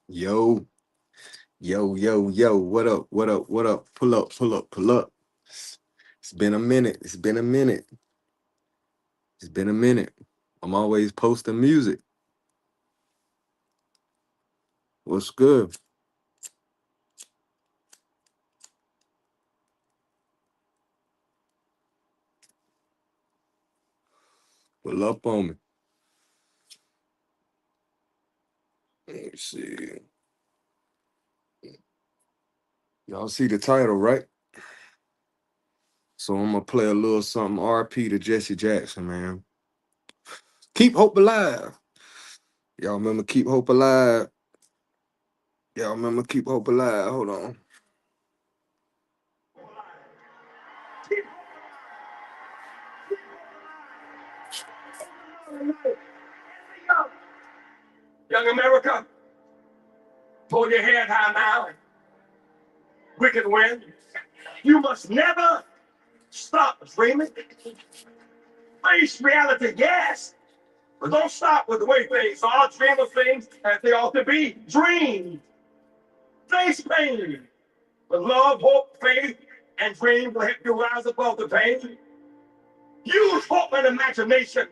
Yo, yo. What up? What up? What up? Pull up, pull up, pull up. It's been a minute. It's been a minute. It's been a minute. I'm always posting music. What's good? Pull up on me. Let me see. Y'all see the title, right? So I'm gonna play a little something RP to Jesse Jackson, man. Keep hope alive. Y'all remember Keep Hope Alive? Y'all remember Keep Hope Alive? Hold on. Young America, pull your head high now. We can win. You must never stop dreaming. Face reality, yes, but don't stop with the way things are. Dream of things as they ought to be. Dream. Face pain. But love, hope, faith, and dream will help you rise above the pain. Use hope and imagination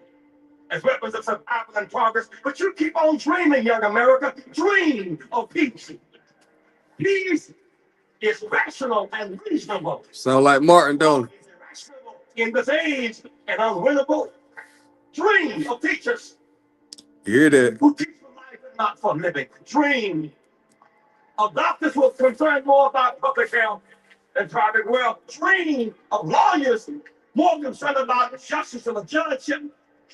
as weapons of survival and progress. But you keep on dreaming, young America. Dream of peace. Peace is rational and reasonable. Sound like Martin, don't it? It's irrational in this age and unwinnable. Dream of teachers. You hear that? Who teach for life and not for living. Dream of doctors who are concerned more about public health than private wealth. Dream of lawyers more concerned about justice and the judgeship.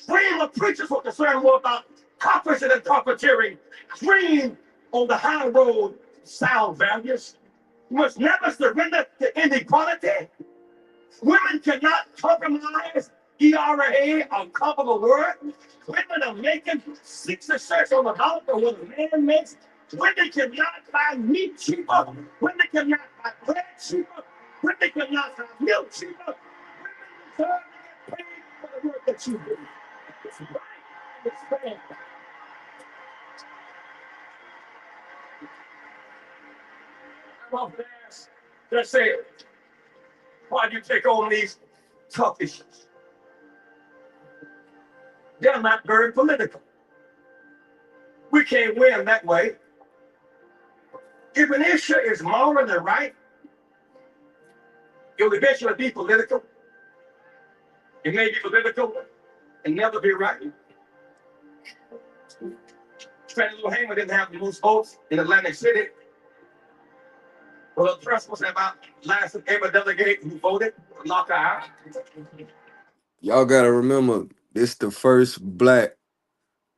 Dream of preachers who are concerned more about prophecy and profiteering. Dream on the high road, sound values. You must never surrender to inequality. Women cannot compromise ERA, a comparable word. Women are making 6 cents on the dollar for what a man makes. Women cannot buy meat cheaper. Women cannot buy bread cheaper. Women cannot buy milk cheaper. Women deserve to get paid for the work that you do. It's right. It's fair. I'm off the ass. Just say it. Why do you take on these tough issues? They're not very political. We can't win that way. If an issue is morally right, it will eventually be political. It may be political and never be right. Senator Hamer didn't have the most votes in Atlantic City. Well, the trust was about last ever delegate who voted to lock her out. Y'all gotta remember, this the first black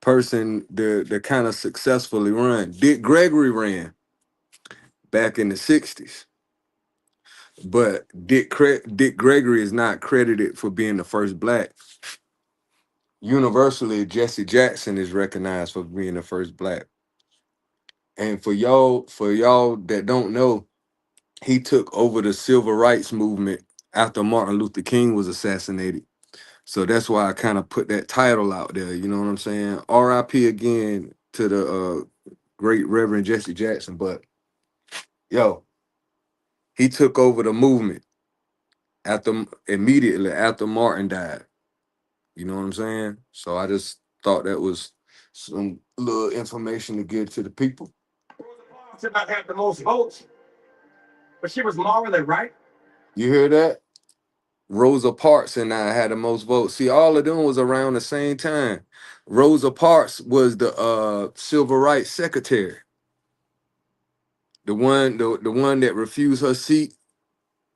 person that kind of successfully run. Dick Gregory ran back in the 60s. But Dick Gregory is not credited for being the first black. Universally, Jesse Jackson is recognized for being the first black. And for y'all that don't know, he took over the civil rights movement after Martin Luther King was assassinated. So that's why I kind of put that title out there. You know what I'm saying? R.I.P. again to the great Reverend Jesse Jackson. But yo, he took over the movement immediately after Martin died. You know what I'm saying? So I just thought that was some little information to give to the people. Rosa Parks did not have the most votes, but she was morally right. You hear that? Rosa Parks and I had the most votes. See, all of them was around the same time. Rosa Parks was the civil rights secretary. The one that refused her seat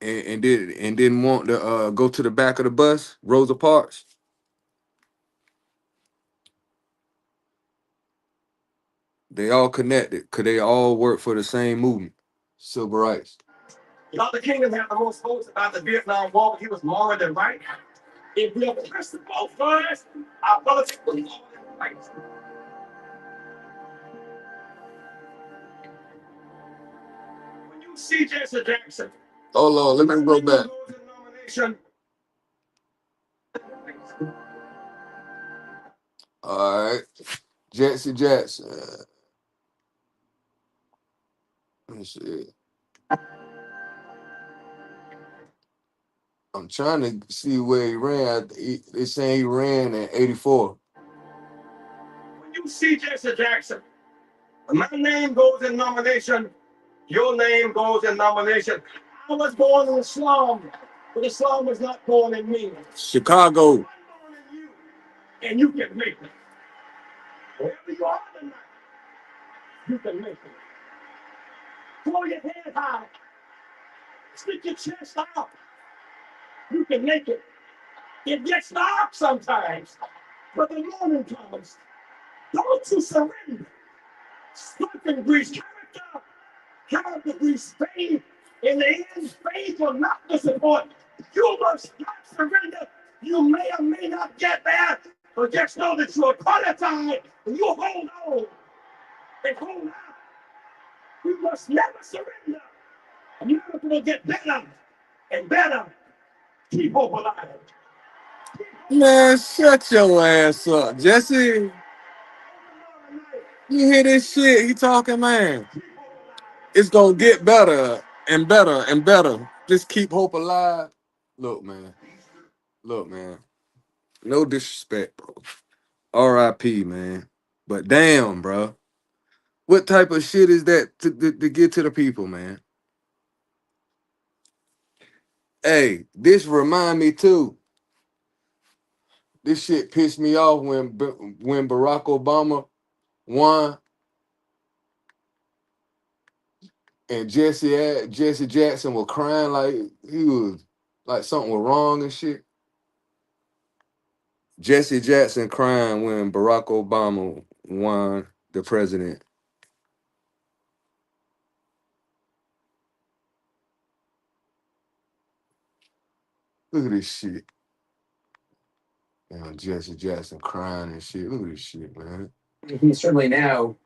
and didn't want to go to the back of the bus. Rosa Parks. They all connected because they all work for the same movement, civil rights. Dr. King didn't have the most votes about the Vietnam War, but he was morally right. If we have pressed the vote first, our politics was morally right. When you see Jesse Jackson, hold on, let me go back. All right, Jesse Jackson. Let me see. I'm trying to see where he ran. They saying he ran in '84. When you see Jesse Jackson, my name goes in nomination. Your name goes in nomination. I was born in the slum, but the slum was not born in me. Chicago. I'm born in you, and you can make it. Wherever you are tonight, you can make it. Throw your head high, stick your chest out. You can make it. It gets dark sometimes, but the morning comes. Don't you surrender. Spoken breeds character. Character breeds faith. In the end, faith will not disappoint. You must not surrender. You may or may not get there, but just know that you are qualified. And you hold on and hold out. You must never surrender. America will get better and better. Keep hope alive. Man, shut your ass up, Jesse. You hear this shit? He talking, man. It's gonna get better and better and better. Just keep hope alive. Look, man. Look, man. No disrespect, bro. R.I.P., man. But damn, bro. What type of shit is that to get to the people, man? Hey, this remind me too. This shit pissed me off when Barack Obama won and Jesse Jackson was crying like he was like something was wrong and shit. Jesse Jackson crying when Barack Obama won the president. Look at this shit. Jesse Jackson crying and shit. Look at this shit, man. He certainly now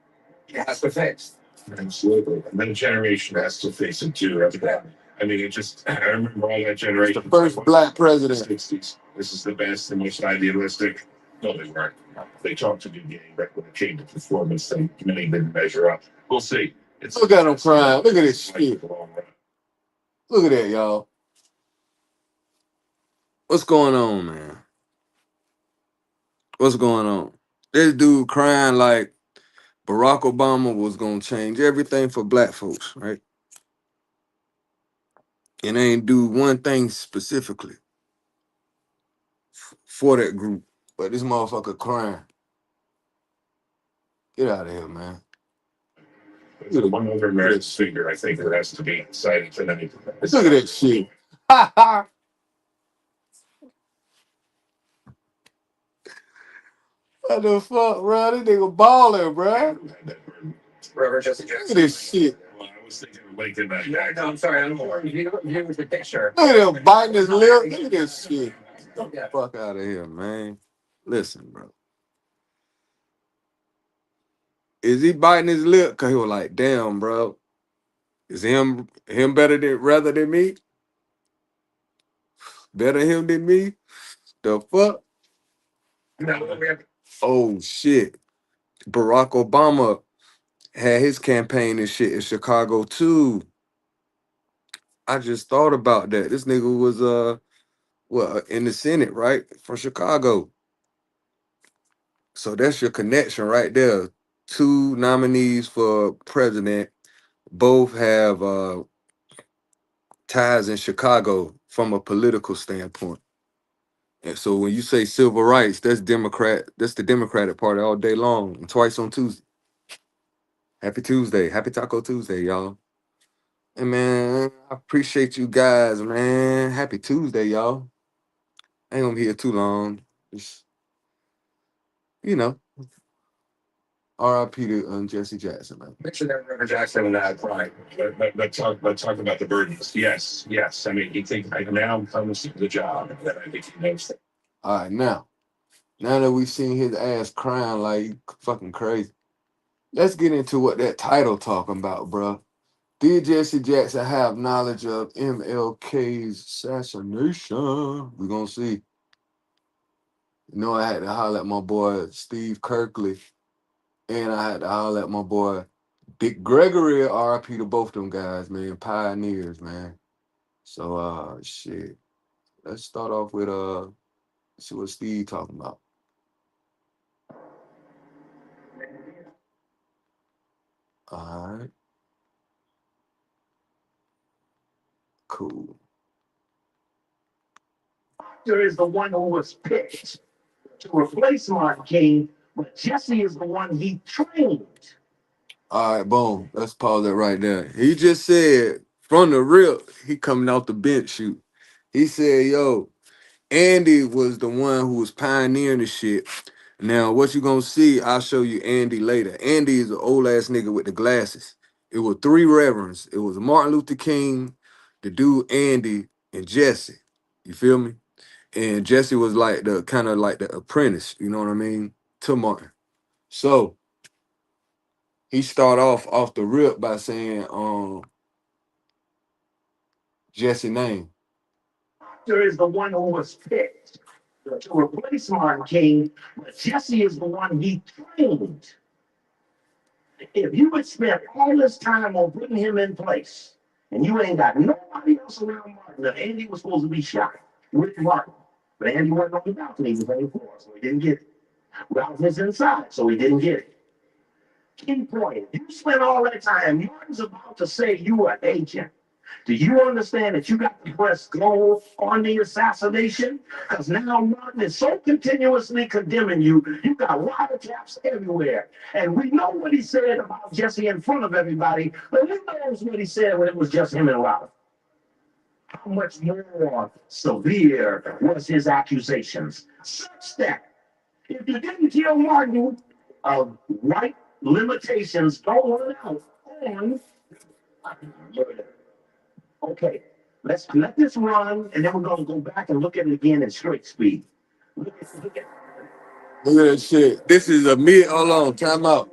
has to face. Absolutely. And then a generation has to face it too after that. I mean, it just, I remember all that generation. It's the first black president. 60s. This is the best, the most idealistic. No, they weren't. They talked a good game, but when it came to performance, they many didn't measure up. We'll see. Look at them crying. Look at this shit. Look at that, y'all. What's going on, man? What's going on? This dude crying like Barack Obama was gonna change everything for black folks, right? And they ain't do one thing specifically for that group. But this motherfucker crying. Get out of here, man. There's one other marriage figure I think that has to be cited for any. Look at that shit. Ha ha. What the fuck, bro? This nigga balling, bro. Rev Jesse Jackson. Look at this shit. Well, I was thinking of Lincoln back then. No, I'm sorry. I'm more. Here was the picture. Look at him biting his lip. Look at this shit. Get the fuck out of here, man. Listen, bro. Is he biting his lip? Cause he was like, damn, bro. Is him better than rather than me? Better him than me? The fuck? No, Oh shit. Barack Obama had his campaign and shit in Chicago too. I just thought about that. This nigga was in the Senate, right? From Chicago. So that's your connection right there. Two nominees for president, both have ties in Chicago from a political standpoint. And so when you say civil rights, that's the Democratic Party all day long, and twice on Tuesday. Happy Tuesday. Happy Taco Tuesday, y'all. And man, I appreciate you guys, man. Happy Tuesday, y'all. I ain't gonna be here too long. Just, you know, R.I.P. to Jesse Jackson, man. mention that Rev Jackson and that pride. Let's talk about the burdens. Yes, yes. I mean, he thinks now comes the job that I think he knows. All right, now that we seen his ass crying like fucking crazy, let's get into what that title talking about, bro. Did Jesse Jackson have knowledge of MLK's assassination? We're gonna see. You know, I had to holler at my boy Steve Kirkley, and I had to holler at my boy Dick Gregory, RIP to both them guys, man. Pioneers, man. So shit. Let's start off with see what Steve talking about. All right, cool. There is the one who was picked to replace Martin King, but Jesse is the one he trained. All right, boom. Let's pause it right there. He just said from the rip, he coming off the bench shoot. He said, yo, Andy was the one who was pioneering the shit. Now, what you gonna see, I'll show you Andy later. Andy is an old ass nigga with the glasses. It was three reverends. It was Martin Luther King, the dude Andy, and Jesse. You feel me? And Jesse was like the kind of like the apprentice, you know what I mean, to Martin. So he start off the rip by saying Jesse name. There is the one who was picked to replace Martin King, but Jesse is the one he trained. If you would spend all this time on putting him in place, and you ain't got nobody else around Martin, now Andy was supposed to be shot with Martin, but Andy wasn't on the balcony, he was on the floor, so he didn't get it. Ralph was inside, so he didn't get it. Key point, you spent all that time, Martin's about to say you were agent. Do you understand that you got to press go on the assassination? Because now Martin is so continuously condemning you, you got wiretaps everywhere. And we know what he said about Jesse in front of everybody, but who knows what he said when it was just him and Ralph? How much more severe was his accusations? Such that if you didn't kill Martin, right limitations don't run out on murder. Okay, let's let this run, and then we're gonna go back and look at it again in straight speed. Look at Look at that shit. This is a mid. Hold on, time out.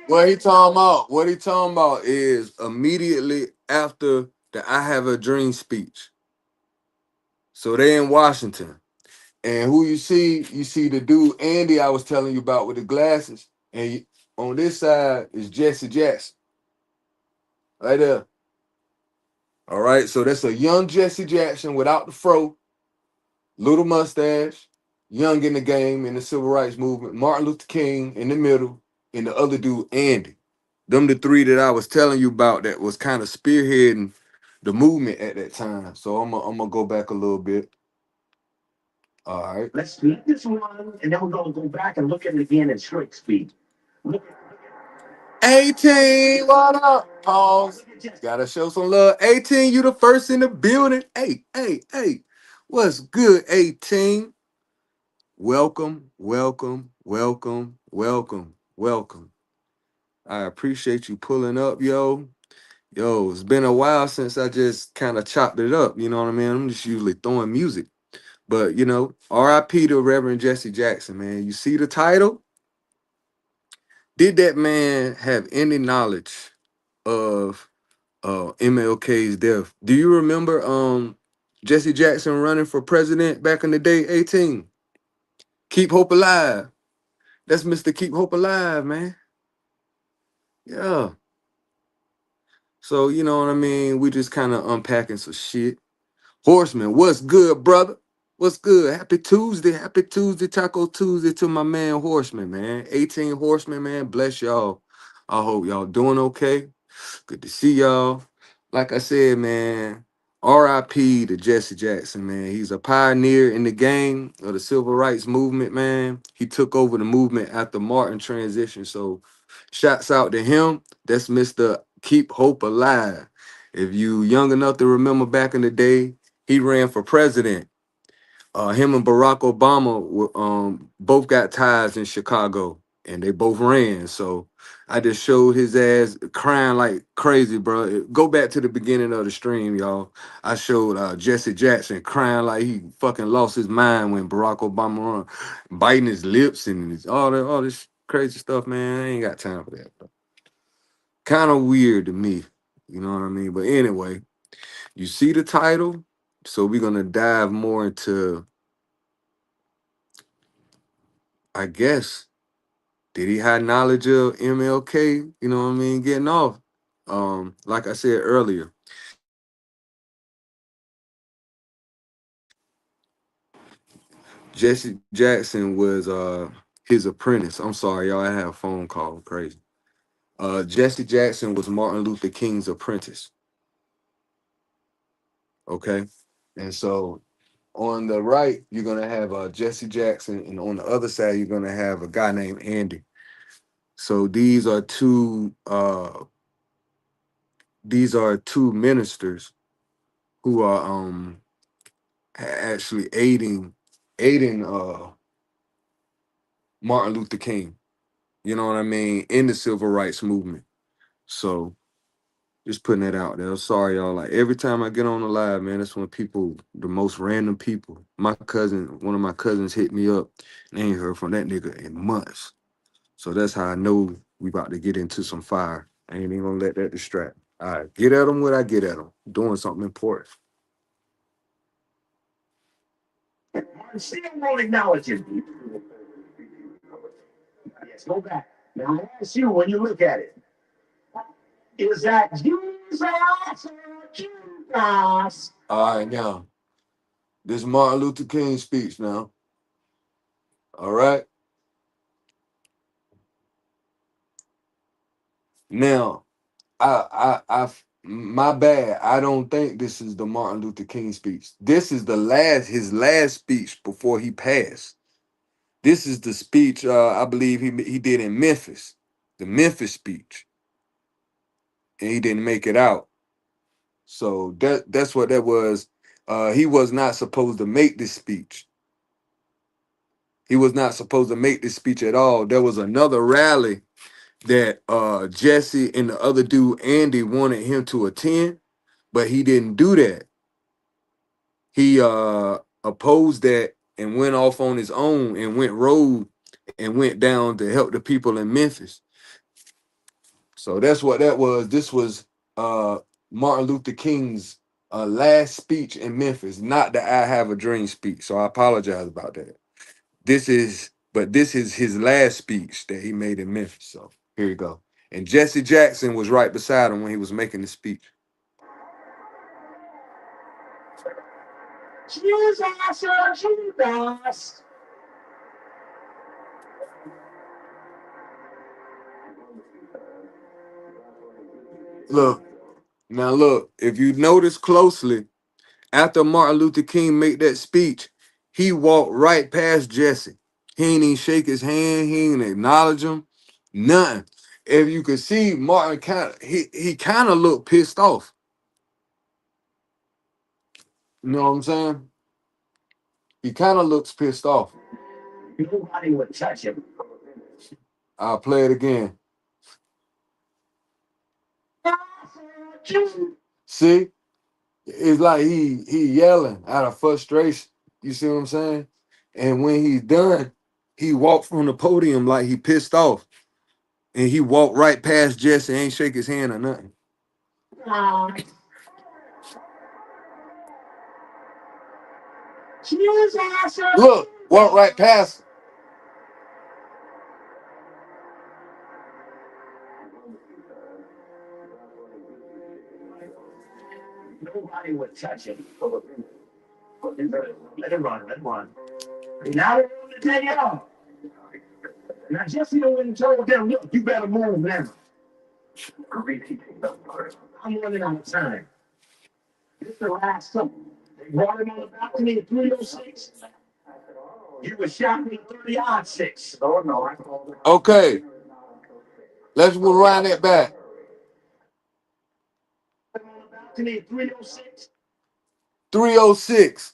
What he talking about? What he talking about is immediately after the "I Have a Dream" speech. So they in Washington, and who you see? You see the dude Andy I was telling you about with the glasses, and on this side is Jesse Jackson, right there. All right, so that's a young Jesse Jackson without the fro, little mustache, young in the game in the civil rights movement. Martin Luther King in the middle, and the other dude Andy. Them the three that I was telling you about that was kind of spearheading the movement at that time. So I'm gonna go back a little bit. All right. let's let this run, and then we're gonna go back and look at it again in straight speed. Look 18, what up? Pause. Gotta show some love. 18, you the first in the building. Hey. What's good, 18? Welcome, welcome, welcome, welcome, welcome. I appreciate you pulling up, yo. Yo, it's been a while since I just kind of chopped it up. You know what I mean? I'm just usually throwing music. But, you know, RIP to Reverend Jesse Jackson, man. You see the title? Did that man have any knowledge of MLK's death? Do you remember Jesse Jackson running for president back in the day, 18? Keep hope alive. That's Mr. Keep Hope Alive, man. Yeah. So, you know what I mean? We just kind of unpacking some shit. Horseman, what's good, brother? What's good? Happy Tuesday. Happy Tuesday, Taco Tuesday to my man Horseman, man. 18 Horseman, man. Bless y'all. I hope y'all doing okay. Good to see y'all. Like I said, man, RIP to Jesse Jackson, man. He's a pioneer in the game of the civil rights movement, man. He took over the movement after Martin transition. So shouts out to him. That's Mr. Keep Hope Alive. If you young enough to remember back in the day, he ran for president. Him and Barack Obama both got ties in Chicago, and they both ran. So I just showed his ass crying like crazy, bro. Go back to the beginning of the stream, y'all. I showed Jesse Jackson crying like he fucking lost his mind when Barack Obama run, biting his lips and all this crazy stuff, man. I ain't got time for that. Kind of weird to me, you know what I mean? But anyway, you see the title, so we're gonna dive more into, I guess, Did he have knowledge of MLK? You know what I mean? Getting off. Like I said earlier, Jesse Jackson was his apprentice. I'm sorry, y'all. I had a phone call. Crazy. Jesse Jackson was Martin Luther King's apprentice. Okay, and so on the right you're gonna have Jesse Jackson, and on the other side you're gonna have a guy named Andy. So these are two ministers who are actually aiding Martin Luther King. You know what I mean, in the civil rights movement. So just putting that out there. Sorry, y'all. Like every time I get on the live, man, that's when people, the most random people. One of my cousins hit me up and ain't heard from that nigga in months. So that's how I know we about to get into some fire. I ain't even gonna let that distract. All right, get at them what I get at them. Doing something important. I still won't acknowledge it. Yes, go back. Now I ask you when you look at it, is that Jesus or Judas? All right, now this Martin Luther King speech now. All right. Now, my bad. I don't think this is the Martin Luther King speech. This is his last speech before he passed. This is the speech I believe he did in Memphis, the Memphis speech, and he didn't make it out. So that's what that was. He was not supposed to make this speech. He was not supposed to make this speech at all. There was another rally that Jesse and the other dude Andy wanted him to attend, but he didn't do that. He opposed that and went off on his own and went rogue and went down to help the people in Memphis. So that's what that was. This was Martin Luther King's last speech in Memphis, not the I Have a Dream speech. So I apologize about that. This is his last speech that he made in Memphis. So here you go. And Jesse Jackson was right beside him when he was making the speech. Jesus or Judas? Look, if you notice closely, after Martin Luther King made that speech, he walked right past Jesse. He ain't even shake his hand. He ain't acknowledge him. Nothing. If you could see, Martin he kind of looked pissed off. You know what I'm saying? He kind of looks pissed off. Nobody would touch him. I'll play it again. See, it's like he yelling out of frustration. You see what I'm saying? And when he's done, he walked from the podium like he pissed off. And he walked right past Jesse, ain't shake his hand or nothing. Look, walked right past him. Nobody would touch him. Let him run, let him run. Now they're going to take it off. Now Jesse went and told them, look, you better move now. I'm running out of time. This is the last something. They brought him on the balcony at 306. He was shot with a 30 6. Oh, no. Okay, let's rewind that back. On the balcony at 306. 306,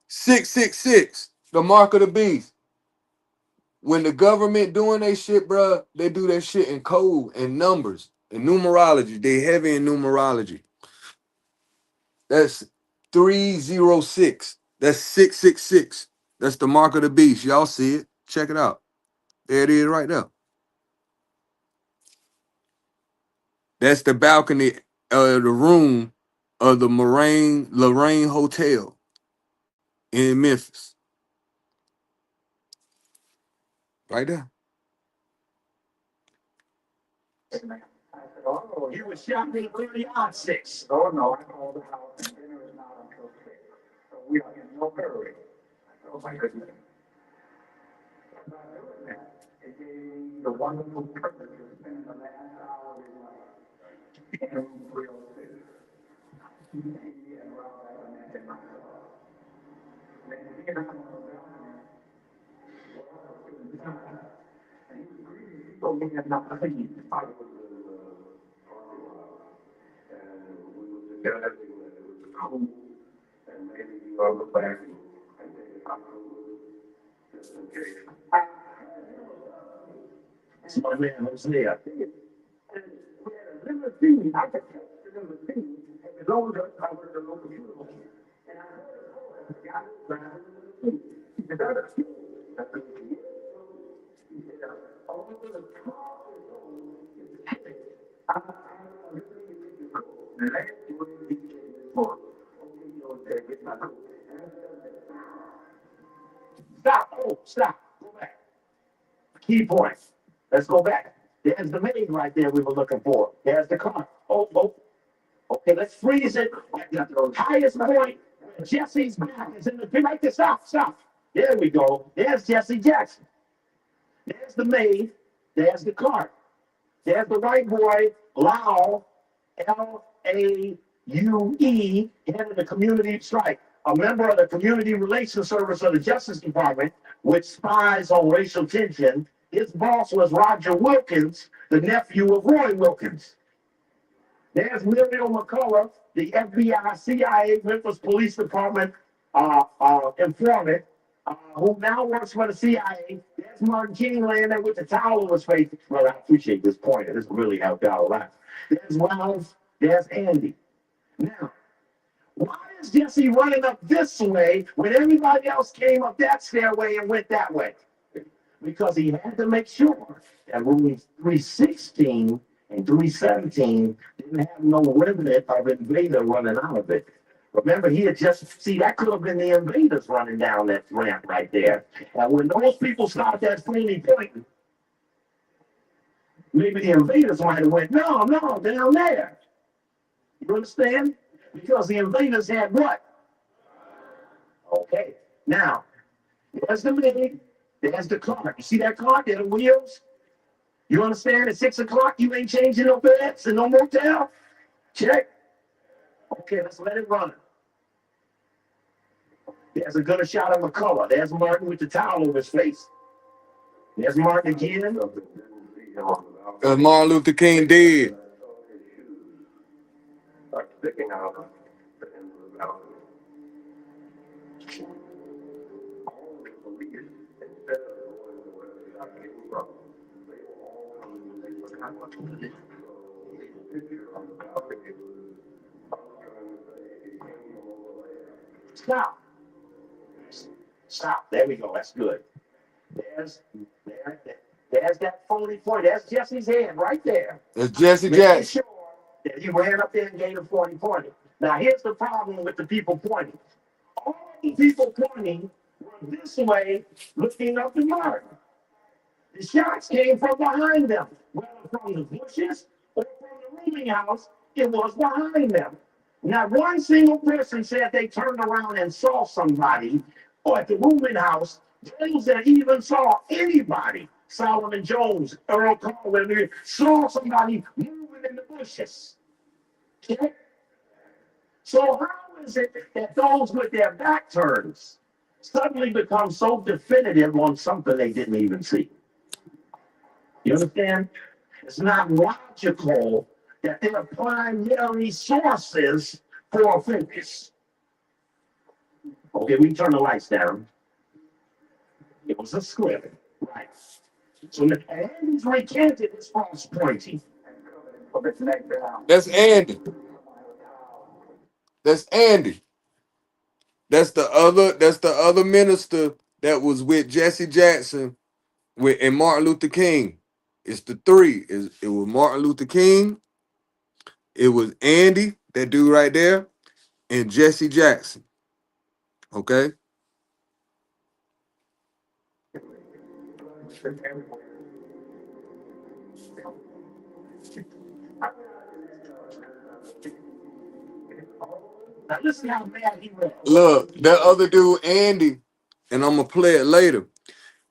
666, the mark of the beast. When the government doing their shit, bruh, they do that shit in code and numbers and numerology. They heavy in numerology. That's 306. That's 666. That's the mark of the beast. Y'all see it. Check it out. There it is right there. That's the balcony the room of the Lorraine Hotel in Memphis. Right there. Oh, you were shot in 30-6. Oh, no, I called the house and dinner is not until 6. So we are in no hurry. Oh, my goodness. By doing that, it gave me the wonderful privilege of spending the last hour of his life in room 306. He and Rob Evans and myself. Then he and I were down there. And he was greeting people he had not seen. I was in the parking lot, and we were suggesting that it was cool, and maybe you go back and take a photo just in case. So my man was there. And we had a limousine. I could catch the limousine. And it was over I was the local funeral. And I heard the guy was driving the limousine. He said, "That's a funeral." I said, "Yeah." He said, "Oh, the car is on. It's heavy. I'm really thinking cool." And I asked him what he said before. Okay, you know, get my coat. And I said, "Stop. Oh, stop. Go back. Key points. Let's go back. There's the main right there we were looking for. There's the car. Oh, oh. Okay, let's freeze it at the highest point. Jesse's back is in the right there. Stop, stop. There we go. There's Jesse Jackson. There's the maid. There's the car. There's the white boy, Lau, Laue, head of the community strike, a member of the Community Relations Service of the Justice Department, which spies on racial tension. His boss was Roger Wilkins, the nephew of Roy Wilkins. There's Muriel McCullough, the FBI, CIA, Memphis Police Department informant, who now works for the CIA. There's Martin King laying there with the towel over his face. Well, I appreciate this point. This really helped out a lot. There's Ralph. There's Andy. Now, why is Jesse running up this way when everybody else came up that stairway and went that way? Because he had to make sure that rooms 316 and 317 didn't have no remnant of invader running out of it. Remember, he had just, see, that could have been the invaders running down that ramp right there. And when those people stopped that Flamey Point, maybe the invaders might have went, no, no, down there. You understand? Because the invaders had what? Okay. Now, there's the maid, there's the car. You see that car? There are the wheels. You understand? At 6 o'clock, you ain't changing no beds and no motel. Check. Okay, let's let it run. There's a good shot of McCullough. There's Martin with the towel over his face. There's Martin again. Martin Luther King dead. Sticking out the end of the balcony. All the police, instead of going to where the shot came from, they were all coming to take the contact. So the picture on the balcony was trying to say it came from over there. Stop. Stop. There we go. That's good. There's that phony point. That's Jesse's hand right there. That's Jesse Jackson. Sure that he ran up there and gave him 40-40. Now, here's the problem with the people pointing. All the people pointing were this way, looking up the Martin. The shots came from behind them, whether from the bushes or from the rooming house, it was behind them. Not one single person said they turned around and saw somebody, or at the rooming house, those that even saw anybody, Solomon Jones, Earl Caldwell, saw somebody moving in the bushes. Okay? So how is it that those with their back turns suddenly become so definitive on something they didn't even see? You understand? It's not logical that they're primary sources for a focus. Okay, we turn the lights down. It was a script, right? So Andy's recanted his false pointing. That's Andy. That's Andy. That's the other minister that was with Jesse Jackson and Martin Luther King. It's the three. It was Martin Luther King, it was Andy, that dude right there, and Jesse Jackson. Okay? Now listen how mad he was. Look, that other dude, Andy, and I'm gonna play it later.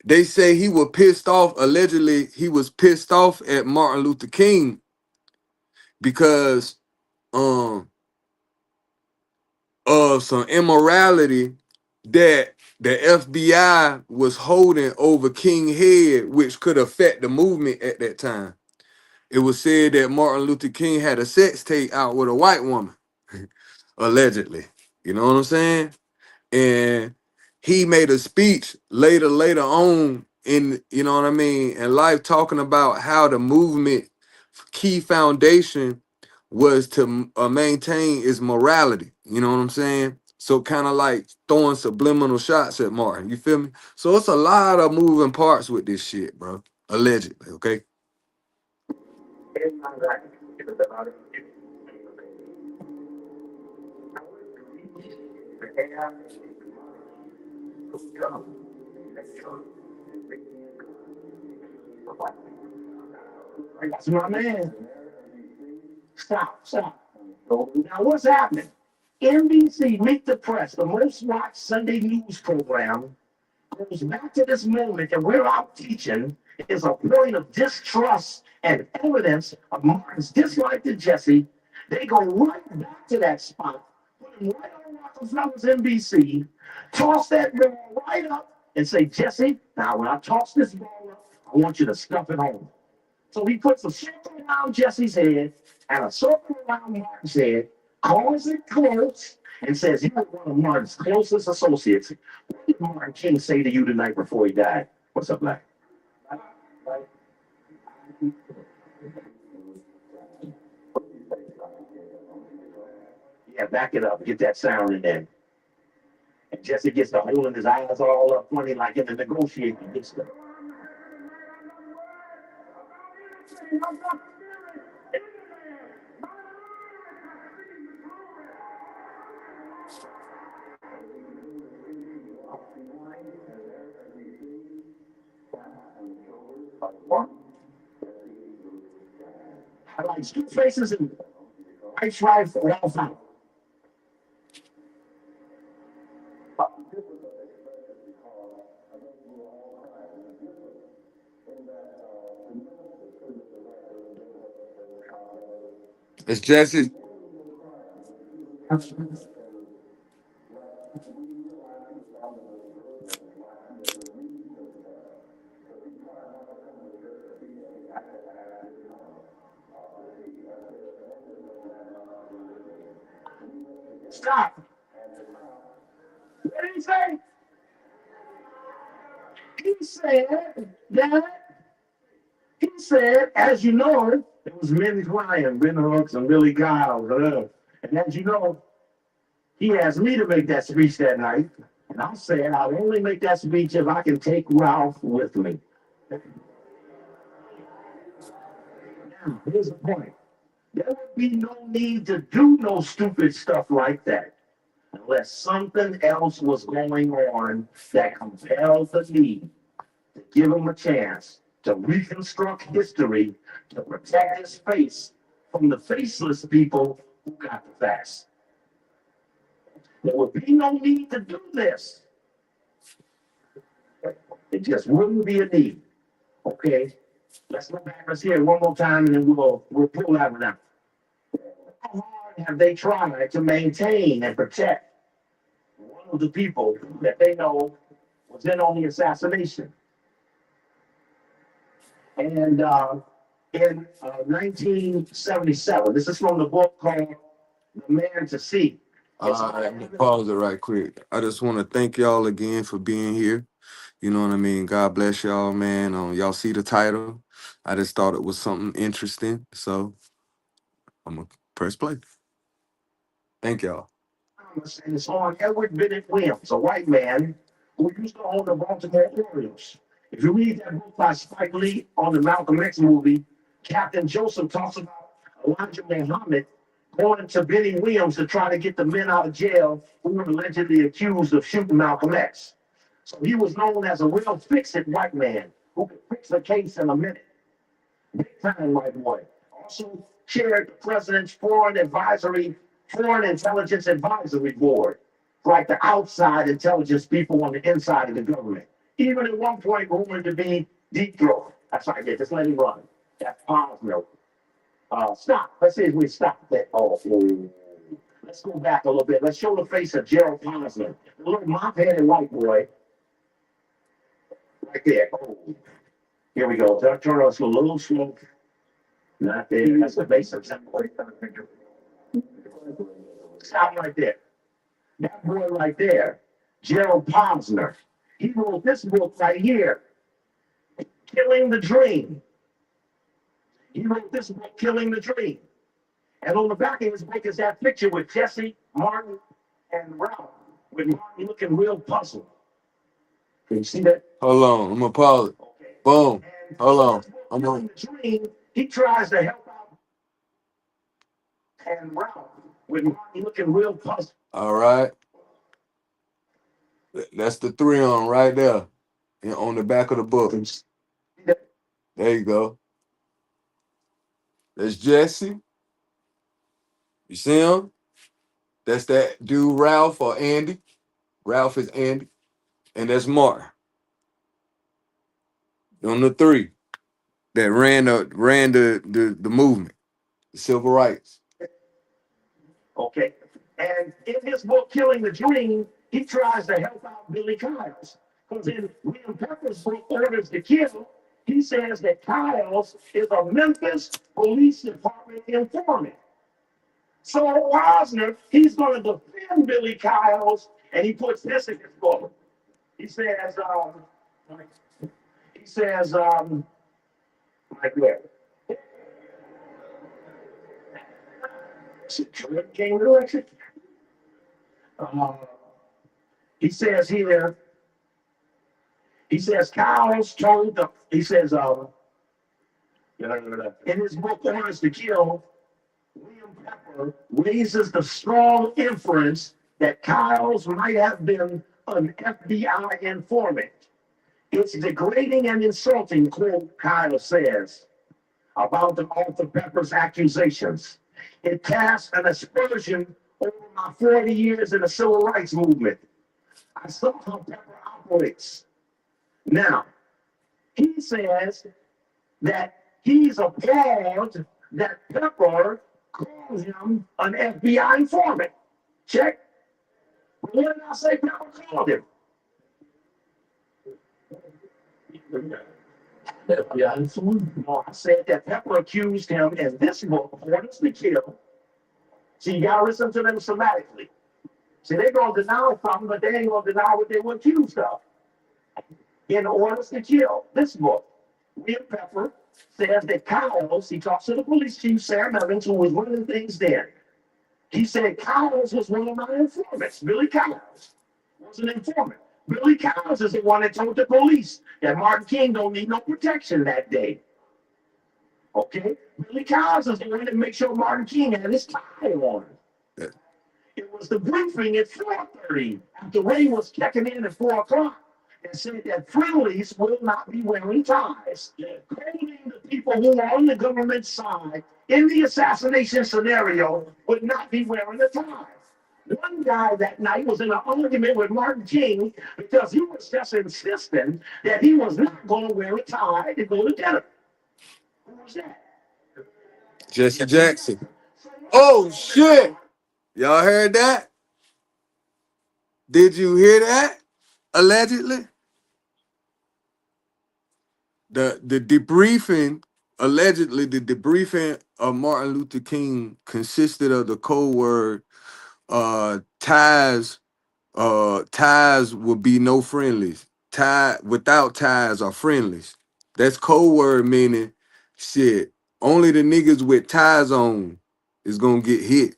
They say he was pissed off. Allegedly, he was pissed off at Martin Luther King because of some immorality that the FBI was holding over King Head, which could affect the movement at that time. It was said that Martin Luther King had a sex tape out with a white woman, allegedly. You know what I'm saying? And he made a speech later on in, you know what I mean, in life, talking about how the movement key foundation was to maintain its morality. You know what I'm saying? So kind of like throwing subliminal shots at Martin. You feel me? So it's a lot of moving parts with this shit, bro. Allegedly, okay? That's my man. Stop. Now what's happening? NBC, Meet the Press, the most watched Sunday news program, goes back to this moment that we're out teaching is a point of distrust and evidence of Martin's dislike to Jesse. They go right back to that spot, put him right on Rockefeller's NBC, toss that ball right up, and say, Jesse, now when I toss this ball up, I want you to stuff it home. So he puts a circle around Jesse's head and a circle around Martin's head, calls it close, and says, you are one of Martin's closest associates. What did Martin King say to you the night before he died? What's up, Black? Yeah, back it up. Get that sound in there. And Jesse gets to holding his eyes all up funny like in the negotiating. Gets to, I like two faces and I try for it all out. It's Jesse. Stop. What did he say? He said, as you know, it was Minnie Ryan, Ben Hooks, and Billy Giles. And as you know, he asked me to make that speech that night. And I said, I'll only make that speech if I can take Ralph with me. Now, here's the point. There would be no need to do no stupid stuff like that unless something else was going on that compelled the need to give him a chance to reconstruct history to protect his face from the faceless people who got the facts. There would be no need to do this. It just wouldn't be a need. Okay, let's go back. Let's hear it one more time, and then we'll pull that one out. How hard have they tried to maintain and protect one of the people that they know was in on the assassination? And in 1977, this is from the book called The Man to See. Let me pause it right quick. I just want to thank y'all again for being here. You know what I mean? God bless y'all, man. Y'all see the title. I just thought it was something interesting. So I'm going to press play. Thank y'all. And it's on Edward Bennett Williams, a white man who used to own the Baltimore Orioles. If you read that book by Spike Lee on the Malcolm X movie, Captain Joseph talks about Elijah Muhammad going to Benny Williams to try to get the men out of jail who were allegedly accused of shooting Malcolm X. So he was known as a real fix-it white man who could fix a case in a minute. Big time white boy. also chaired the president's foreign intelligence advisory board, like the outside intelligence people on the inside of the government. Even at one point rumored to be deep throat. That's right. Yeah, just let him run. That's Posner. Stop. Let's see if we stop that. Oh, let's go back a little bit. Let's show the face of Gerald Posner, the little mop-headed white boy, right there. Oh, here we go. Turn us a little slow. Not there. That's the base of something. Stop right there. That boy right there, Gerald Posner. He wrote this book right here, Killing the Dream. He wrote this book, Killing the Dream. And on the back of his book is that picture with Jesse, Martin, and Ralph, with Martin looking real puzzled. Can you see that? Hold on, I'm gonna pause it. Okay. Boom. And Hold on. I'm Killing on. the Dream, he tries to help out and Ralph, with Martin looking real puzzled. All right. That's the three on right there. And on the back of the book. There you go. That's Jesse. You see him? That's that dude Ralph or Andy. Ralph is Andy. And that's Martin. On the three that ran the movement, the civil rights. Okay. And in his book, Killing the Dream, he tries to help out Billy Kyles. Because in William Pepper's book, Orders to Kill, he says that Kyles is a Memphis Police Department informant. So Posner, he's going to defend Billy Kyles, and he puts this in his book. He says, like where? Came to election. He says here, Kyles told the, he says, in his book, Orders to Kill, William Pepper raises the strong inference that Kyles might have been an FBI informant. It's degrading and insulting, quote, Kyles says, about the author Pepper's accusations. It casts an aspersion over my 40 years in the civil rights movement. I saw how Pepper operates. Now, he says that he's appalled that Pepper called him an FBI informant. Check. What did I say Pepper called him? FBI informant? No, I said that Pepper accused him in this book, Orders to Kill. See, you gotta listen to them somatically. See, they're gonna deny something, but they ain't gonna deny what they were accused of. In Orders to Kill, this book, William Pepper says that Kyles, he talks to the police chief, Sam Evans, who was running things then. He said Kyles was one of my informants. Billy Kyles was an informant. Billy Kyles is the one that told the police that Martin King don't need no protection that day. Okay? Billy Kyles is the one that made sure Martin King had his tie on. Yeah. It was the briefing at 4:30 after Ray was checking in at 4 o'clock and said that friendlies will not be wearing ties, holding the people who are on the government side in the assassination scenario would not be wearing a tie. One guy that night was in an argument with Martin King because he was just insisting that he was not going to wear a tie to go to dinner. Who was that? Jesse Jackson. Oh shit! Y'all heard that? Did you hear that? Allegedly? The debriefing, allegedly the debriefing of Martin Luther King consisted of the code word ties would be no friendlies. Tie without ties are friendlies. That's code word meaning shit. Only the niggas with ties on is gonna get hit.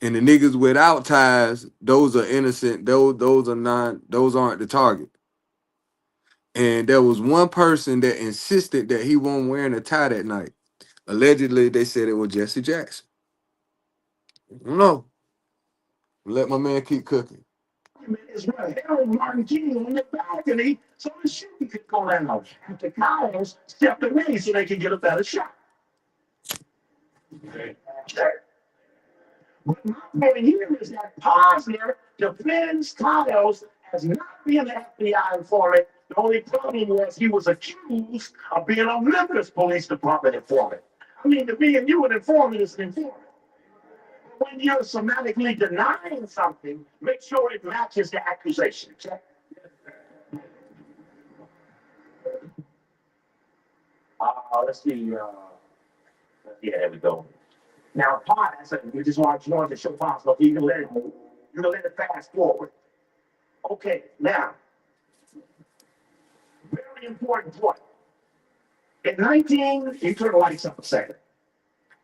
And the niggas without ties, those are innocent. Those are not, those aren't the target. And there was one person that insisted that he wasn't wearing a tie that night. Allegedly, they said it was Jesse Jackson. No. Let my man keep cooking. document is what held Martin King on the balcony so the shooting could go down. After Kyles stepped away so they could get a better shot. Sure. But my point here is that Posner defends Kyles as not being an FBI informant. The only problem was he was accused of being a Memphis Police Department informant. I mean, to me and you, an informant is an informant. When you're semantically denying something, make sure it matches the accusation. Let's see. Yeah, there we go. Now, we just want to show possible. You can let it move. You can let it fast forward. Okay, now, very important point. You turn the lights up a second.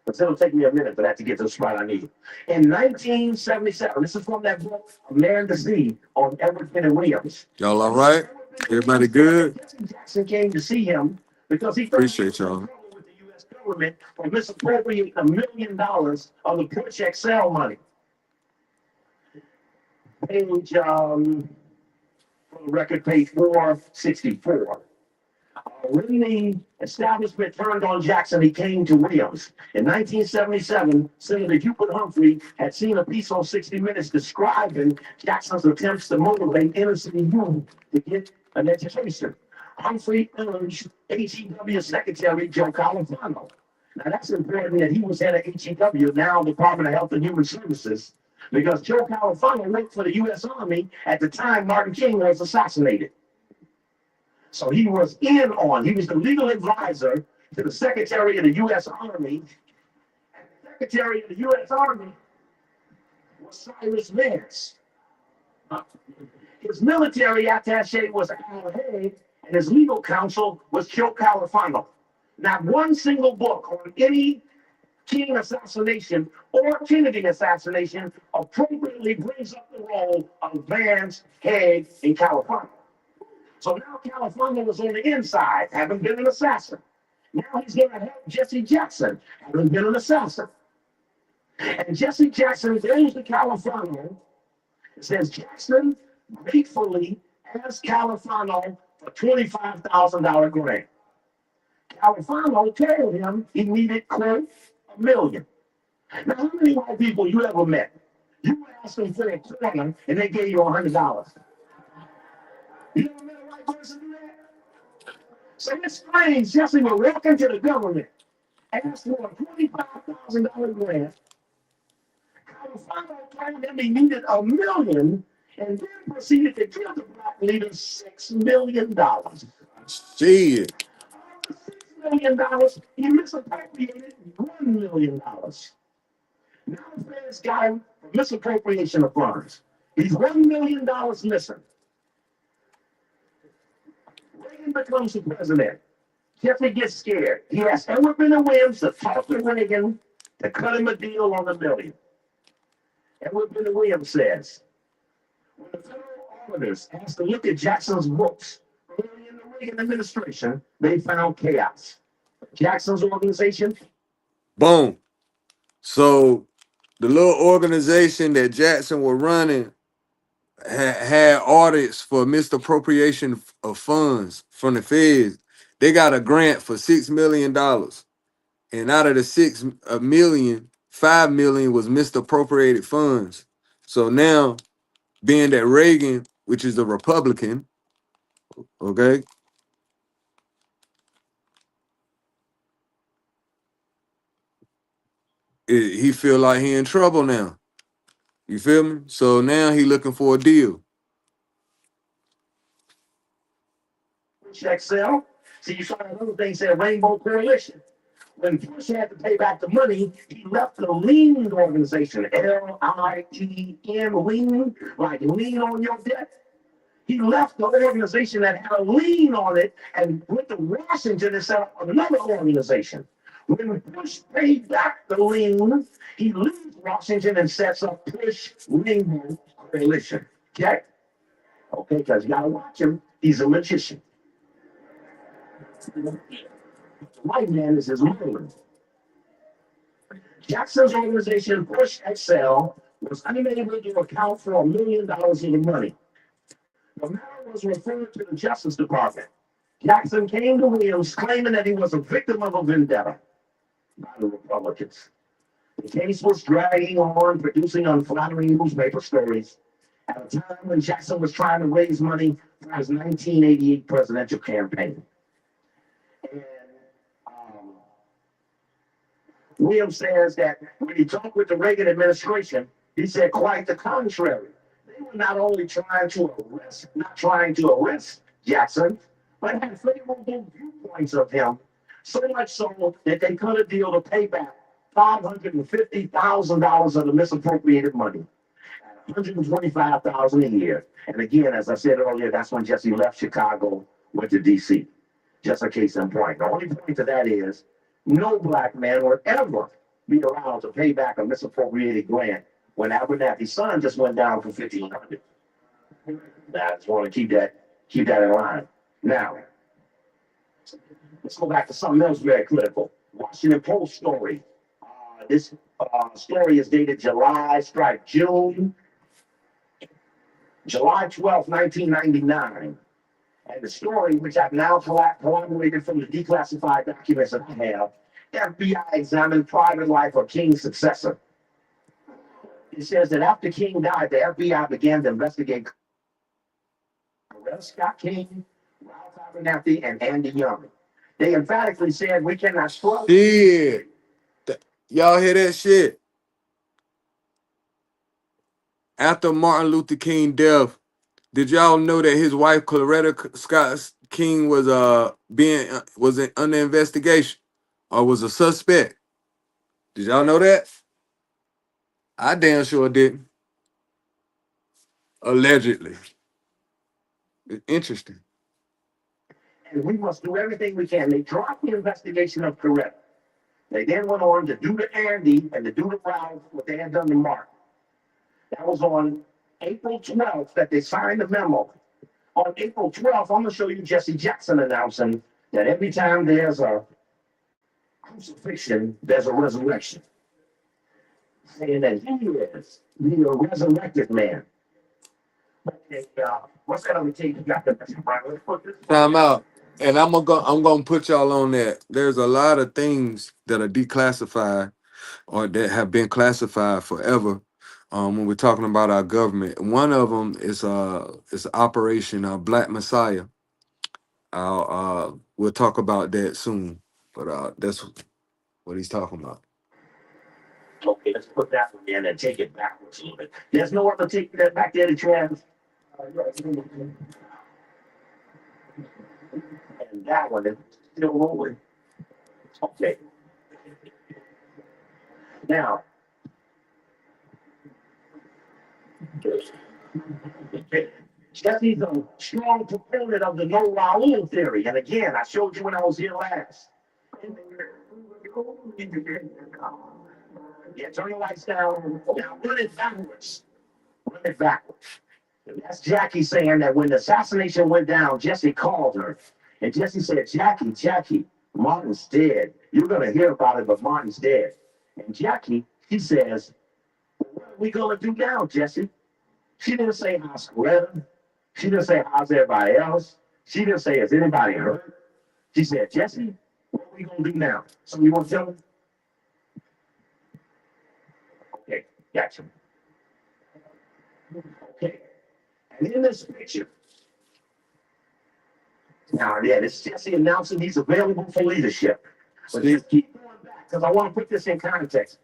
But it'll take me a minute for that to get to the spot I need. In 1977, this is from that book, A Man to See, on Edward Kennedy Williams. Y'all all right? Everybody good? Jesse Jackson came to see him because he Appreciate y'all. with the U.S. government for misappropriating $1 million of the Push Excel money. Page, for the record, page 464. When the establishment turned on Jackson, he came to Williams. In 1977, Senator Hubert Humphrey had seen a piece on 60 Minutes describing Jackson's attempts to motivate innocent youth to get an education. Humphrey urged HEW Secretary Joe Califano. Now, that's important that he was head of HEW, now Department of Health and Human Services, because Joe Califano worked for the U.S. Army at the time Martin King was assassinated. So he was he was the legal advisor to the Secretary of the U.S. Army. And the Secretary of the U.S. Army was Cyrus Vance. His military attaché was Al Haig, and his legal counsel was Joe Califano. Not one single book on any King assassination or Kennedy assassination appropriately brings up the role of Vance, Haig, and Califano. So now Califano was on the inside, having been an assassin. Now he's going to help Jesse Jackson, having been an assassin. And Jesse Jackson goes to Califano and says, Jackson gratefully asked Califano for $25,000 grant. Califano told him he needed, quote, $1 million. Now, how many white people you ever met? You asked them for a quarter and they gave you $100. You ever met a white person do that? So this explains Jesse will walk into the government, ask for a $25,000 grant. Califano told him he needed $1 million, and then proceeded to give the black leader $6 million. Shit. $6 million, he misappropriated $1 million. Now the feds got him for misappropriation of funds. He's $1 million missing. Reagan becomes the president. Jesse gets scared. He asks Edward Williams to talk to Reagan to cut him a deal on $1 million. Edward Williams says, when the federal auditors asked to look at Jackson's books early in the Reagan administration, they found chaos. Jackson's organization. Boom. So the little organization that Jackson was running had audits for misappropriation of funds from the feds. They got a grant for $6 million. And out of the $6 million, $5 million was misappropriated funds. So now, being that Reagan, which is a Republican, okay, he feel like he in trouble now. You feel me? So now he looking for a deal. Excel. See, you saw another thing said Rainbow Coalition. When Bush had to pay back the money, he left the lean organization, L-I-E-N, lean, like lean on your debt. He left the organization that had a lien on it and went to Washington and set up another organization. When Bush paid back the lien, he leaves Washington and sets up Bush Rainbow Coalition. Okay? Okay, because you got to watch him. He's a magician. The white man is his ruler. Jackson's organization, Push Excel, was unable to account for $1 million of the money. The matter was referred to the Justice Department. Jackson came to Williams claiming that he was a victim of a vendetta by the Republicans. The case was dragging on, producing unflattering newspaper stories at a time when Jackson was trying to raise money for his 1988 presidential campaign. And Williams says that when he talked with the Reagan administration, he said quite the contrary. They were not only trying to arrest Jackson, but had favorable viewpoints of him, so much so that they cut a deal to pay back $550,000 of the misappropriated money, $125,000 a year. And again, as I said earlier, that's when Jesse left Chicago, went to D.C. Just a case in point. The only point to that is no black man would ever be allowed to pay back a misappropriated grant when Abernathy's son just went down for $1,500. I just want to keep that in line. Now, let's go back to something else very critical. Washington Post story. This story is dated July 12th, 1999. And the story, which I've now collaborated from the declassified documents that I have, FBI examined private life of King's successor. It says that after King died, the FBI began to investigate Scott King, Ralph Abernathy, and Andy Young. They emphatically said we cannot trust. Shit. Y'all hear that shit? After Martin Luther King death, did y'all know that his wife Coretta Scott King was under investigation or was a suspect? Did y'all know that? I damn sure didn't. Allegedly. It's interesting. And we must do everything we can. They dropped the investigation of Coretta. They then went on to do to Andy and to do to Ralph what they had done to Mark. That was on April 12th that they signed the memo. On April 12th, I'm going to show you Jesse Jackson announcing that every time there's a crucifixion, there's a resurrection. Saying that he is the resurrected man. Okay, what's that other tape you got? Time out. And I'm gonna put y'all on that. There's a lot of things that are declassified or that have been classified forever. When we're talking about our government, one of them is Operation Black Messiah. We'll talk about that soon, but that's what he's talking about. Okay, let's put that one in and take it backwards a little bit. There's no other tape that back there that you have. And that one is still rolling. Okay. Now, Jesse's a strong proponent of the no Raul theory. And again, I showed you when I was here last. Yeah, turn the lights down. Now run it backwards. Run it backwards. And that's Jackie saying that when the assassination went down, Jesse called her. And Jesse said, Jackie, Martin's dead. You're going to hear about it, but Martin's dead. And Jackie, he says, what are we going to do now, Jesse? She didn't say how's Coretta. She didn't say how's everybody else. She didn't say is anybody hurt. She said, Jesse, what are we going to do now? So you want to tell me? Okay, gotcha. Okay. And in this picture, now, yeah, this is Jesse announcing he's available for leadership. But just keep going back because I want to put this in context.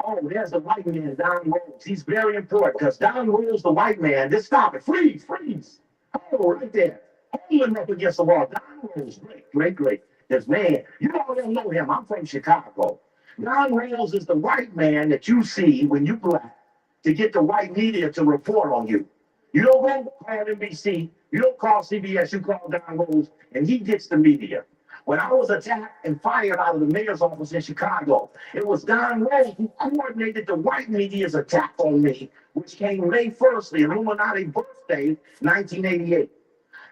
Oh, there's the white man, Don Rose. He's very important because Don Rose, the white man, just stop it. Freeze. Oh, right there. Hold him up against the wall. Don Rose, great. This man, you don't know him. I'm from Chicago. Don Rose is the white man that you see when you black to get the white media to report on you. You don't go call NBC, you don't call CBS, you call Don Rose, and he gets the media. When I was attacked and fired out of the mayor's office in Chicago, it was Don Rose who coordinated the white media's attack on me, which came May 1st, the Illuminati birthday, 1988.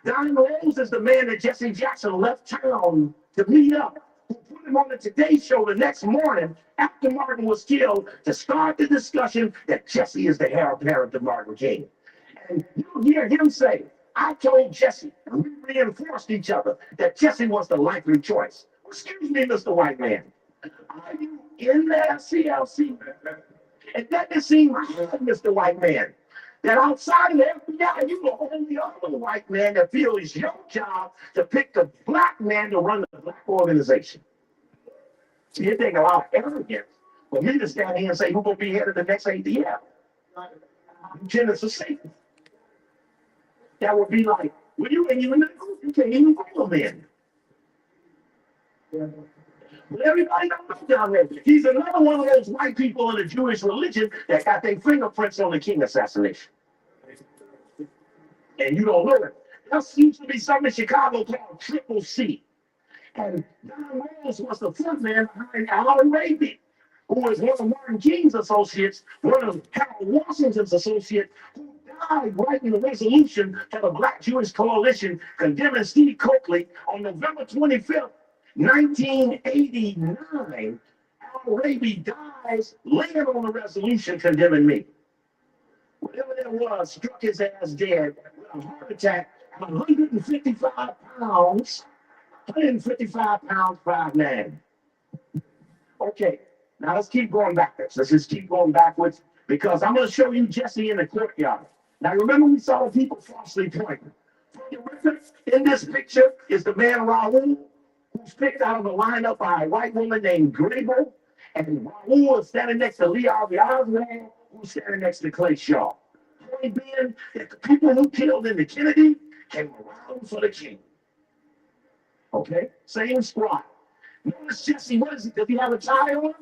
Don Rose is the man that Jesse Jackson left town to meet up, who put him him on the Today Show the next morning after Martin was killed to start the discussion that Jesse is the heir apparent to Martin King. And you hear him say, I told Jesse, and we reinforced each other, that Jesse was the likely choice. Excuse me, Mr. White Man. Are you in that CLC? And that just seemed hard, Mr. White Man. That outside of the FBI, you the only other white man that feels it's your job to pick the black man to run the black organization. So you take a lot of arrogance for me to stand here and say, who's going to be head of the next ADL? Lieutenants of Satan. That would be like, well, you ain't even in the group. You can't even call them in. But everybody don't know down there. He's another one of those white people in the Jewish religion that got their fingerprints on the King assassination. And you don't know it. There seems to be something in Chicago called Triple C. And Don Rose was the front man behind Al Raby, who was one of Martin King's associates, one of Harold Washington's associates, who died writing the resolution for the Black Jewish Coalition condemning Steve Coakley on November 25th, 1989. Al Raby dies laying on the resolution condemning me. Whatever that was, struck his ass dead with a heart attack at 155 pounds, 155 pounds, 5'9". Okay, now let's keep going backwards. Let's just keep going backwards because I'm going to show you Jesse in the courtyard. Now, remember we saw the people falsely pointing. For the record, in this picture is the man Raul, who's picked out of a lineup by a white woman named Grable, and Raul is standing next to Lee Harvey Oswald, who's standing next to Clay Shaw. Point being that the people who killed in the Kennedy came around for the king. Okay? Same squad. Notice Jesse, what is it? Does he have a tie on?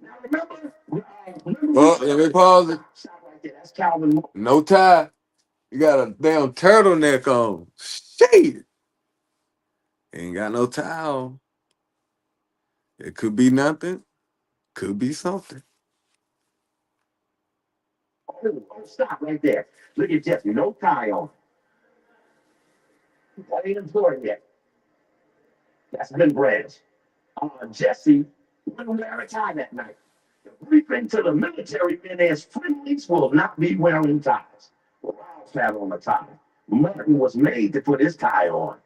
Now remember Oh, let me pause it. Stop right there. That's Calvin Moore. No tie. You got a damn turtleneck on. Shit. Ain't got no tie on. It could be nothing. Could be something. Oh, stop right there. Look at Jesse. No tie on. That ain't important yet. That's been branch. Jesse wouldn't wear a tie that night. The briefing to the military men is friendlies will not be wearing ties. Ralph had on a tie. Martin was made to put his tie on.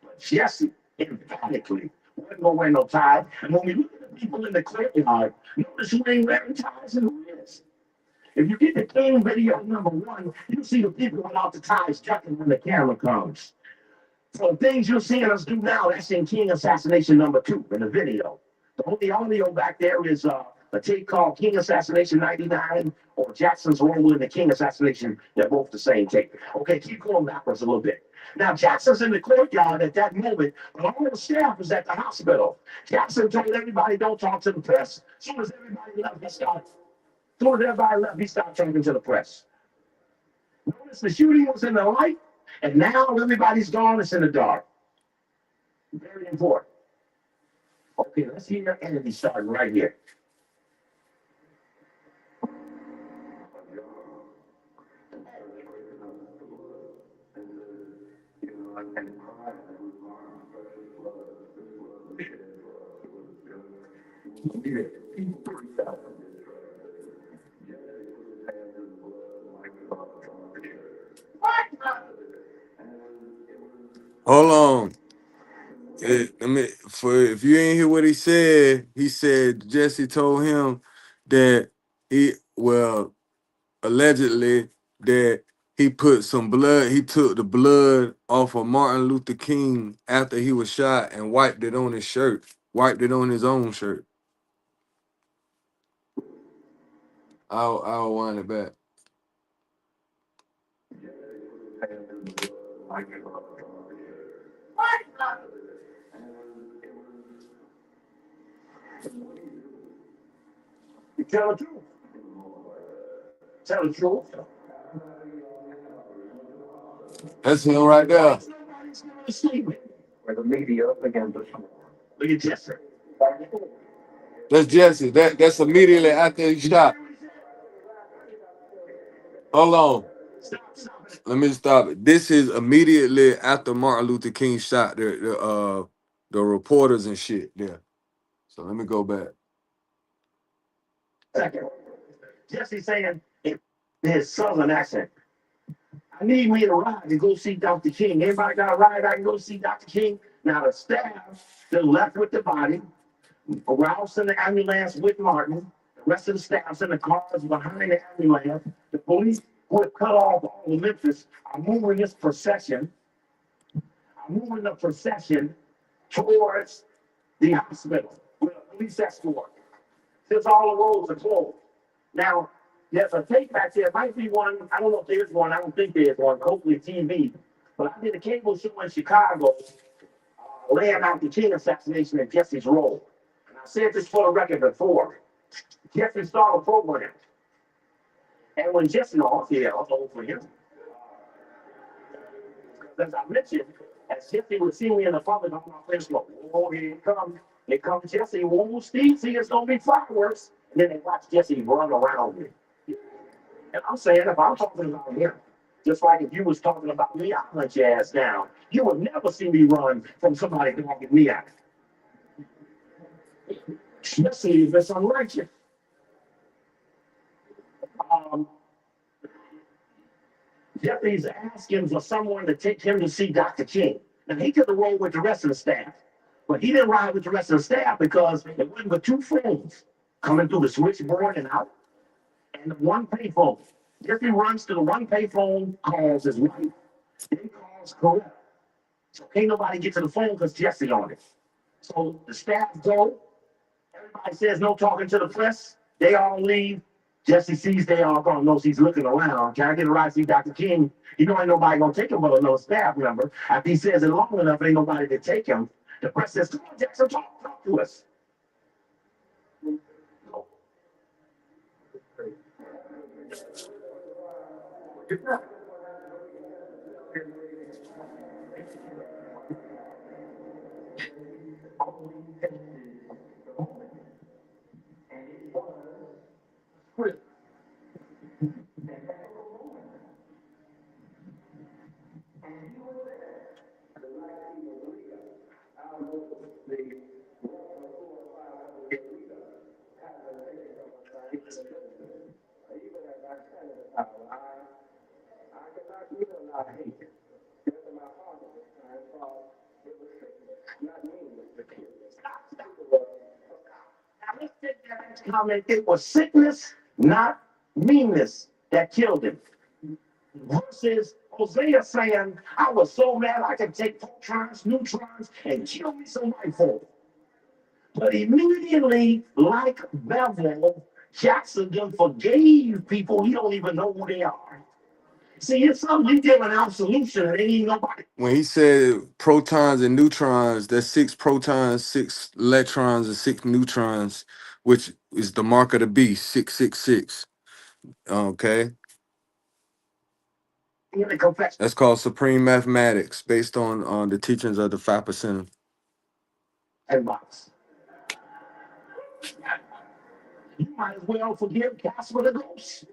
But Jesse emphatically wasn't going to wear no tie. And when we look at the people in the courtyard, notice who ain't wearing ties and who is. If you get the King video number 1, you see the people without the ties jumping when the camera comes. So the things you're seeing us do now, that's in King Assassination number 2 in the video. The only audio back there is a tape called King Assassination 99 or Jackson's role in the King Assassination. They're both the same tape. Okay, keep going backwards a little bit. Now, Jackson's in the courtyard at that moment, but all the staff is at the hospital. Jackson told everybody, don't talk to the press. As soon as everybody left, he started talking to the press. Notice the shooting was in the light, and now everybody's gone, it's in the dark. Very important. Okay, let's hear Andy starting right here. Hold on. If you ain't hear what he said Jesse told him that allegedly that he put some blood, he took the blood off of Martin Luther King after he was shot and wiped it on his shirt, wiped it on his own shirt. I'll wind it back. You tell the truth. Tell the truth. That's him right there. Nobody's giving a statement. Where the media again. Look at Jesse. That's Jesse. That's immediately after he shot. Hold on. Stop. Let me stop it. This is immediately after Martin Luther King shot the reporters and shit there. So let me go back. Second, Jesse saying in his southern accent, I need me a ride to go see Dr. King. Everybody got a ride? I can go see Dr. King. Now the staff still left with the body. Rouse in the ambulance with Martin. The rest of the staff's in the cars behind the ambulance. The police who have cut off all of Memphis are moving this procession. Moving the procession towards the hospital with a police escort. Since all the roads are closed. Now, there's a tape back there. Might be one. I don't know if there's one. I don't think there's one. Hopefully TV. But I did a cable show in Chicago laying out the King assassination and Jesse's role. And I said this for the record before. Jesse started a program. And when Jesse, I'll go for him. As I mentioned, as Jesse would see me in the public on my Facebook, oh, here comes Jesse. Whoa, Steve, see, it's going to be fireworks. And then they watch Jesse run around me. And I'm saying, if I'm talking about him, just like if you was talking about me, I'll hunt your ass down. You would never see me run from somebody dogging me out. Especially if it's unrighteous. Jesse's asking for someone to take him to see Dr. King. Now, he could have rolled with the rest of the staff, but he didn't ride with the rest of the staff because it wasn't but two phones coming through the switchboard and out, and the one payphone. Jesse runs to the one payphone, calls his wife, then calls Coretta. So can't nobody get to the phone because Jesse on it. So the staff go. Everybody says no talking to the press. They all leave. Jesse sees they all gone, knows he's looking around. Can I get a ride to see Dr. King? You know ain't nobody gonna take him but another staff member. After he says it long enough, ain't nobody to take him. The press says, come on, Jackson, talk to us. Comment, it was sickness, not meanness, that killed him. Versus Hosea saying, I was so mad I could take protons, neutrons, and kill me some white folk. But immediately, like Bevel, Jackson then forgave people he don't even know who they are. See, it's something you give an absolution and ain't even nobody. When he said protons and neutrons, that's 6 protons, 6 electrons, and 6 neutrons, which is the mark of the beast, 666. Okay. That's called supreme mathematics, based on the teachings of the 5%. And box. You might as well forgive Casper the Ghost.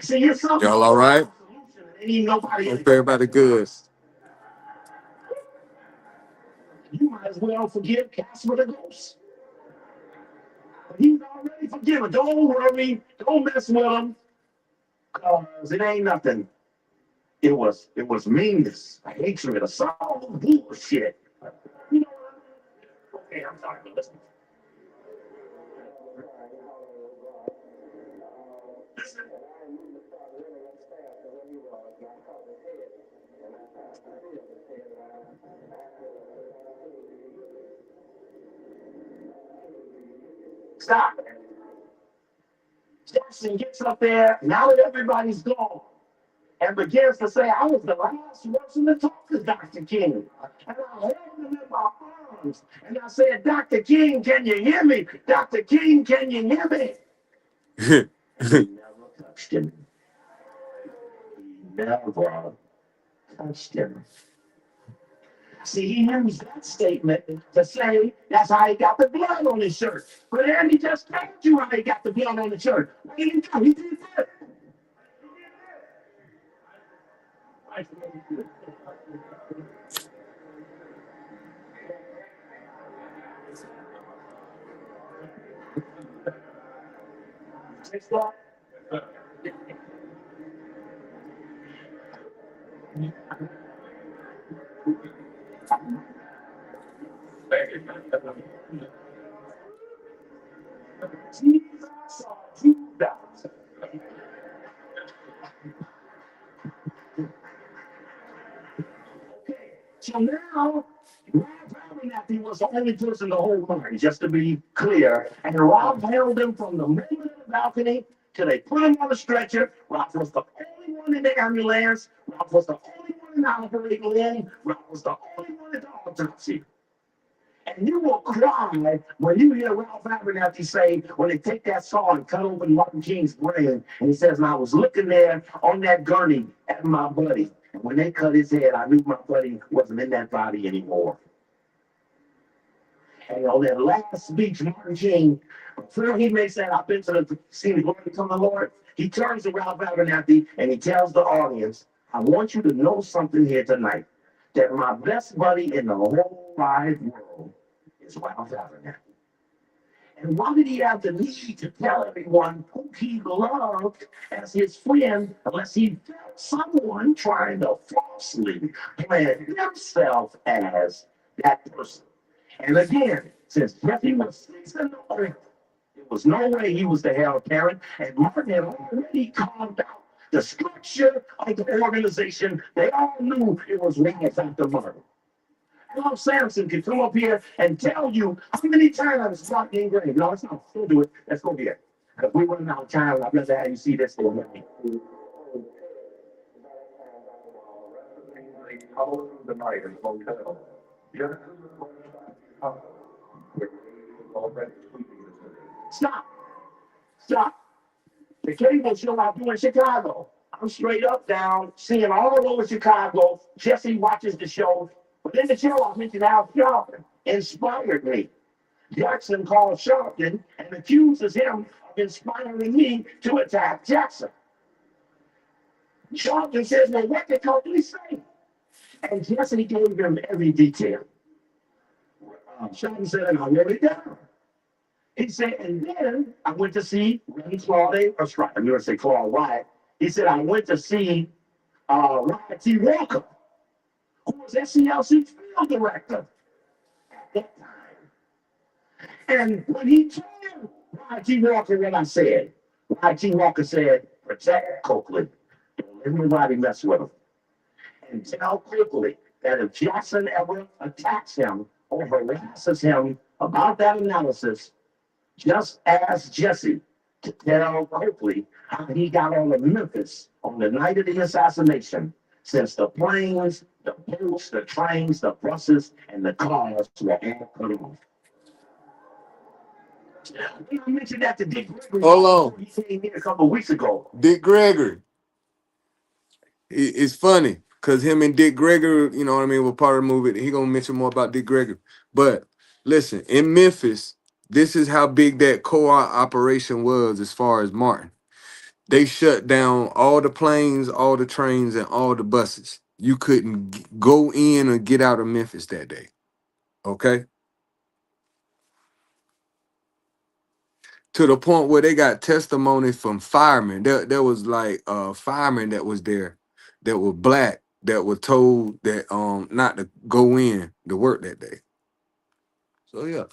See, it's something. Y'all all right? Ain't nobody. Hope everybody good. You might as well forgive Casper the Ghost. He's already forgiven. Don't worry. Don't mess with him. Because it ain't nothing. It was meanness, hatred, or some bullshit. You know what? Okay, I'm sorry, but listen. Stop. Jackson gets up there, now that everybody's gone, and begins to say, I was the last person to talk to Dr. King. And I held him in my arms. And I said, Dr. King, can you hear me? Dr. King, can you hear me? He never touched him. He never touched him. See, he used that statement to say that's how he got the blood on his shirt. But Andy just told you how he got the blood on the shirt. He did this. Next slide. Jesus saw Judas. So now, Rob Abernathy was the only person to hold on, just to be clear. And Rob held him from the moment of the balcony till they put him on the stretcher. Rob was the only one in the ambulance. Rob was the only one in the operating room. Rob was the only one in the autopsy. And you will cry when you hear Ralph Abernathy say, when they take that saw and cut open Martin King's brain, and he says, and I was looking there on that gurney at my buddy. And when they cut his head, I knew my buddy wasn't in that body anymore. And on that last speech, Martin King, before he makes that, I've been to the scene, glory to the Lord, he turns to Ralph Abernathy and he tells the audience, I want you to know something here tonight, that my best buddy in the whole wide world is Ralph Abernathy. And why did he have the need to tell everyone who he loved as his friend unless he felt someone trying to falsely plant himself as that person? And again, since Jesse was 6 and 0, there was no way he was the heir apparent, and Martin had already carved out the structure of the organization. They all knew it was Ralph after Martin. Ralph Sampson can come up here and tell you how many times Martin engraved. No, it's not. We'll do it. Let's go here. Because we run out of time. I'd rather have you see this thing with me. The night in the hotel. Stop. Stop. The cable show I do in Chicago. I'm straight up down, seeing all over Chicago. Jesse watches the show. But in the show, I mentioned how Sharpton inspired me. Jackson called Sharpton and accuses him of inspiring me to attack Jackson. Sharpton says, well, what did Copley say? And Jesse gave him every detail. Sharpton said, and I wrote it down. He said, and then I went to see Claude, I'm going to say Claude Wyatt. He said, I went to see Wyatt T. Walker, who was SCLC's field director at that time. And when he told Wyatt T. Walker what I said, Wyatt T. Walker said, protect Copley. Don't let anybody mess with him. And tell Copley that if Jackson ever attacks him or harasses him about that analysis, just ask Jesse to tell Copley how he got on to Memphis on the night of the assassination, since the planes, the boats, the trains, the buses, and the cars were all cut off. I mentioned that to Dick Gregory. Hold on. He came here a couple of weeks ago. Dick Gregory. It's funny because him and Dick Gregory, you know what I mean, were part of the movie. He gonna mention more about Dick Gregory. But listen, in Memphis, this is how big that co-op operation was as far as Martin. They shut down all the planes, all the trains, and all the buses. You couldn't go in or get out of Memphis that day. Okay? To the point where they got testimony from firemen. There was like firemen that was there that were black that were told that not to go in to work that day. So yeah.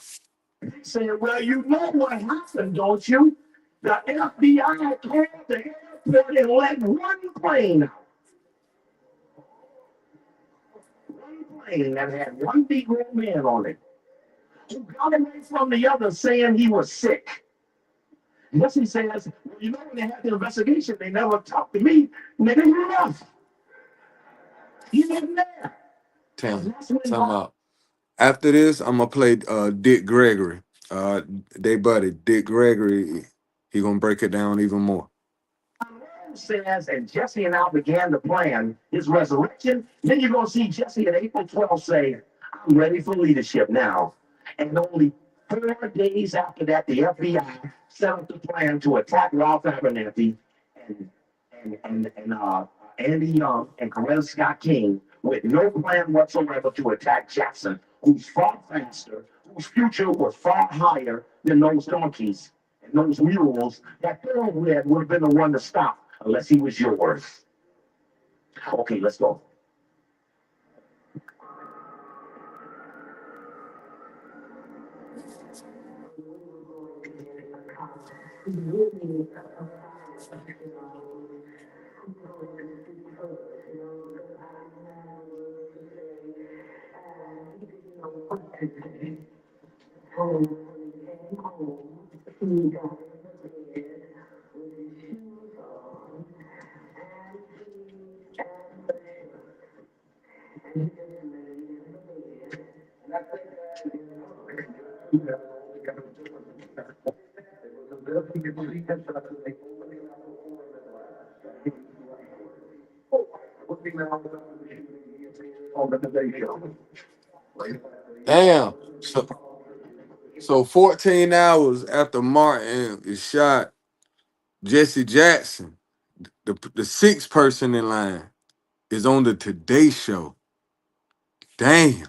He said, well, you know what happened, don't you? The FBI called the airport and let one plane out. One plane that had one Negro man on it, who got away from the other saying he was sick. Jesse says, well, you know, when they had the investigation, they never talked to me. Nigga, you left. You wasn't there. Time out. After this, I'm gonna play Dick Gregory. They buddy, Dick Gregory, he gonna break it down even more. Says, and Jesse and I began to plan his resurrection. Then you're gonna see Jesse on April 12th say, I'm ready for leadership now. And only 4 days after that, the FBI set up the plan to attack Ralph Abernathy and Andy Young and Coretta Scott King, with no plan whatsoever to attack Jackson, who's far faster, whose future was far higher than those donkeys. And those mules, that thoroughbred would have been the one to stop unless he was yours. Okay, let's go. Damn. So 14 hours after Martin is shot, Jesse Jackson, the sixth person in line, is on the Today Show. Damn.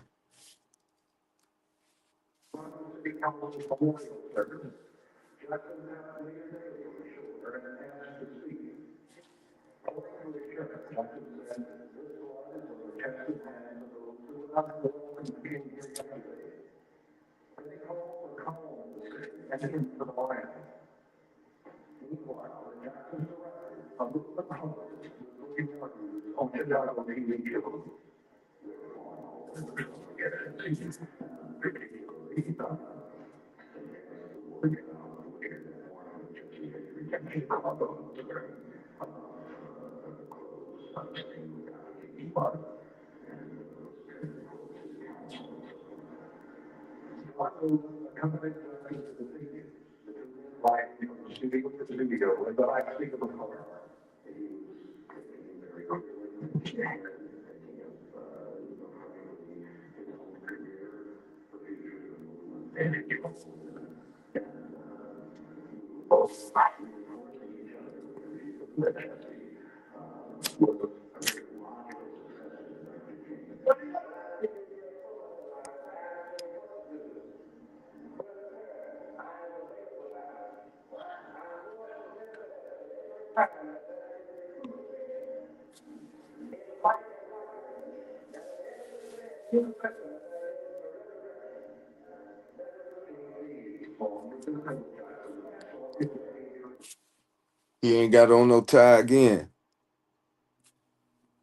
He ain't got on no tie again.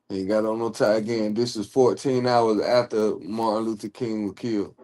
He ain't got on no tie again. This is 14 hours after Martin Luther King was killed.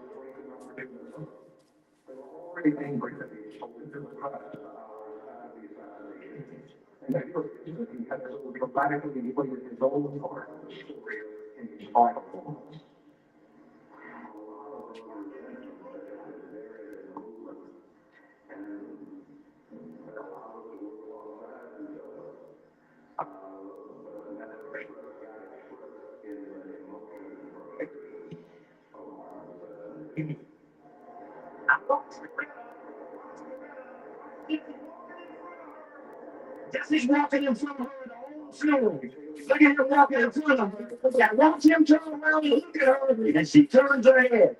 Jesse's walking in front of her in the whole snow. Look at him walking in front of her. Yeah, watch him turn around and look at her, and she turns her head.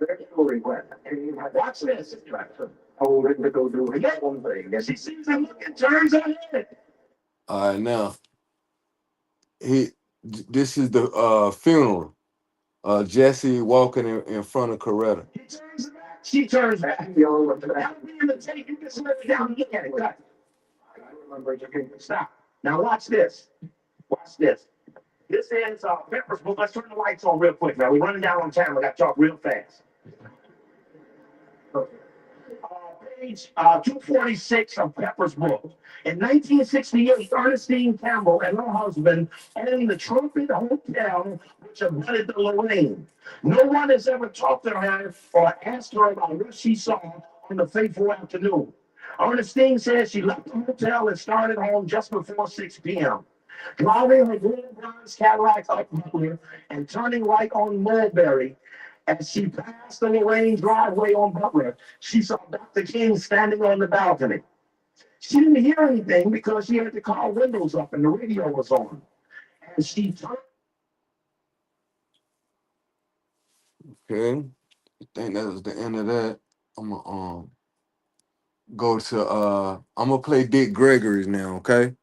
Watch this. Oh, we're going to go do one thing. And she sees him looking, turns her head. All right, now this is the funeral. Jesse walking in front of Coretta. He turns back. She turns back. I'll be in the tape. You can slow it down and look at it. Cut. Stop. Now watch this. Watch this. This is Pepper's book. Let's turn the lights on real quick. Now we're running down on time. I got to talk real fast. Page 246 of Pepper's book. In 1968, Ernestine Campbell and her husband owned the Trumpet Hotel, which abutted the Lorraine. No one has ever talked to her or asked her about what she saw on the fateful afternoon. Ernestine says she left the hotel and started home just before 6 p.m. Driving her green bronze Cadillac up Butler and turning right on Mulberry. As she passed the Lorraine driveway on Butler, she saw Dr. King standing on the balcony. She didn't hear anything because she had the car windows up and the radio was on. As she turned. Okay, I think that was the end of that. go to I'm gonna play Dick Gregory's now, okay?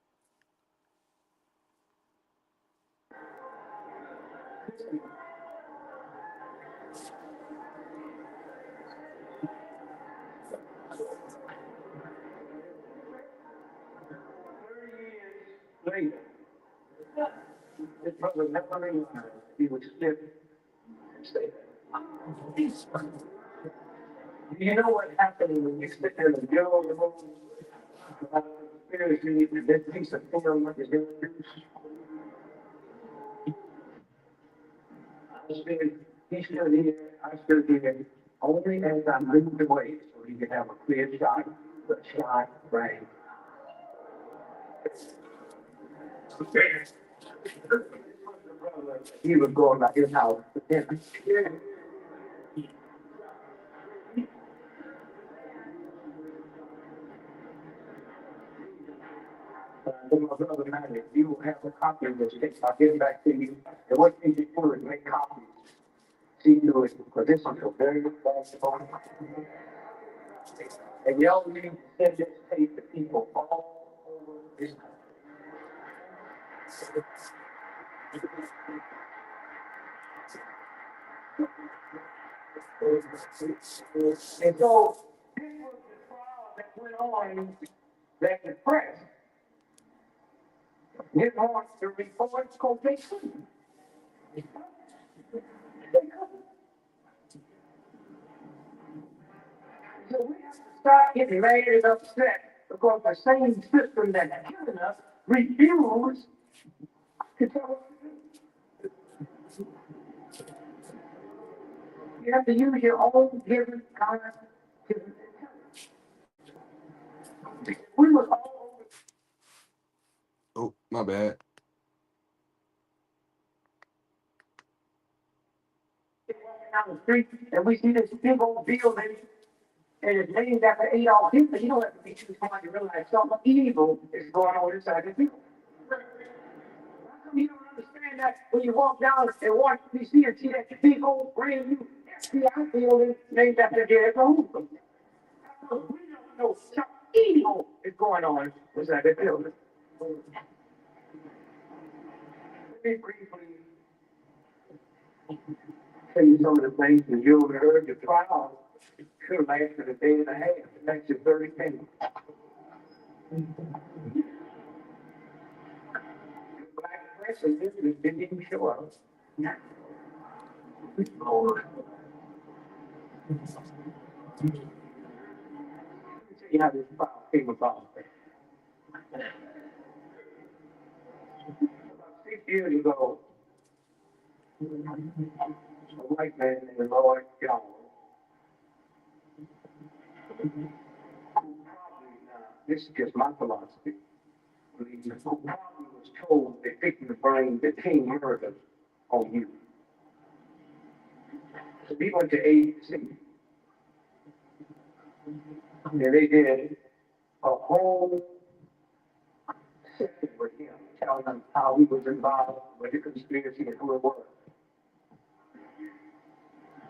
Later, his brother never realized he would slip and stay there. You know what happened when you sit there in the middle of the room? Spiritually, that piece of film is introduced. He stood here, I stood here, only as I moved away so he could have a clear shot, but shot right. He was going back his house. My brother Manny, you will have a copy of this case. I'll get it back to you. And what you need to do is make copies. See to it, because this is a very bad phone. And y'all need to send this tape to people all over this country. And so, this was the trial that went on that the press didn't want to report conviction. So we have to start getting mad and upset because the same system that's killing us refused to tell us the truth. You have to use your own given kind of intelligence. We was all over Oh, my bad. walking down the street and we see this big old building and it's named after Adolf Hitler. You don't have to be too smart to realize something evil is going on inside the building. You don't understand that when you walk down and watch DC and see that big old brand new FBI building named after Derek Hoover. We don't know something evil is going on inside that building. Let me briefly tell you some of the things that you heard. The trial could have lasted a day and a half. It lasted 30 minutes. Black press and business didn't even show up. Lord. Let me tell you how this trial came about. About 6 years ago, a white man named Lloyd Jones, who probably, this is just my philosophy, who probably was told they're fixing to bring the king murder on you. So we went to ABC, and they did a whole session with him, telling them how he was involved with the conspiracy and who it was.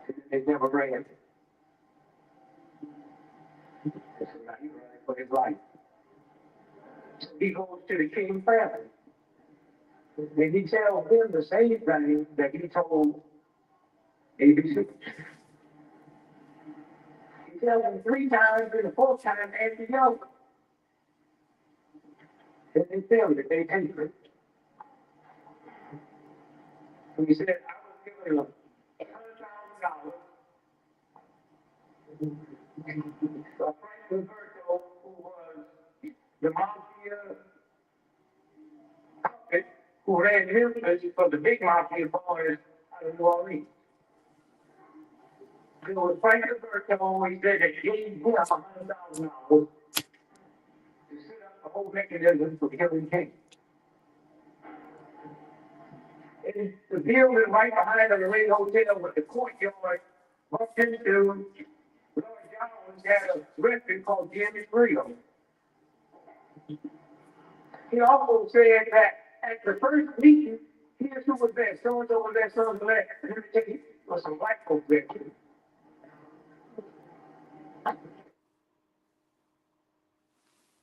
And they never ran it. So now he ran for his life. So he goes to the king family. And he tells them the same thing that he told ABC. He tells them 3 times, and the 4th time after the other. And they tell me that they take it. And he said, I was giving him $100,000. So Frank Roberto, who was the mafia puppet, who ran business for the big mafia boys out of New Orleans. It was Frank Roberto, he said that he gave him $100,000 to set up the whole mechanism for killing King. And the building right behind the Marine Hotel with the courtyard bumped into Lord Jones had a restaurant called Jimmy's Grill. He also said that at the first meeting, here's who was there, so-and-so was there, so-and-so was there. And let me tell you, there was some white folks there too.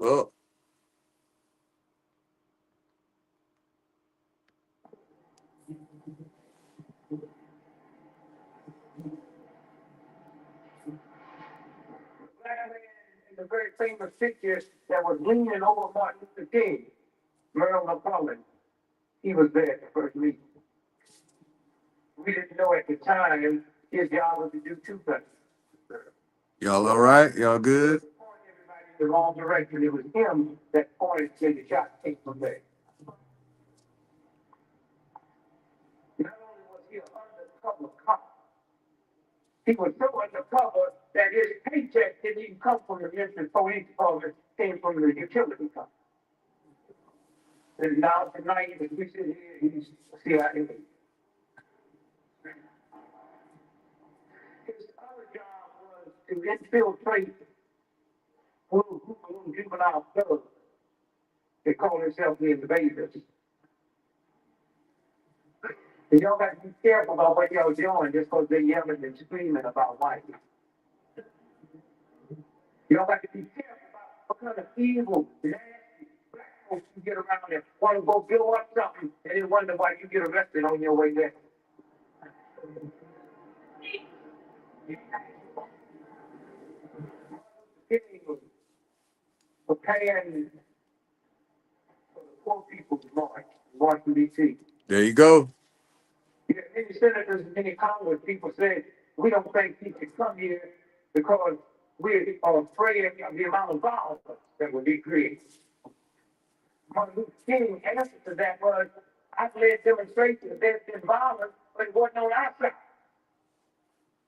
Oh, Black man in the very famous picture that was leaning over Martin Luther King, Merle McCullough. He was there at the first meeting. We didn't know at the time his job was to do two things. y'all all right? Y'all good? Point everybody in the wrong direction. It was him that pointed to the shot came from there. Not only was he an undercover cop, he was so undercover that his paycheck didn't even come from the Memphis Police Department, came from the utility company. And now tonight, as we sit here, he's CIA. His other job was to infiltrate little juvenile thugs. They call themselves the invaders. And y'all got to be careful about what y'all doing just because they're yelling and screaming about white. Y'all got to be careful about what kind of evil, nasty black folks you get around there want to go blow up something and then wonder why you get arrested on your way there. Preparing for the poor people's march in Washington, D.C. There you go. Many senators and many Congress people said, we don't think he should come here because we are afraid of the amount of violence that would be created. Martin Luther King's answer to that was, I've led demonstrations, there's been violence, but it wasn't on our side.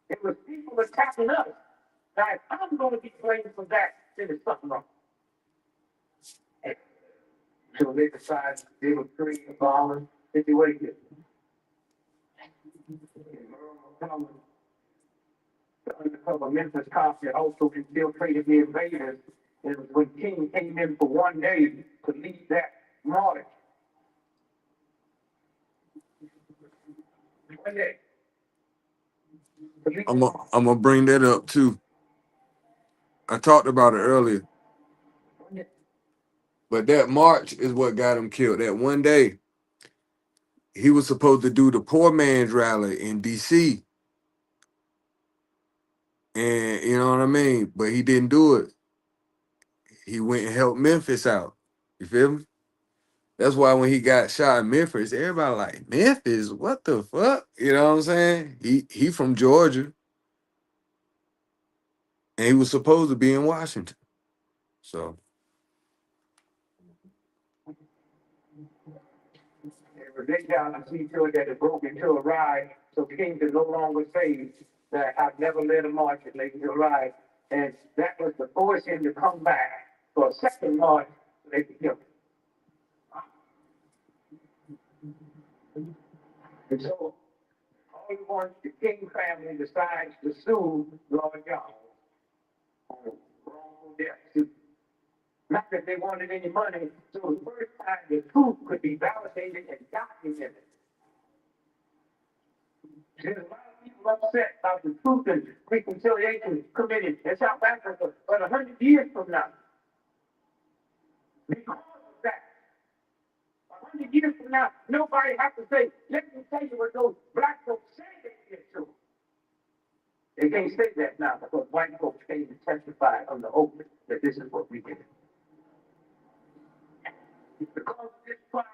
It was people attacking us. Now, if I'm going to be blamed for that, then there's something wrong. So they decided they would create a violent situation. The undercover Memphis cop that also infiltrated the invaders. It was when King came in for one day to lead that march. One day. I'm gonna bring that up too. I talked about it earlier, but that march is what got him killed. That one day, he was supposed to do the poor man's rally in D.C. And you know what I mean? But he didn't do it. He went and helped Memphis out. You feel me? That's why when he got shot in Memphis, everybody like, Memphis, what the fuck? You know what I'm saying? He from Georgia, and he was supposed to be in Washington. So They down and see to it that it broke into a ride, so King could no longer say that I've never led a march and led into a ride. And that was to force him to come back for a second march so they could kill him. And so all at once the King family decides to sue Lord John on wrongful death suit. Not that they wanted any money, so the first time the truth could be validated and documented. There's a lot of people upset about the Truth and Reconciliation Committee in South Africa, but 100 years from now, because of that, 100 years from now, nobody has to say, let me tell you what those black folks say they did to. They can't say that now because white folks came to testify on the oath that this is what we did. Because of this trial,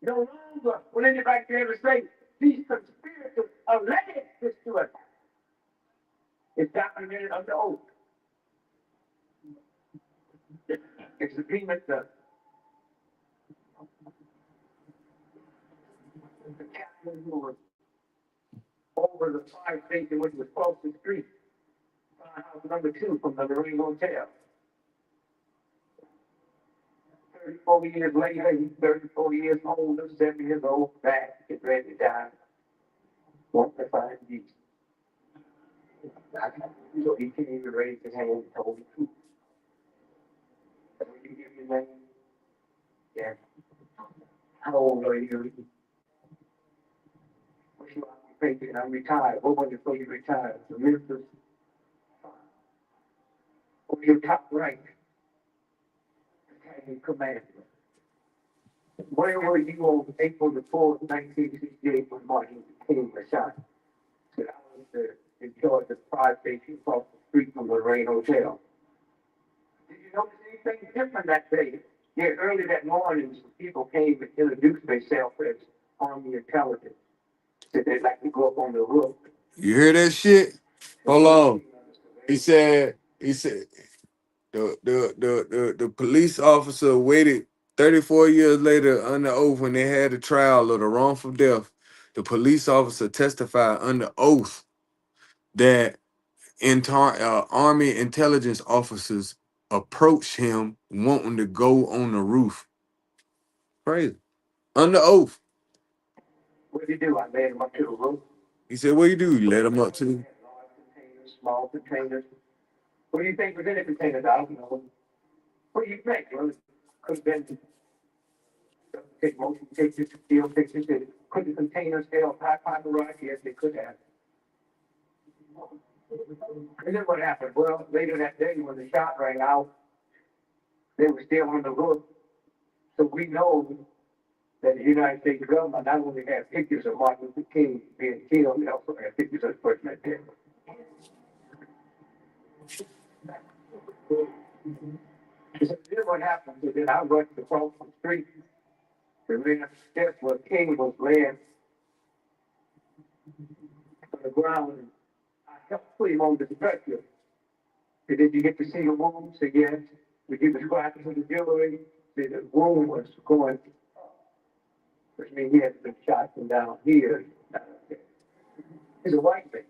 no longer will anybody be able to say these conspirators alleged this to us. It's documented under oath. It's agreement that the captain who was over the fire station, which was across the street, house number 2 from the Marine Hotel. 34 years later, he's 34 years older, 7 years old, back, get ready to die. Won't find Jesus. So he can't even raise his hand and told the truth. So you give your name? Yeah. How old are you? What's your occupation? I'm retired. What was it before you retired? The Memphis. What's your top rank? had a command. Where were you on April the 4th, 1968, when Martin Luther King was shot? Said I was in charge of the fire station across the street from the Rain Hotel. Did you notice anything different that day? Yeah, early that morning, some people came and introduced themselves as Army intelligence. Said they'd like to go up on the roof. You hear that shit? Hold on. He said the police officer waited 34 years later under oath when they had the trial of the wrongful death. The police officer testified under oath that Army intelligence officers approached him wanting to go on the roof. Crazy. Under oath. What did you do? I led him up to the roof. He said, what do you do? You led him up to the large containers, small containers. What do you think was in the containers? I don't know. What do you think? Well, it could have been take motion pictures, steel pictures. Could the containers held high paparazzi? Yes, they could have. And then what happened? Well, later that day when the shot rang out, they were still on the roof. So we know that the United States government not only had pictures of Martin Luther King being killed, they also had pictures of the person that did. So then what happened is that I rushed across the street to ran up the steps where King was laying on the ground. And I helped put him on the stretcher. Said, did you get to see the wound? Said, yes. Did you describe it to the jury? Said, the wound was going up, which means he had been shot from down here. He's a white man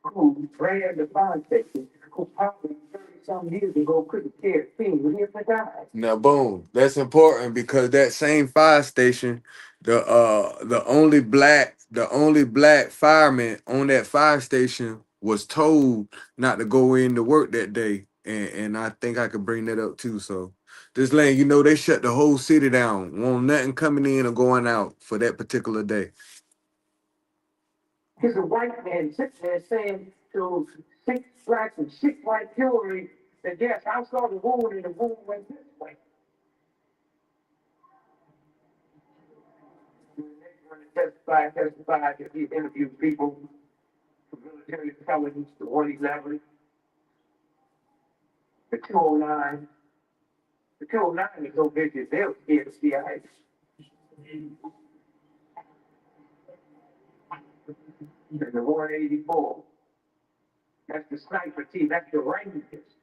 who ran the fire station, who probably 30-some years ago could have cared King when he ever died. Now, boom, that's important because that same fire station, the only black fireman on that fire station was told not to go in to work that day, and I think I could bring that up too. So, this lane, you know, they shut the whole city down, won't nothing coming in or going out for that particular day. He's a white man sitting there saying to 6 blacks and 6 white jewelry that yes, I saw the wound and the wound went this way. When they testified that he interviewed people from military intelligence, the 111, the 209. The 209 is so busy, they'll scare the CIA. And the 184. That's the sniper team. That's the Rangers.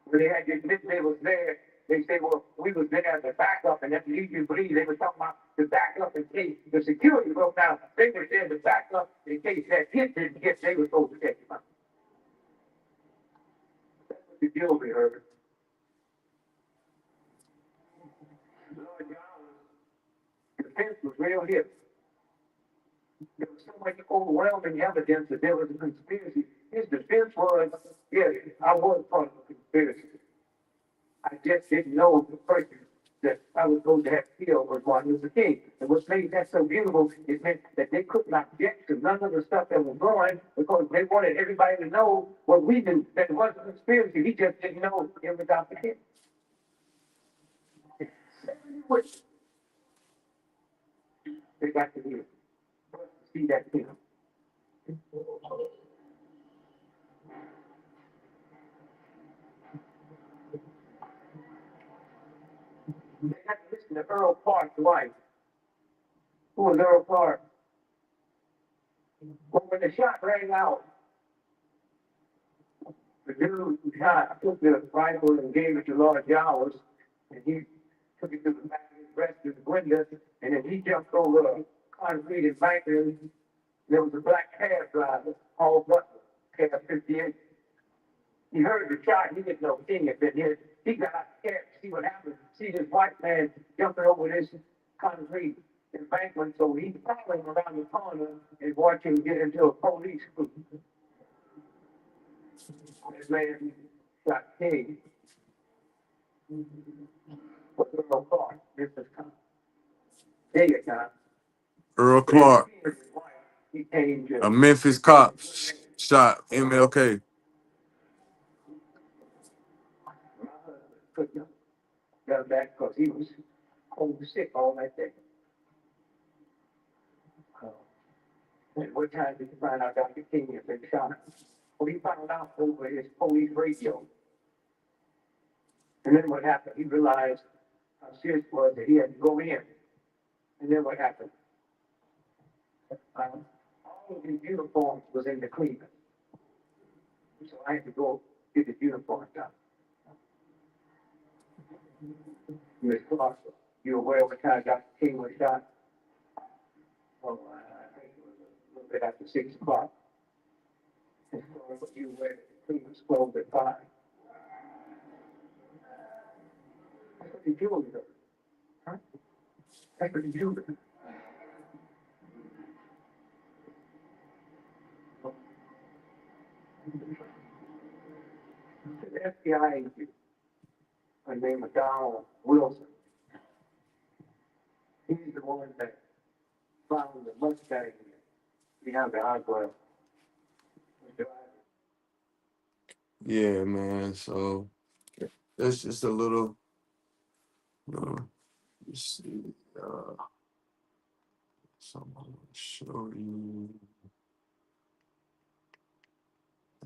When they had to admit they was there, they say, well, we was there as a backup, and if you believe they were talking about the backup in case the security broke down. They were there to back up in case that hit didn't get, they were supposed to get him out. That's what the jury heard. Lord John's defense was real hip. There was so much overwhelming evidence that there was a conspiracy. His defense was, yes, I was part of a conspiracy. I just didn't know the person that I was going to have killed was Martin Luther King. And what made that so beautiful is meant that they could not get to none of the stuff that was going because they wanted everybody to know what we knew, that it wasn't a conspiracy. He just didn't know it was Dr. King. They got to hear. See that thing. They had to listen to Earl Clark's wife. Who was Earl Clark? Well, when the shot rang out, the dude who shot took the rifle and gave it to Lord Jowers, and he took it to the back of his breast to the window, and then he jumped over a concrete embankment. There was a black cab driver, Paul Butler, cab 58. He heard the shot. He didn't know King had been hit. He got out of the cab to see what happened. See this white man jumping over this concrete embankment. So he's following around the corner and watching him get into a police group. This man shot King. What's Earl Clark? This is Tom. There you go. Earl Clark. A Memphis cop shot MLK. couldn't got back because he was sick all that day. And what time did you find out Dr. King had been shot? Well, he found out over his police radio. And then what happened? He realized how serious it was that he had to go in. And then what happened? All of his uniforms was in the cleaner. So I had to go get his uniform done. Miss Clark, you aware what time Dr. King was shot? Oh, I think it was a little bit after 6 o'clock. And so what you aware that the cleaner was closed at 5. That's what the jewelry does. Huh? That's what the jewelry does. The FBI agent, by the name of Donald Wilson, he's the one that found the Mustang behind the eyebrow. Yeah, man. So that's just a little. Let's see. So I'm gonna show you.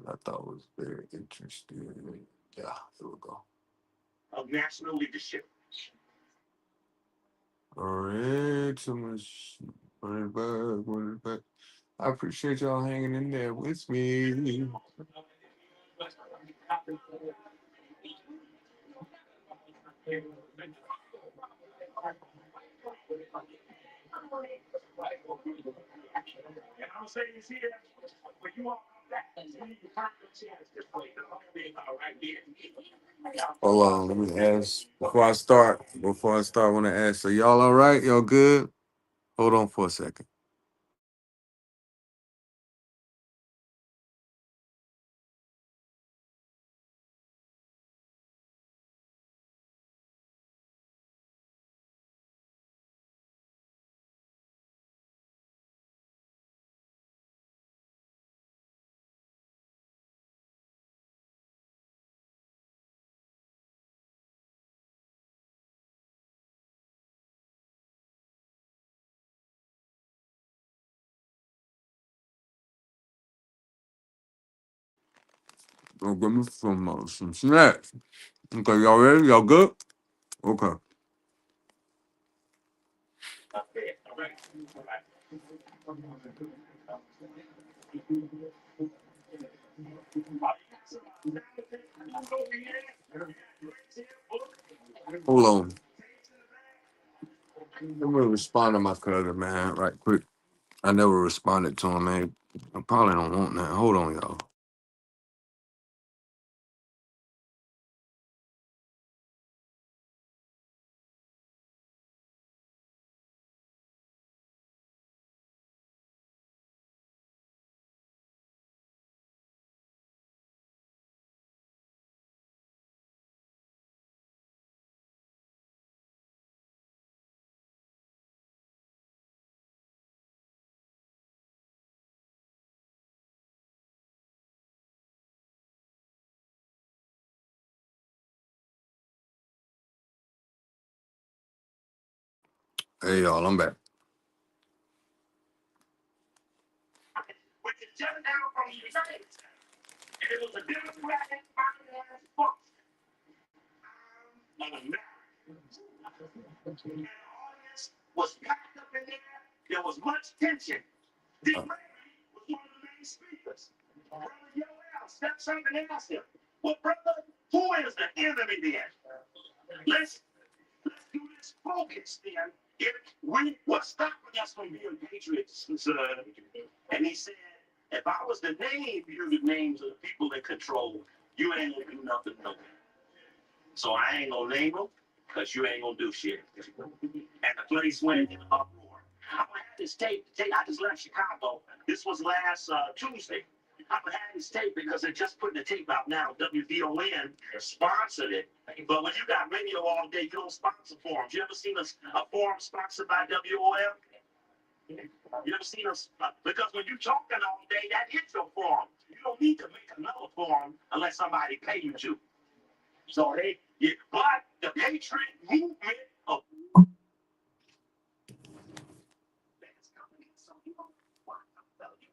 I thought was very interesting. Yeah, here we go. Of national leadership. All right, so much. Run it back. I appreciate y'all hanging in there with me. And I'm saying this here, when you all come back, you need to turn your chance this way. Right here. Hold on, let me ask before I start. I want to ask. So y'all all right? Y'all good? Hold on for a second. Gonna give me some snacks. Okay, y'all ready? Y'all good? Okay. Okay, all right. Hold on. Let me respond to my cousin, man, right quick. I never responded to him, man. I probably don't want that. Hold on, y'all. Hey, y'all, I'm back. Which is just down from the United States. And it was a Democratic finance book. An American. And the audience was packed up in there. There was much tension. Dick Gregory was one of the main speakers. Brother Yoel stepped up and asked him, well, brother, who is the enemy then? Let's do this focus then. If what's stopping us from being patriots? And he said, if I was to name you the names of the people that control, you ain't gonna do nothing no more. So I ain't gonna name them, because you ain't gonna do shit. And the place went in uproar. I had this tape. I just left Chicago. This was last Tuesday. I had this tape because they just put the tape out now. WVON sponsored it. But when you got radio all day, you don't sponsor forums. You ever seen a forum sponsored by WOL? You ever seen us? Because when you're talking all day, that hits your forum. You don't need to make another forum unless somebody pay you to. So but the patriot movement of you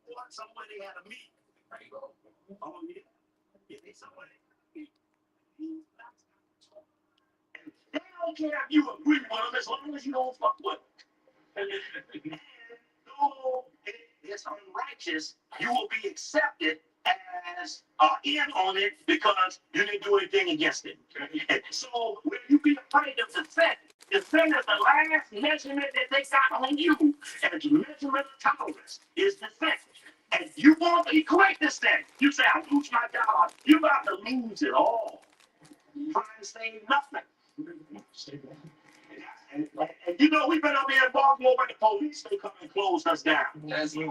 want somewhere they had a meet. Oh yeah, yeah, they somewhere. They don't care if you agree with them as long as you don't fuck with them. And though it's unrighteous, you will be accepted as in on it because you didn't do anything against it. And so when you be afraid of the sin is the last measurement that they got on you, and the measurement of tolerance is the sin. And you won't equate this thing. You say, I lose my job. You're about to lose it all. Trying to save nothing. And you know, we've been up here in Baltimore where the police can come and close us down. Yes. We be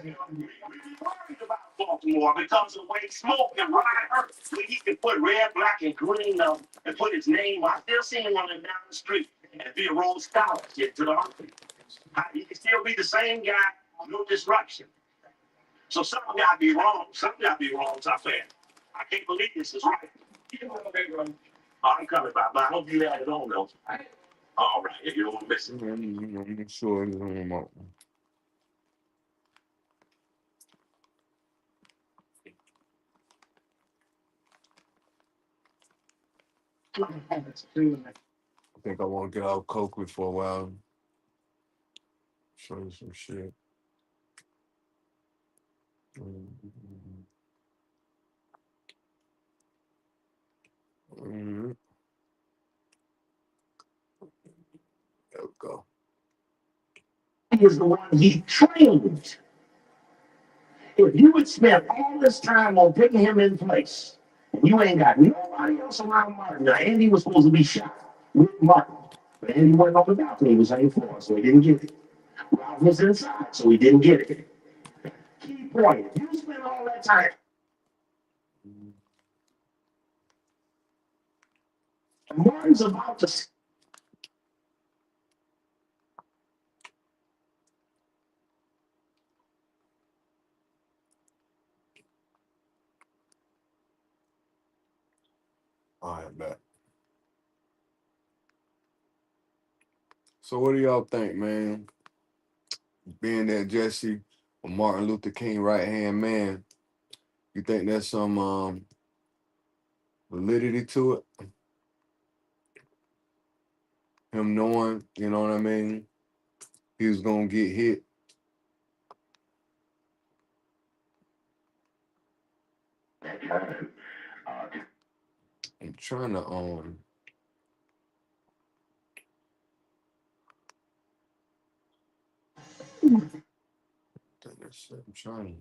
worried about Baltimore because of the way smoke and ride earth. When he can put red, black, and green up and put his name. I still seen one of them down the street and be a road scholarship to the army. He can still be the same guy, no disruption. So something gotta be wrong. Something gotta be wrong, I said. I can't believe this is right. I'm coming by, but I hope you had it on though. All right, you don't want to miss it. I'm sure it's on them all. I think I want to get out Coakley for a while. Show you some shit. Mm-hmm. There we go. He is the one he trained. If you would spend all this time on putting him in place, and you ain't got nobody else around Martin. Now, Andy was supposed to be shot with Martin, but Andy went on the balcony. He was on the floor, so he didn't get it. Ralph was inside, so he didn't get it. Key point: if you spend all that time, Martin's about to. All right, back. So what do y'all think, man? Being that Jesse or Martin Luther King right hand man, you think there's some validity to it? Him knowing, you know what I mean, he was gonna get hit. I'm trying to I'm trying to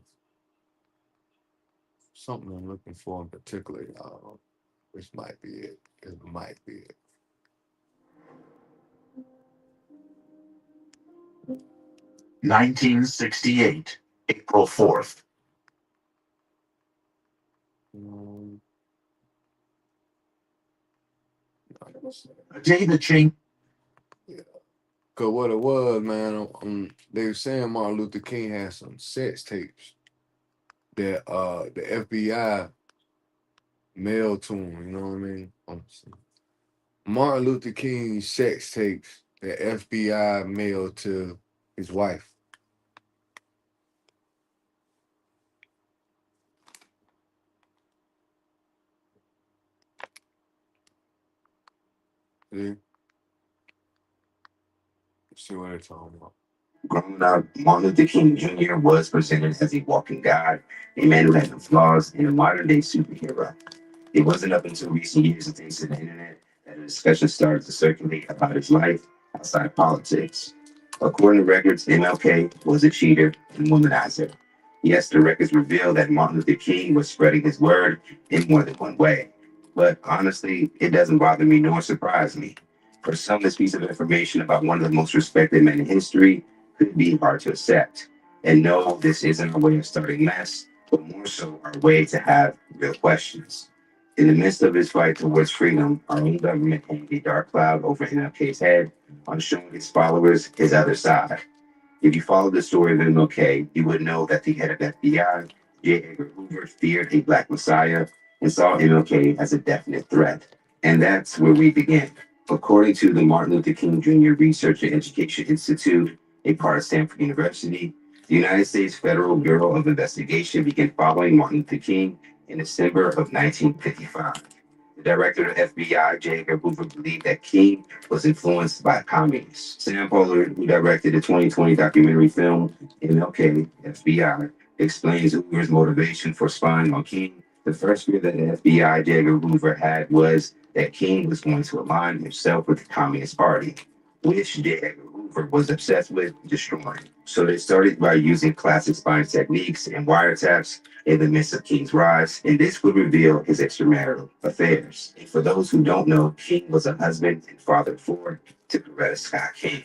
something I'm looking for in particular, which might be it. It might be it. 1968, April 4th. A day that changed. Yeah. Cause what it was, man, they were saying Martin Luther King had some sex tapes that the FBI mailed to him. You know what I mean? Martin Luther King's sex tapes that FBI mailed to his wife. See? See what they're talking about. Growing up, Martin Luther King Jr. was presented as a walking god, a man who had no flaws, and a modern day superhero. It wasn't up until recent years, thanks to the internet, that a discussion started to circulate about his life outside politics. According to records, MLK was a cheater and womanizer. Yes, the records reveal that Martin Luther King was spreading his word in more than one way. But honestly, it doesn't bother me nor surprise me. For some, this piece of information about one of the most respected men in history could be hard to accept. And no, this isn't our way of starting mess, but more so our way to have real questions. In the midst of his fight towards freedom, our own government hung a dark cloud over MLK's head on showing his followers his other side. If you follow the story of MLK, you would know that the head of FBI, J. Edgar Hoover, feared a black messiah, and saw MLK as a definite threat. And that's where we begin. According to the Martin Luther King Jr. Research and Education Institute, a part of Stanford University, the United States Federal Bureau of Investigation began following Martin Luther King in December of 1955. The director of FBI, J. Edgar Hoover, believed that King was influenced by communists. Sam Pollard, who directed the 2020 documentary film MLK, FBI, explains Hoover's motivation for spying on King. The first fear that the FBI, J. Edgar Hoover, had was that King was going to align himself with the Communist Party, which J. Edgar Hoover was obsessed with destroying. So they started by using classic spying techniques and wiretaps in the midst of King's rise, and this would reveal his extramarital affairs. And for those who don't know, King was a husband and father of four to Coretta Scott King.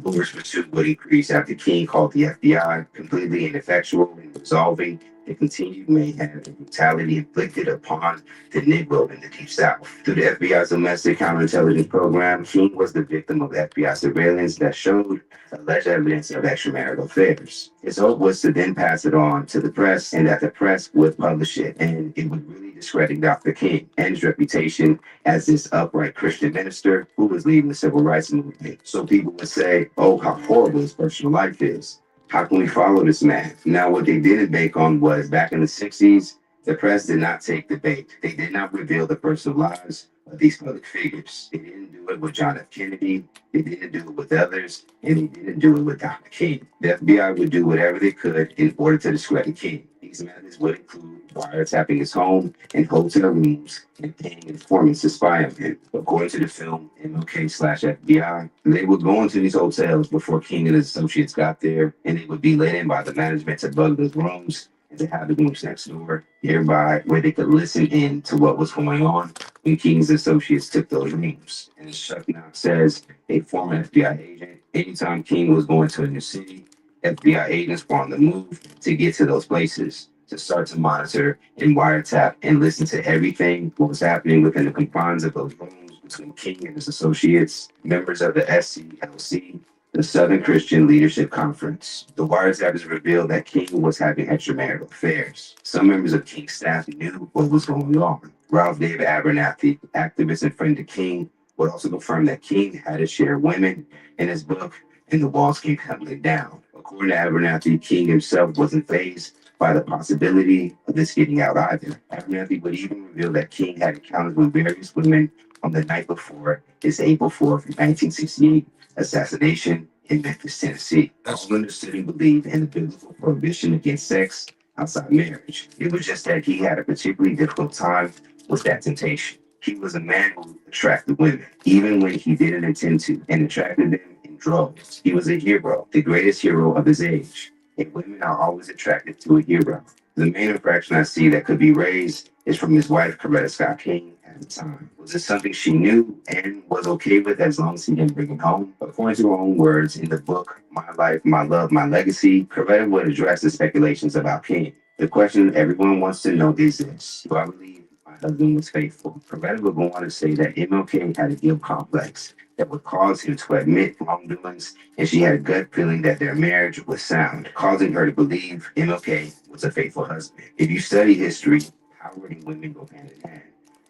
Hoover's pursuit would increase after King called the FBI completely ineffectual in resolving the continued mayhem and brutality inflicted upon the Negro in the Deep South. Through the FBI's domestic counterintelligence program, King was the victim of FBI surveillance that showed alleged evidence of extramarital affairs. His hope was to then pass it on to the press and that the press would publish it, and it would really discredit Dr. King and his reputation as this upright Christian minister who was leading the civil rights movement. So people would say, oh, how horrible his personal life is. How can we follow this man? Now, what they didn't bank on was back in the 60s, the press did not take the bait. They did not reveal the personal lives of these public figures. They didn't do it with John F. Kennedy. They didn't do it with others. And they didn't do it with Dr. King. The FBI would do whatever they could in order to discredit King. These methods would include wiretapping his home and hotel rooms and paying informants to spy on him. According to the film MLK/FBI, they would go into these hotels before King and his associates got there, and they would be let in by the management to bug those rooms and to have the rooms next door nearby where they could listen in to what was going on when King's associates took those rooms. And as Chuck Knox says, a former FBI agent, anytime King was going to a new city, FBI agents were on the move to get to those places to start to monitor and wiretap and listen to everything what was happening within the confines of those rooms between King and his associates, members of the SCLC, the Southern Christian Leadership Conference. The wiretaps revealed that King was having extramarital affairs. Some members of King's staff knew what was going on. Ralph David Abernathy, activist and friend of King, would also confirm that King had a share of women in his book, and the walls came tumbling down. According to Abernathy, King himself wasn't fazed by the possibility of this getting out either. Abernathy would even reveal that King had encounters with various women on the night before his April 4th, 1968 assassination in Memphis, Tennessee. All understood and believed in the biblical prohibition against sex outside marriage. It was just that he had a particularly difficult time with that temptation. He was a man who attracted women, even when he didn't intend to, and attracted them in droves. He was a hero, the greatest hero of his age. And women are always attracted to a hero. The main infraction I see that could be raised is from his wife, Coretta Scott King, at the time. Was it something she knew and was okay with as long as he didn't bring it home? According to her own words in the book, My Life, My Love, My Legacy, Coretta would address the speculations about King. The question everyone wants to know is this: do I believe my husband was faithful? Coretta would go on to say that MLK had a guilt complex that would cause him to admit wrongdoings, and she had a gut feeling that their marriage was sound, causing her to believe MLK was a faithful husband. If you study history, power and women go hand in hand.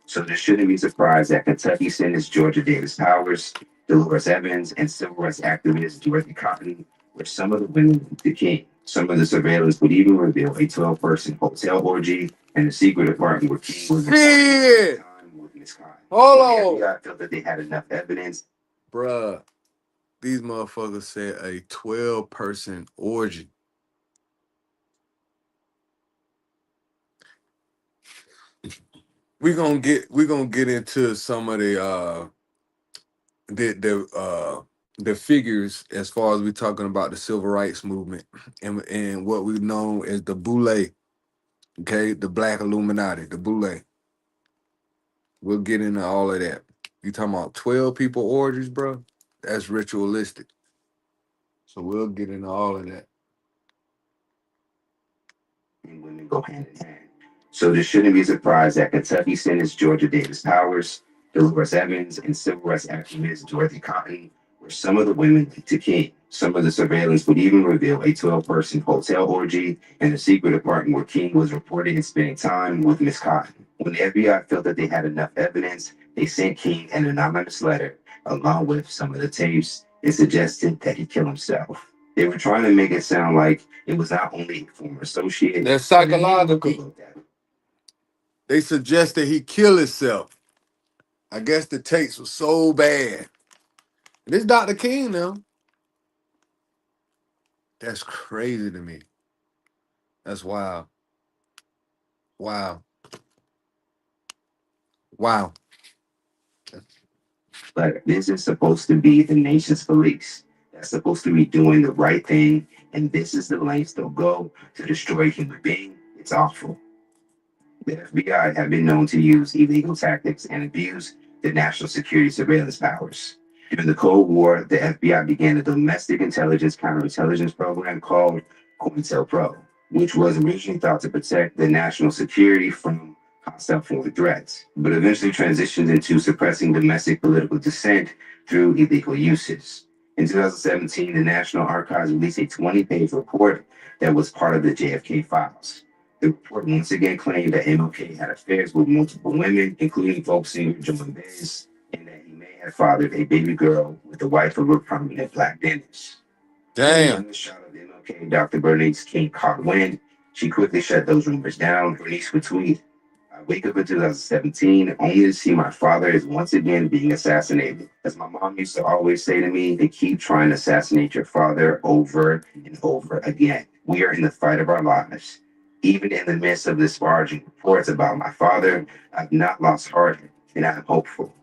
So there shouldn't be surprised that Kentucky Senator Georgia Davis Powers, Dolores Evans, and civil rights activist Dorothy Cotton were some of the women of the King. Some of the surveillance would even reveal a 12-person hotel orgy and a secret apartment where King was Shit. with Miss Cotton. Hold The on. FBI felt that they had enough evidence. Bruh, these motherfuckers said a 12-person orgy. We gonna get into some of the figures as far as we're talking about the civil rights movement and what we've known as the Boule, okay, the Black Illuminati, the Boule. We'll get into all of that. You talking about 12 people orgies, bro? That's ritualistic. So we'll get into all of that. And women go hand in hand. So there shouldn't be a surprise that Kentucky Senator Georgia Davis Powers, Dolores Evans, and civil rights activist Dorothy Cotton were some of the women to King. Some of the surveillance would even reveal a 12-person hotel orgy and a secret apartment where King was reported spending time with Miss Cotton. When the FBI felt that they had enough evidence, they sent King an anonymous letter along with some of the tapes and suggested that he kill himself. They were trying to make it sound like it was not only a former associate. That's psychological. They suggested he kill himself. I guess the tapes were so bad. This Dr. King now. That's crazy to me. That's wild. Wow. Wow. But this is supposed to be the nation's police. That's supposed to be doing the right thing. And this is the lengths they'll go to destroy a human being. It's awful. The FBI have been known to use illegal tactics and abuse the national security surveillance powers. During the Cold War, the FBI began a domestic intelligence counterintelligence program called COINTELPRO, which was originally thought to protect the national security from hostile foreign threats, but eventually transitioned into suppressing domestic political dissent through illegal uses. In 2017, the National Archives released a 20-page report that was part of the JFK files. The report once again claimed that MLK had affairs with multiple women, including folk singer Joan Baez, and that he may have fathered a baby girl with the wife of a prominent black dentist. The Damn. youngest child of MLK, Dr. Bernice King, caught wind. She quickly shut those rumors down. Bernice would tweet, I wake up in 2017 only to see my father is once again being assassinated. As my mom used to always say to me, they keep trying to assassinate your father over and over again. We are in the fight of our lives. Even in the midst of disparaging reports about my father, I've not lost heart and I'm hopeful.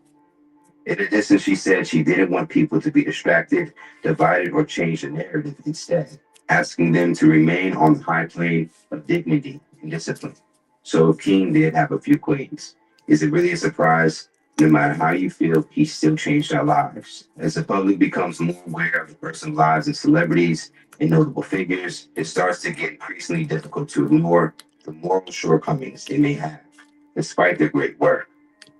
In addition, she said she didn't want people to be distracted, divided, or change the narrative instead, asking them to remain on the high plane of dignity and discipline. So if King did have a few queens, is it really a surprise? No matter how you feel, he still changed our lives. As the public becomes more aware of the personal lives of celebrities and notable figures, it starts to get increasingly difficult to ignore the moral shortcomings they may have, despite their great work.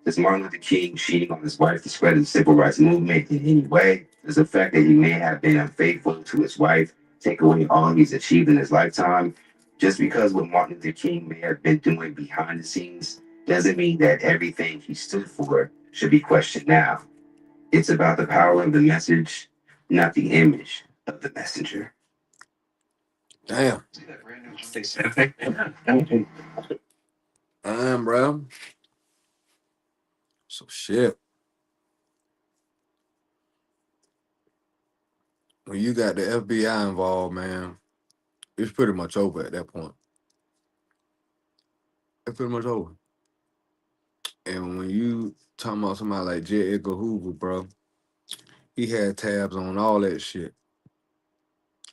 Is Martin Luther King cheating on his wife to spread the civil rights movement in any way? Does the fact that he may have been unfaithful to his wife take away all he's achieved in his lifetime? Just because what Martin Luther King may have been doing behind the scenes doesn't mean that everything he stood for should be questioned now. It's about the power of the message, not the image of the messenger. Damn. Damn, bro. So shit. When you got the FBI involved, man, it's pretty much over at that point. It's pretty much over. And when you talking about somebody like J. Edgar Hoover, bro, he had tabs on all that shit.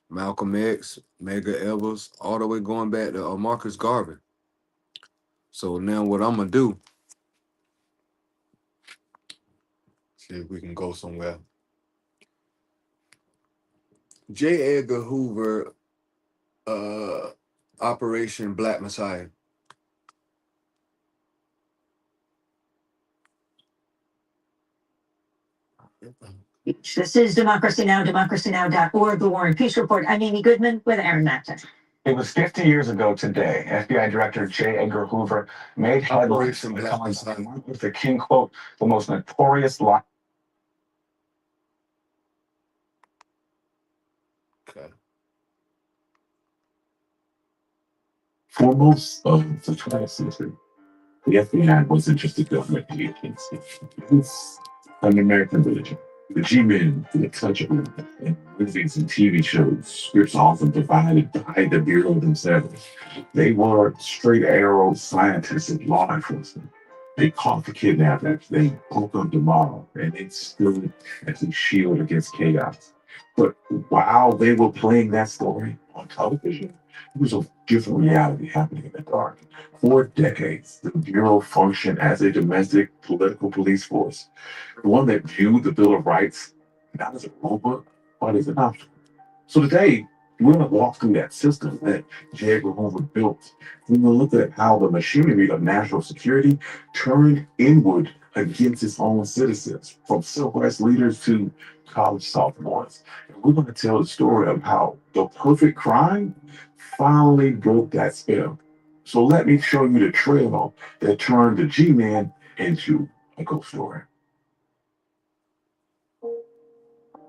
Malcolm X, Medgar Evers, all the way going back to Marcus Garvey. So now what I'm gonna do, see if we can go somewhere. J. Edgar Hoover, Operation Black Messiah. This is Democracy Now!, democracynow.org, The War and Peace Report. I'm Amy Goodman with Aaron Matson. It was 50 years ago today. FBI Director J. Edgar Hoover made headlines Operation by Black calling Messiah. Martin Luther King, quote, the most notorious lie. Okay. For most of the 20th century, the FBI wasn't just a government agency. It was an American religion. The G-Men, the touch of it, in movies and TV shows, scripts often divided by the Bureau themselves. They were straight arrow scientists and law enforcement. They caught the kidnappers, they broke up the mob, and they stood as a shield against chaos. But while they were playing that story on television, it was a different reality happening in the dark. For decades, the Bureau functioned as a domestic political police force, one that viewed the Bill of Rights not as a rulebook, but as an option. So today, we're going to walk through that system that J. Edgar Hoover built. We're going to look at how the machinery of national security turned inward against its own citizens, from civil rights leaders to college sophomores. And we're going to tell the story of how the perfect crime finally broke that spell. So let me show you the trail that turned the G-Man into a ghost story.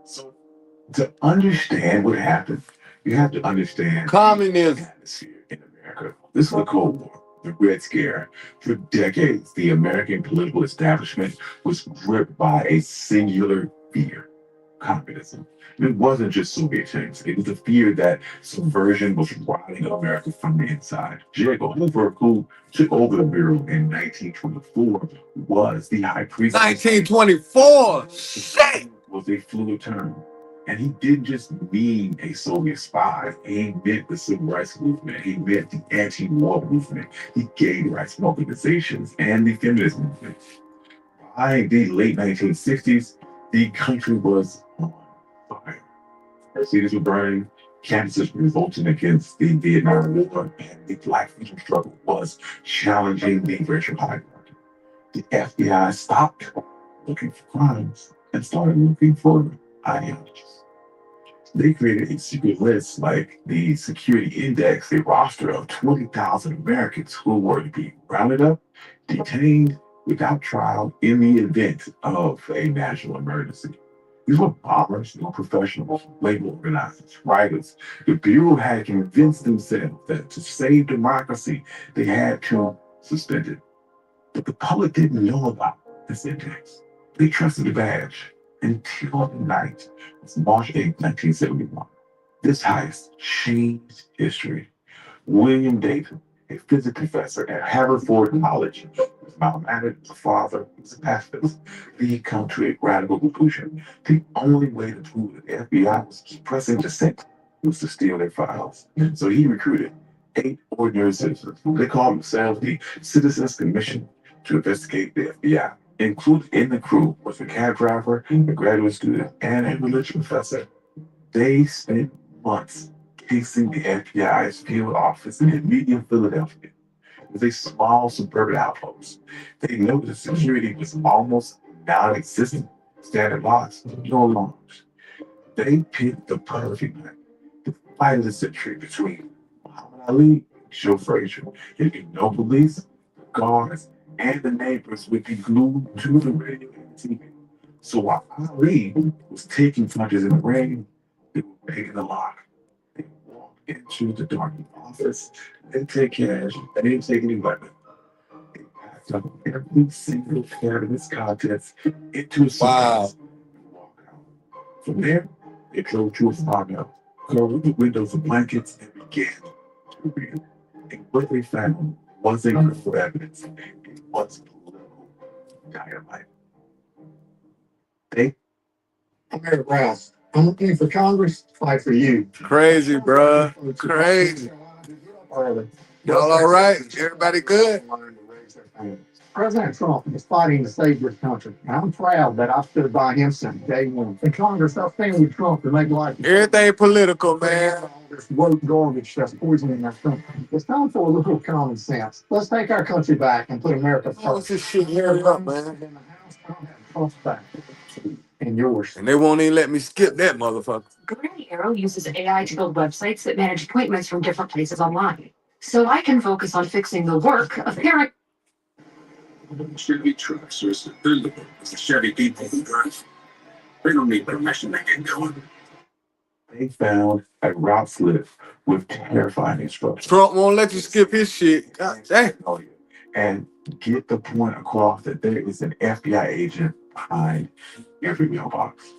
So to understand what happened, you have to understand Communism. the atmosphere in America. This is the Cold War, the Red Scare. For decades, the American political establishment was gripped by a singular fear: communism. It wasn't just Soviet tanks. It was the fear that subversion was rotting America from the inside. J. Edgar Hoover, who took over the bureau in 1924, was the high priest. 1924. Shit. Was a fluid term. And he didn't just mean a Soviet spy. He meant the civil rights movement. He meant the anti-war movement, the gay rights organizations, and the feminist movement. By the late 1960s, the country was on fire. Cities were burning, campuses were revolting against the Vietnam War, and the Black freedom struggle was challenging the racial hierarchy. The FBI stopped looking for crimes and started looking for ideologies. They created a secret list like the Security Index, a roster of 20,000 Americans who were to be rounded up, detained without trial in the event of a national emergency. These were bombers, professionals, labor organizers, writers. The Bureau had convinced themselves that to save democracy, they had to suspend it. But the public didn't know about this index. They trusted the badge until the night of March 8, 1971. This heist changed history. William David, a physics professor at Haverford College, was malmannered as a father, he was a pacifist. He come to a radical conclusion. The only way to prove that the FBI was suppressing dissent was to steal their files. So he recruited 8 ordinary citizens. They called themselves the Citizens Commission to investigate the FBI. Included in the crew was a cab driver, a graduate student, and a religion professor. They spent months casing the FBI's field office in Medium, Philadelphia. It was a small suburban outpost. They noticed security was almost non-existent. Standard locks, no alarms. They picked the perfect night, the fight of the century between Muhammad Ali and Joe Frazier. There would be no police, guards, and the neighbors would be glued to the radio and TV. So while Ali was taking punches in the rain, they were breaking the lock. They walked into the darkened office. They take cash. They didn't take any weapon. They packed up every single cabinet's contents into a suitcase and walked out. From there, they drove to a farmhouse, covered the windows with blankets, and began to read. And what they found wasn't critical evidence. It was political dynamite. They Mayor Rouse, I'm looking for Congress to fight for you. Crazy, bruh. Crazy. Y'all all right? Everybody good? President Trump is fighting to save this country. And I'm proud that I stood by him since day one. In Congress, I'll stand with Trump to make life. Everything political, man. All this woke garbage that's poisoning our country. It's time for a little common sense. Let's take our country back and put America What's first. this shit here up, man? In the House, I'll have Trump's back. And yours. And they won't even let me skip that motherfucker. Green Arrow uses AI to build websites that manage appointments from different places online. So I can focus on fixing the work of parent. Chevy trucks are so dependable. It's the Chevy people who drive. They don't need permission to get going. They found a route slip with terrifying instructions. Trump won't let you skip his shit. God damn. And get the point across that there is an FBI agent behind every mailbox.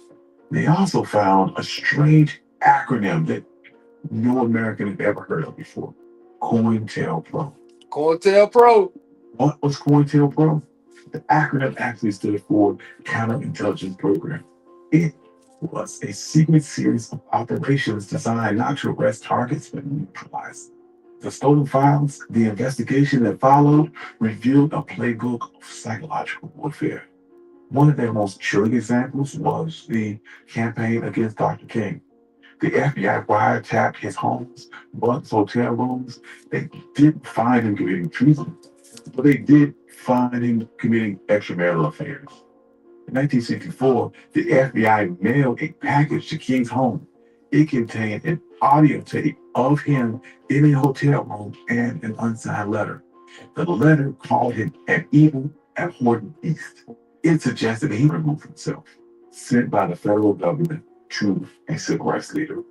They also found a strange acronym that no American had ever heard of before: COINTELPRO. COINTELPRO. What was COINTELPRO? The acronym actually stood for Counterintelligence Program. It was a secret series of operations designed not to arrest targets but neutralize them. The stolen files, the investigation that followed, revealed a playbook of psychological warfare. One of their most chilling examples was the campaign against Dr. King. The FBI wiretapped his homes, Buck's hotel rooms. They didn't find him committing treason, but they did find him committing extramarital affairs. In 1964, the FBI mailed a package to King's home. It contained an audio tape of him in a hotel room and an unsigned letter. The letter called him an evil, abhorrent beast. It suggested that he remove himself, sent by the federal government to a civil rights leader.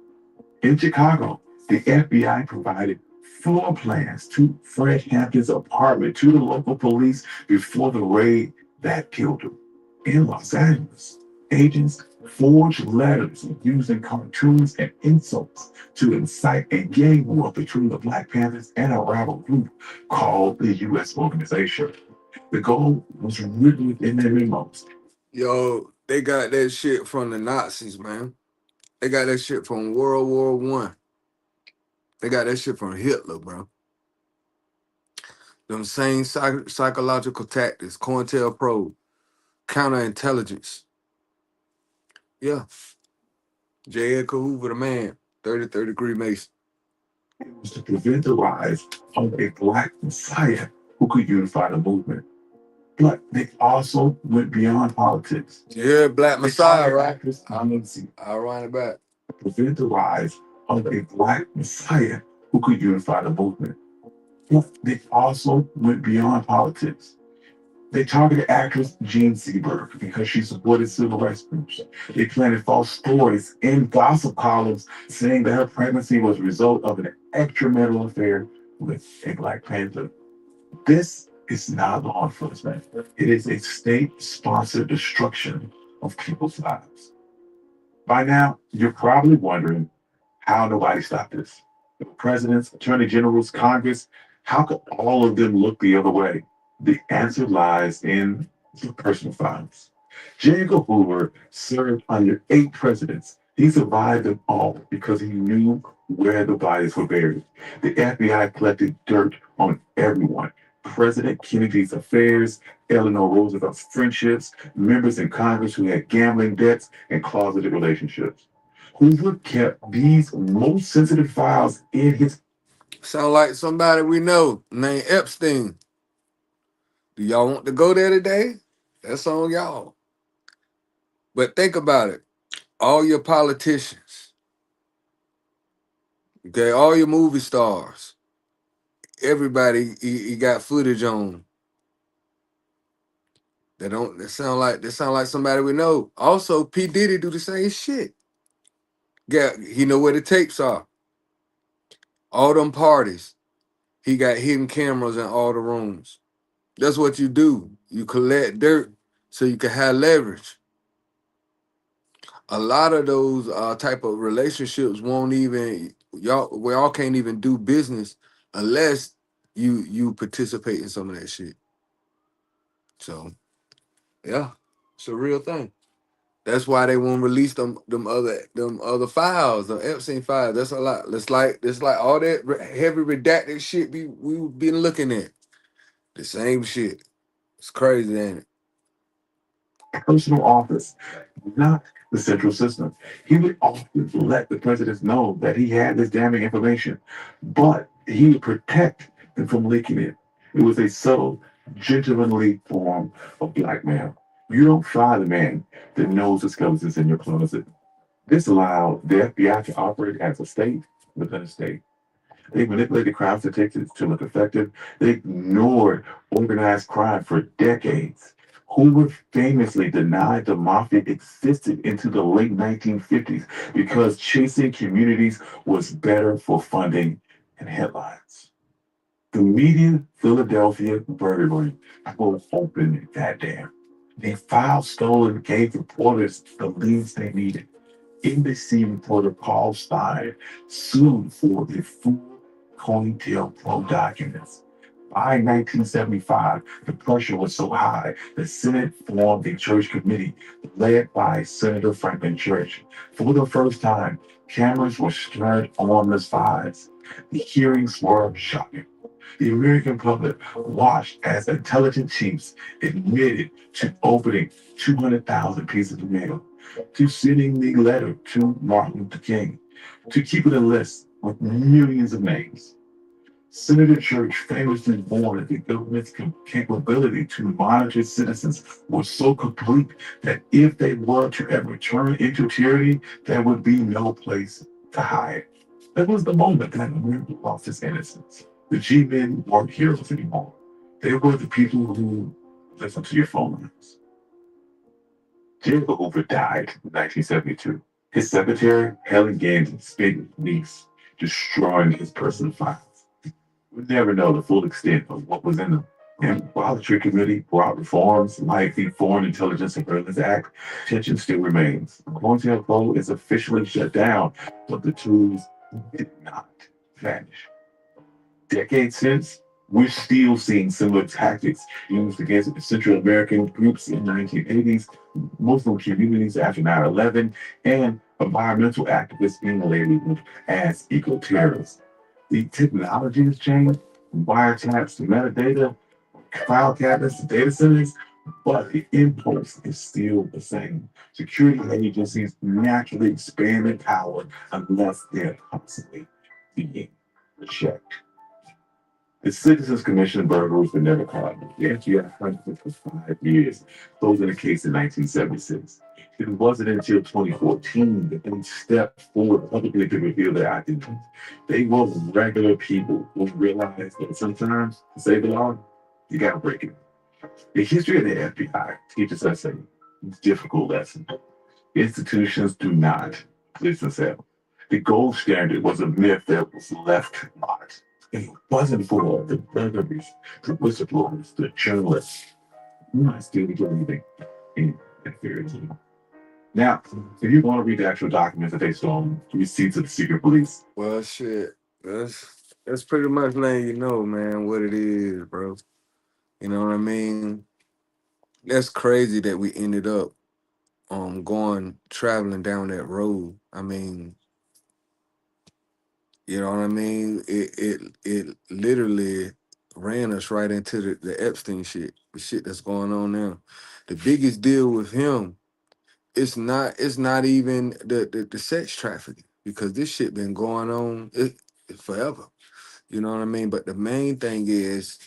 In Chicago, the FBI provided floor plans to Fred Hampton's apartment to the local police before the raid that killed him. In Los Angeles, agents forged letters using cartoons and insults to incite a gang war between the Black Panthers and a rival group called the U.S. Organization. The goal was written within their memos. Yo, they got that shit from the Nazis, man. They got that shit from World War One. They got that shit from Hitler, bro. Them same psychological tactics, COINTELPRO, counterintelligence. Yeah. J. Edgar Hoover, the man, 33rd degree Mason. It was to prevent the rise of a Black Messiah who could unify the movement. But they also went beyond politics. Yeah, Black Messiah, right? Actors on the scene. I'll run it back. To prevent the rise of a Black Messiah who could unify the movement. But they also went beyond politics. They targeted actress Jean Seberg because she supported civil rights groups. They planted false stories in gossip columns saying that her pregnancy was a result of an extramarital affair with a Black Panther. This is not law enforcement. It is a state-sponsored destruction of people's lives. By now, you're probably wondering how nobody stopped this. The presidents, attorney generals, Congress, how could all of them look the other way? The answer lies in the personal files. J. Edgar Hoover served under 8 presidents. He survived them all because he knew where the bodies were buried. The FBI collected dirt on everyone. President Kennedy's affairs, Eleanor Roosevelt's friendships, members in Congress who had gambling debts and closeted relationships. Hoover kept these most sensitive files in his. Sound like somebody we know named Epstein. Do y'all want to go there today? That's on y'all. But think about it. All your politicians, okay, all your movie stars, everybody he got footage on. They sound like somebody we know. Also, P. Diddy do the same shit. Yeah, he know where the tapes are. All them parties. He got hidden cameras in all the rooms. That's what you do. You collect dirt so you can have leverage. A lot of those type of relationships won't even we all can't even do business unless you participate in some of that shit. So yeah, it's a real thing. That's why they won't release them other files, the Epstein files. That's a lot. It's like all that heavy redacted shit we've been looking at. The same shit. It's crazy, ain't it? Personal office, not the central system. He would often let the presidents know that he had this damning information, but he would protect them from leaking it. It was a subtle, gentlemanly form of blackmail. You don't fire the man that knows the skeletons in your closet. This allowed the FBI to operate as a state within a state. They manipulated crime statistics to look effective. They ignored organized crime for decades. Hoover famously denied the mafia existed into the late 1950s because chasing communities was better for funding and headlines. The media Philadelphia burglary will open that dam. The file stolen gave reporters the leads they needed. NBC reporter Paul Stein sued for the full COINTELPRO documents. By 1975, the pressure was so high, the Senate formed a church committee led by Senator Franklin Church. For the first time, cameras were turned on the files. The hearings were shocking. The American public watched as intelligence chiefs admitted to opening 200,000 pieces of mail, to sending the letter to Martin Luther King, to keeping a list with millions of names. Senator Church famously warned that the government's capability to monitor citizens was so complete that if they were to ever turn into tyranny, there would be no place to hide. That was the moment that America lost its innocence. The G-men weren't heroes anymore. They were the people who listened to your phone lines. J. Edgar Hoover died in 1972. His secretary, Helen Gandon, spent weeks destroying his personal files. We never know the full extent of what was in them. And while the Treasury Committee brought reforms like the Foreign Intelligence Surveillance Act, tension still remains. COINTELPRO is officially shut down, but the tools did not vanish. Decades since, we're still seeing similar tactics used against Central American groups in the 1980s, Muslim communities after 9/11, and environmental activists being labeled as eco-terrorists. The technology has changed, wiretaps to metadata, file cabinets to data centers, but the impulse is still the same. Security agencies naturally expand in power unless they're constantly being checked. The Citizens Commission burglars were never caught. The FBI hunted for 5 years, closing the case in 1976. It wasn't until 2014 that they stepped forward publicly to reveal their identities. They were regular people who realized that sometimes, to save the law, you gotta break it. The history of the FBI teaches us a difficult lesson. Institutions do not listen self. The gold standard was a myth that was left marked. If it wasn't for the burglaries, the whistleblowers, the journalists, we might still be believing in that fairy tale. Now, if you want to read the actual documents that they stole, receipts of the secret police. Well, shit. That's pretty much letting you know, man, what it is, bro. You know what I mean? That's crazy that we ended up going traveling down that road. I mean, you know what I mean? It literally ran us right into the Epstein shit, the shit that's going on now. The biggest deal with him, it's not even the sex trafficking, because this shit been going on forever. You know what I mean? But the main thing is,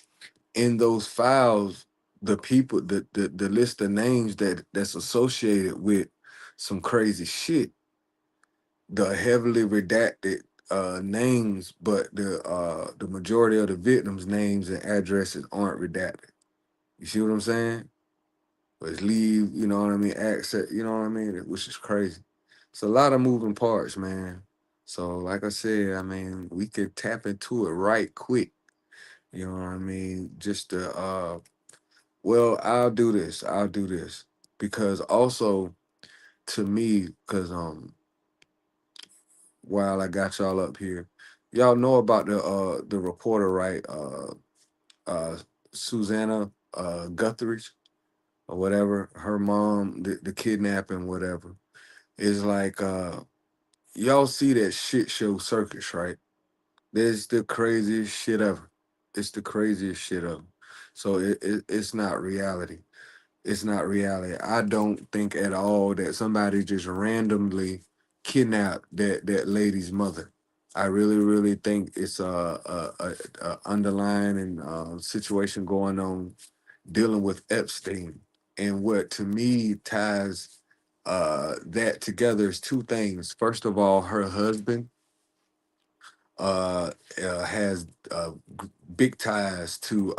in those files, the people, the list of names that's associated with some crazy shit, the heavily redacted names, but the majority of the victims' names and addresses aren't redacted. You see what I'm saying? But it's leave, you know what I mean, access, you know what I mean, which is crazy. It's a lot of moving parts, man. So like I said, I mean, we could tap into it right quick. You know what I mean? Just to well, I'll do this. Because also, to me, because while I got y'all up here, y'all know about the reporter, right? Uh Susanna Guthridge or whatever, her mom, the kidnapping, whatever. Is like y'all see that shit show circus, right? There's the craziest shit ever. It's the craziest shit ever. So it's not reality. It's not reality. I don't think at all that somebody just randomly kidnapped that lady's mother. I really, really think it's a underlying situation going on dealing with Epstein. And what to me ties that together is two things. First of all, her husband has big ties to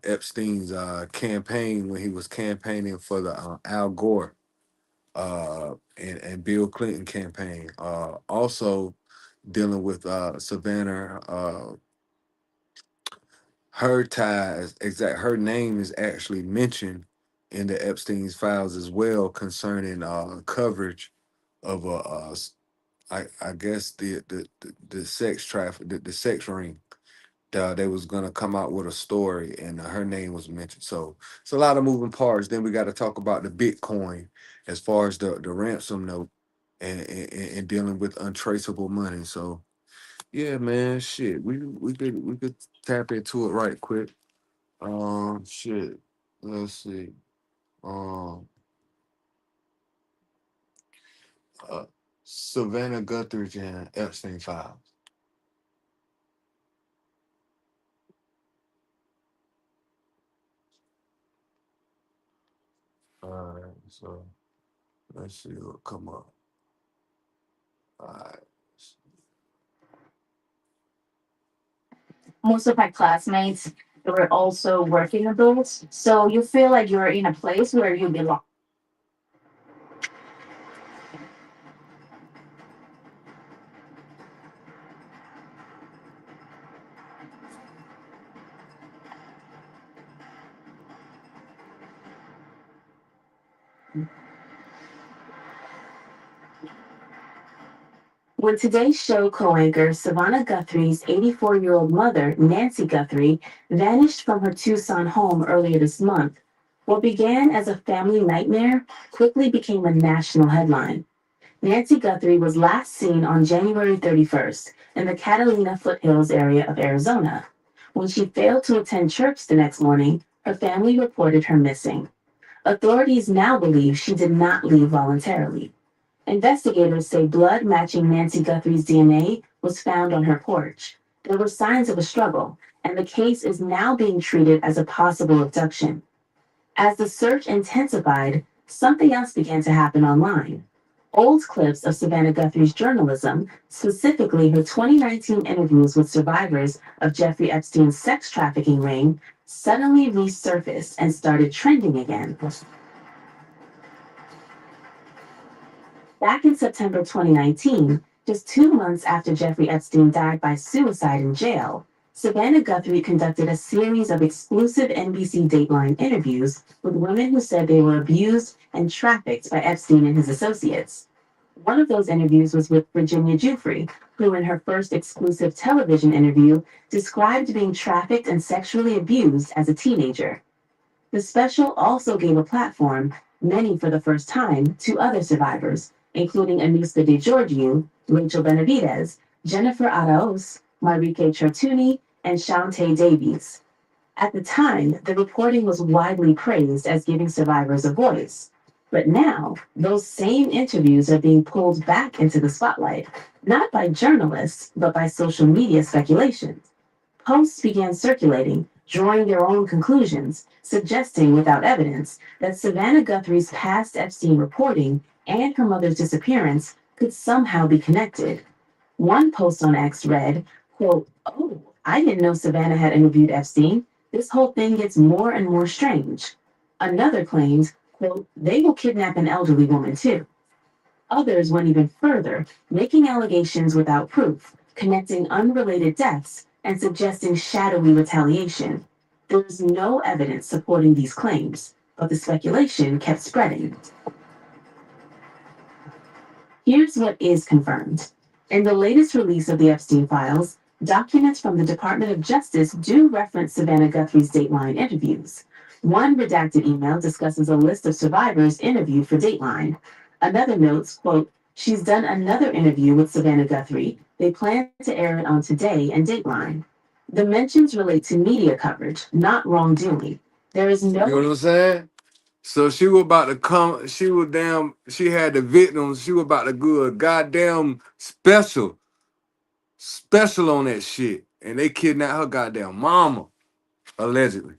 Epstein's campaign when he was campaigning for the Al Gore and Bill Clinton campaign. Also dealing with Savannah, her ties, her name is actually mentioned in the Epstein's files as well concerning coverage of I guess the sex traffic, the sex ring. They was gonna come out with a story, and her name was mentioned. So it's a lot of moving parts. Then we got to talk about the Bitcoin as far as the ransom note and dealing with untraceable money. So yeah, man, shit, we could tap into it right quick. Shit, let's see. Um, uh, Savannah Guthridge and Epstein files. All right, so let's see what come up. All right. Most of my classmates were also working adults. So you feel like you're in a place where you belong. When Today's Show co-anchor Savannah Guthrie's 84-year-old mother, Nancy Guthrie, vanished from her Tucson home earlier this month, what began as a family nightmare quickly became a national headline. Nancy Guthrie was last seen on January 31st in the Catalina foothills area of Arizona. When she failed to attend church the next morning, her family reported her missing. Authorities now believe she did not leave voluntarily. Investigators say blood matching Nancy Guthrie's DNA was found on her porch. There were signs of a struggle, and the case is now being treated as a possible abduction. As the search intensified, something else began to happen online. Old clips of Savannah Guthrie's journalism, specifically her 2019 interviews with survivors of Jeffrey Epstein's sex trafficking ring, suddenly resurfaced and started trending again. Back in September 2019, just 2 months after Jeffrey Epstein died by suicide in jail, Savannah Guthrie conducted a series of exclusive NBC Dateline interviews with women who said they were abused and trafficked by Epstein and his associates. One of those interviews was with Virginia Giuffre, who, in her first exclusive television interview, described being trafficked and sexually abused as a teenager. The special also gave a platform, many for the first time, to other survivors, including Anuska DeGiorgio, Rachel Benavidez, Jennifer Arauz, Marike Chertuni, and Shantae Davies. At the time, the reporting was widely praised as giving survivors a voice. But now, those same interviews are being pulled back into the spotlight, not by journalists, but by social media speculation. Posts began circulating, drawing their own conclusions, suggesting without evidence that Savannah Guthrie's past Epstein reporting and her mother's disappearance could somehow be connected. One post on X read, quote, "Oh, I didn't know Savannah had interviewed Epstein. This whole thing gets more and more strange." Another claimed, quote, "They will kidnap an elderly woman too." Others went even further, making allegations without proof, connecting unrelated deaths, and suggesting shadowy retaliation. There is no evidence supporting these claims, but the speculation kept spreading. Here's what is confirmed. In the latest release of the Epstein files, documents from the Department of Justice do reference Savannah Guthrie's Dateline interviews. One redacted email discusses a list of survivors interviewed for Dateline. Another notes, quote, "She's done another interview with Savannah Guthrie. They plan to air it on Today and Dateline." The mentions relate to media coverage, not wrongdoing. There is You know no what I'm saying? So she was about to come. She had the victims. She was about to do a goddamn special on that shit, and they kidnapped her goddamn mama, allegedly.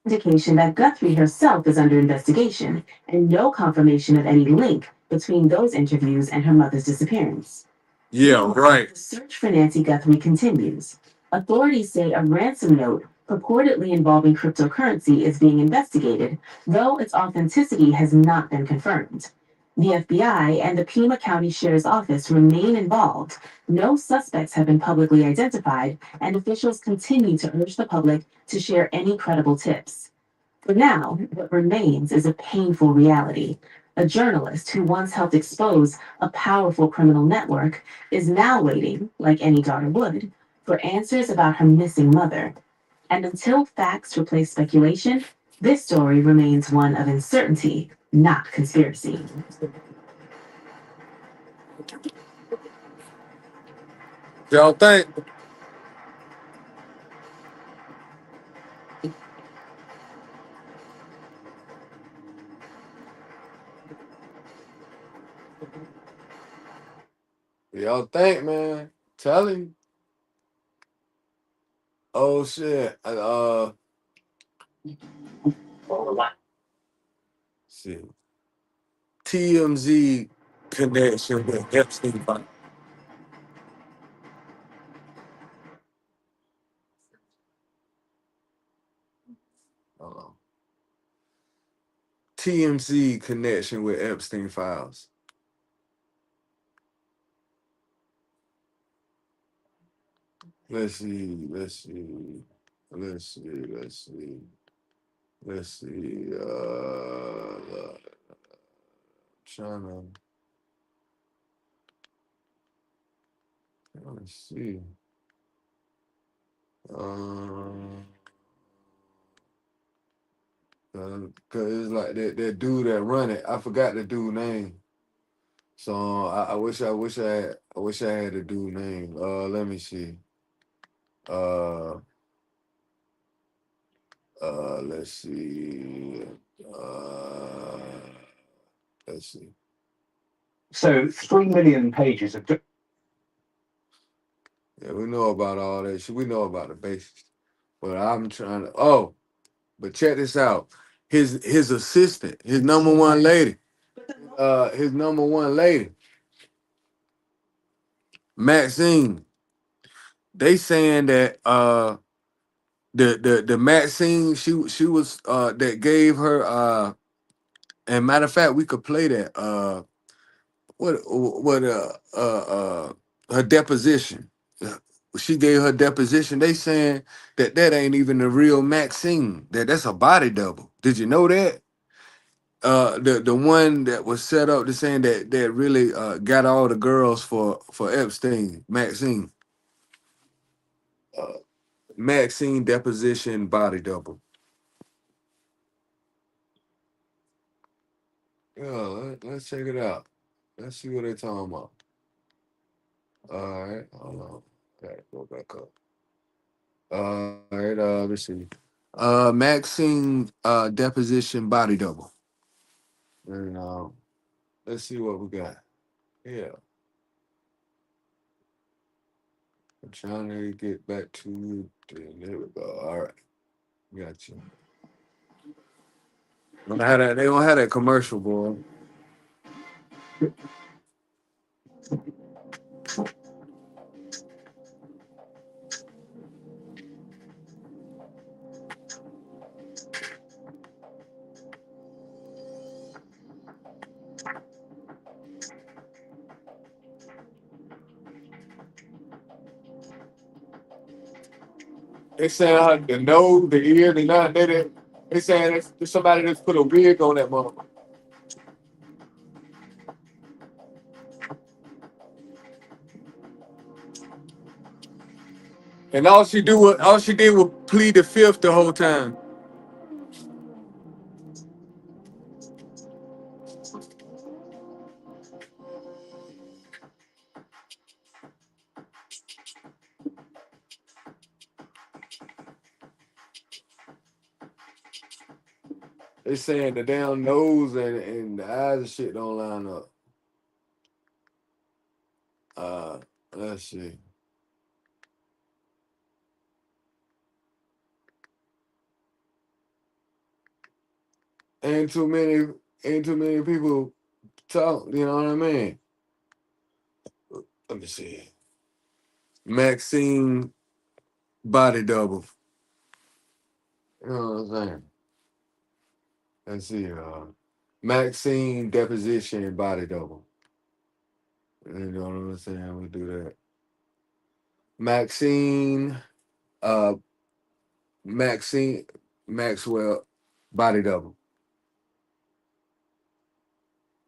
indication that Guthrie herself is under investigation, and no confirmation of any link between those interviews and her mother's disappearance. Yeah, right. The search for Nancy Guthrie continues. Authorities say a ransom note purportedly involving cryptocurrency is being investigated, though its authenticity has not been confirmed. The FBI and the Pima County Sheriff's Office remain involved. No suspects have been publicly identified, and officials continue to urge the public to share any credible tips. For now, what remains is a painful reality. A journalist who once helped expose a powerful criminal network is now waiting, like any daughter would, for answers about her missing mother. And until facts replace speculation, this story remains one of uncertainty, not conspiracy. Y'all think? Y'all think, man? Tell him. Oh shit. see. TMZ connection with Epstein file. Hold on. TMZ connection with Epstein files. Let's see. Let's see. Let's see. Let's see. Let's see. Trying to. Let's see. Cause it's like that dude that run it. I forgot the dude name. So I wish I had the dude name. Let me see. Uh, let's see. Uh, let's see. So 3 million pages of. Yeah, we know about all that shit. We know about the basics. But I'm trying to. Oh, but check this out. His assistant, his number one lady, Maxine. They saying that the Maxine she was that gave her and matter of fact we could play that her deposition. She gave her deposition. They saying that ain't even the real Maxine. That's a body double. Did you know that? The one that was set up to saying that really got all the girls for Epstein, Maxine. Maxine deposition body double. Yeah, let's check it out. Let's see what they're talking about. All right, hold on. Gotta go back up. All right, let's see. Maxine deposition body double. And let's see what we got. Yeah. I'm trying to get back to there we go. All right. Got you. They don't have that commercial, boy. They saying the nose, the ear, the nut, they saying it's somebody that's put a wig on that mother. And all she did was plead the fifth the whole time. They saying the damn nose and the eyes and shit don't line up. Let's see. Ain't too many people talk, you know what I mean? Let me see. Maxine body double. You know what I'm saying? Let's see. Maxine deposition body double. You know what I'm saying? We do that. Maxine, uh, Maxine Maxwell body double.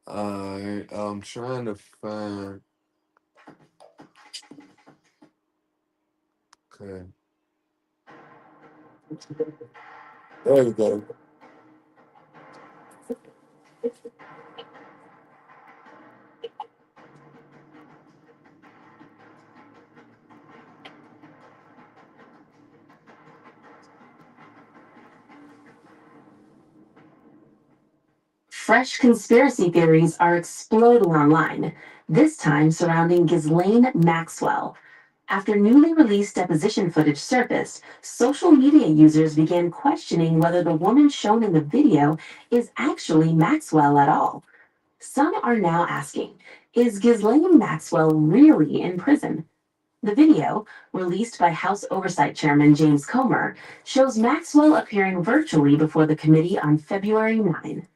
I'm trying to find. Okay. There we go. Fresh conspiracy theories are exploding online, this time surrounding Ghislaine Maxwell. After newly released deposition footage surfaced, social media users began questioning whether the woman shown in the video is actually Maxwell at all. Some are now asking, is Ghislaine Maxwell really in prison? The video, released by House Oversight Chairman James Comer, shows Maxwell appearing virtually before the committee on February 9.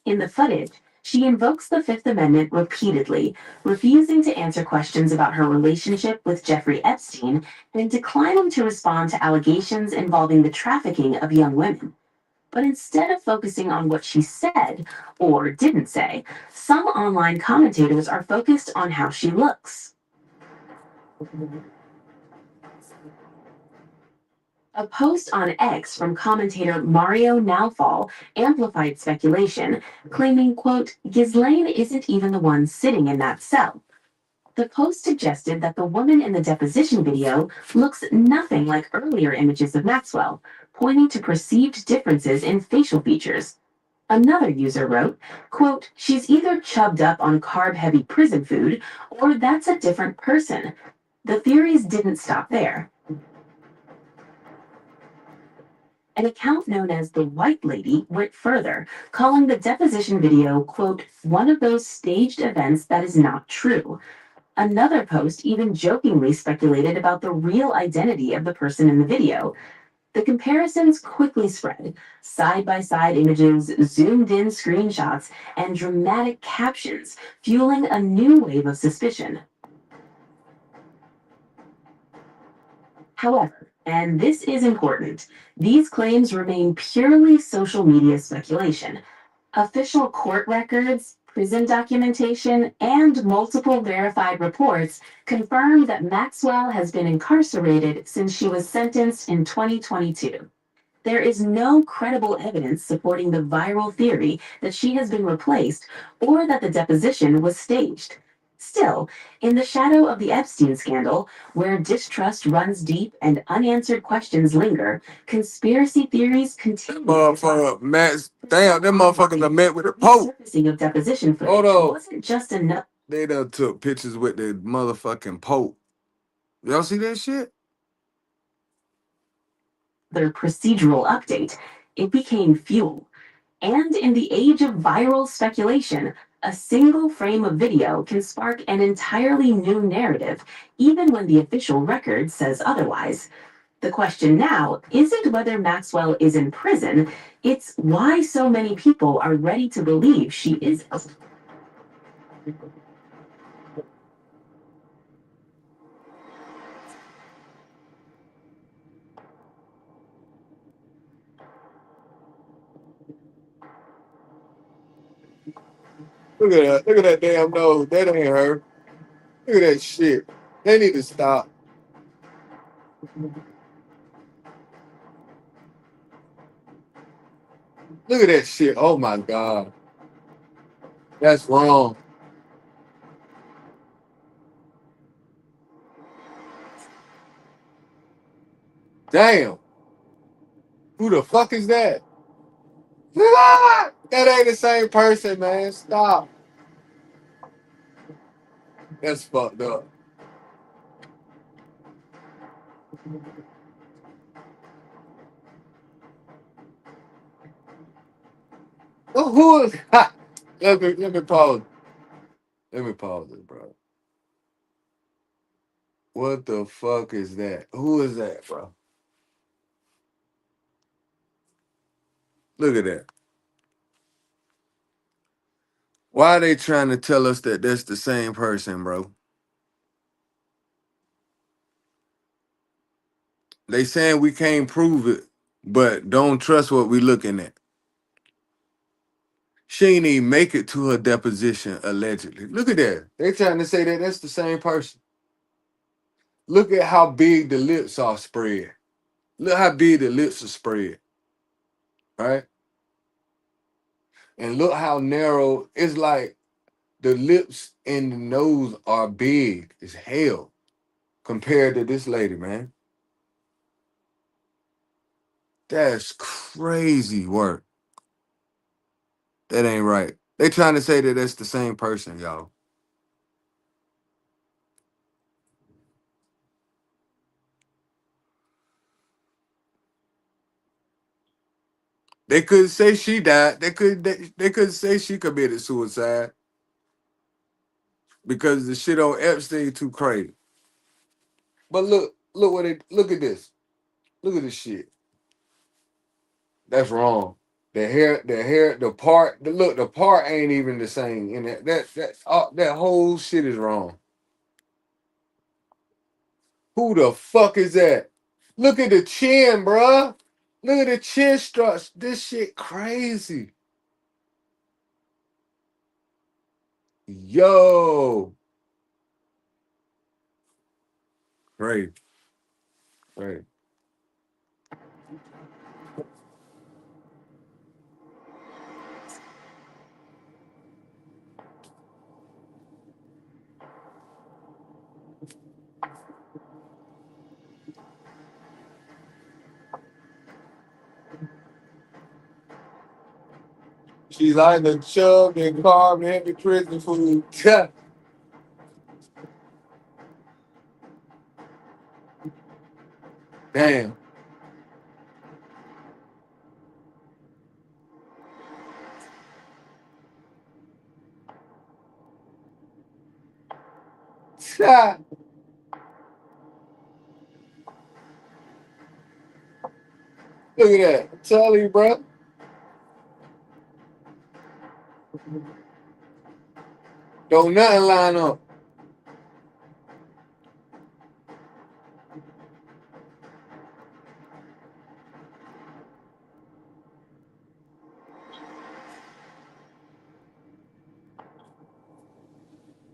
In the footage, she invokes the Fifth Amendment repeatedly, refusing to answer questions about her relationship with Jeffrey Epstein and declining to respond to allegations involving the trafficking of young women. But instead of focusing on what she said or didn't say, some online commentators are focused on how she looks. A post on X from commentator Mario Naufal amplified speculation, claiming, quote, Ghislaine isn't even the one sitting in that cell. The post suggested that the woman in the deposition video looks nothing like earlier images of Maxwell, pointing to perceived differences in facial features. Another user wrote, quote, she's either chubbed up on carb-heavy prison food, or that's a different person. The theories didn't stop there. An account known as the White Lady went further, calling the deposition video, quote, one of those staged events that is not true. Another post even jokingly speculated about the real identity of the person in the video. The comparisons quickly spread. Side-by-side images, zoomed-in screenshots, and dramatic captions, fueling a new wave of suspicion. However, and this is important, these claims remain purely social media speculation. Official court records, prison documentation, and multiple verified reports confirm that Maxwell has been incarcerated since she was sentenced in 2022. There is no credible evidence supporting the viral theory that she has been replaced or that the deposition was staged. Still, in the shadow of the Epstein scandal, where distrust runs deep and unanswered questions linger, conspiracy theories continue. Motherfucker, Max. Damn, them motherfuckers are met with the Pope. Surfacing of deposition footage Hold on. wasn't just enough. They done took pictures with the motherfucking Pope. Y'all see that shit? Their procedural update, it became fuel. And in the age of viral speculation, a single frame of video can spark an entirely new narrative, even when the official record says otherwise. The question now isn't whether Maxwell is in prison, it's why so many people are ready to believe she is. Look at that. Look at that damn nose. That ain't her. Look at that shit. They need to stop. Look at that shit. Oh my God. That's wrong. Damn. Who the fuck is that? Ah! That ain't the same person, man. Stop. That's fucked up. Who is? Ha! Let me pause. Let me pause it, bro. What the fuck is that? Who is that, bro? Look at that. Why are they trying to tell us that that's the same person, bro? They saying we can't prove it, but don't trust what we looking at. She ain't even make it to her deposition, allegedly. Look at that. They trying to say that that's the same person. Look at how big the lips are spread. Look how big the lips are spread, right? And look how narrow. It's like the lips and the nose are big as hell compared to this lady, man. That's crazy work. That ain't right. They trying to say that that's the same person, y'all. They couldn't say she died. They couldn't say she committed suicide because the shit on Epstein too crazy. But look at this. Look at this shit. That's wrong. The part ain't even the same. And that whole shit is wrong. Who the fuck is that? Look at the chin, bruh. Look at the chin struts. This shit crazy. Yo. Great. Great. She's like the chub and carb and heavy prison food. Damn. Look at that. I'm telling you, bro. Don't nothing line up.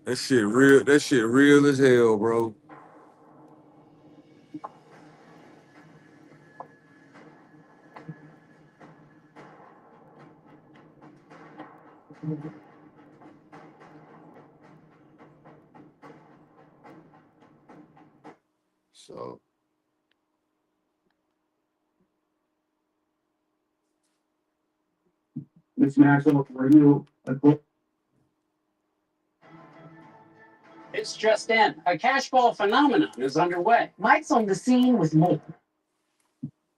That shit real. That shit real as hell, bro. So Ms. Maxwell, were you It's just in. A cash ball phenomenon is underway. Mike's on the scene with more.